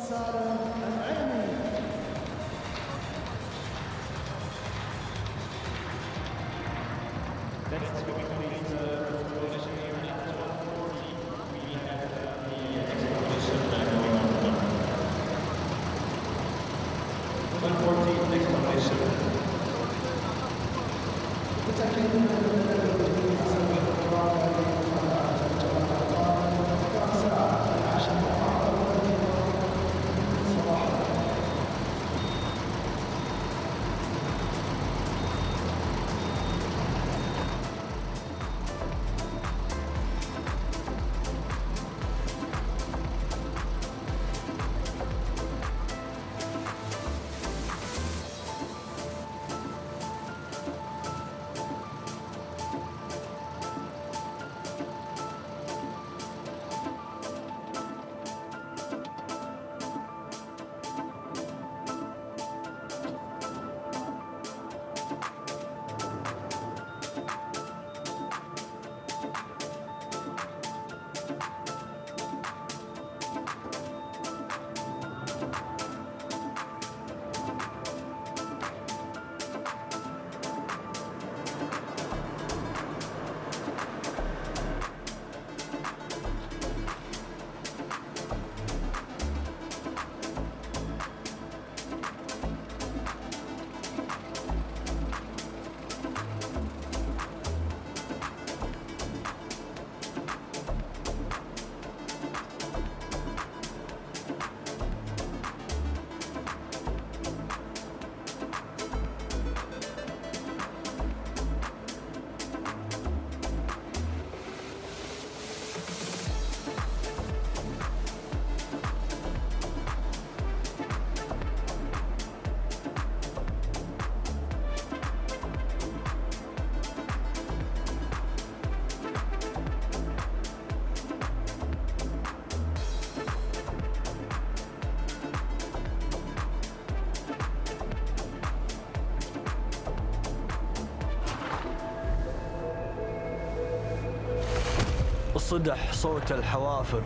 صدح صوت الحوافر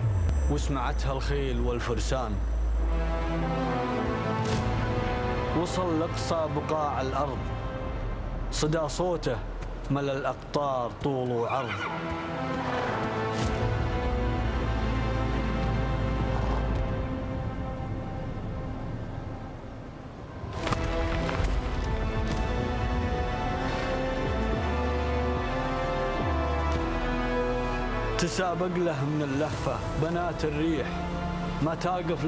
وسمعتها الخيل والفرسان، وصل لأقصى بقاع الأرض، صدى صوته ملى الأقطار طول وعرض. تسابق له من اللهفة بنات الريح، ما تقف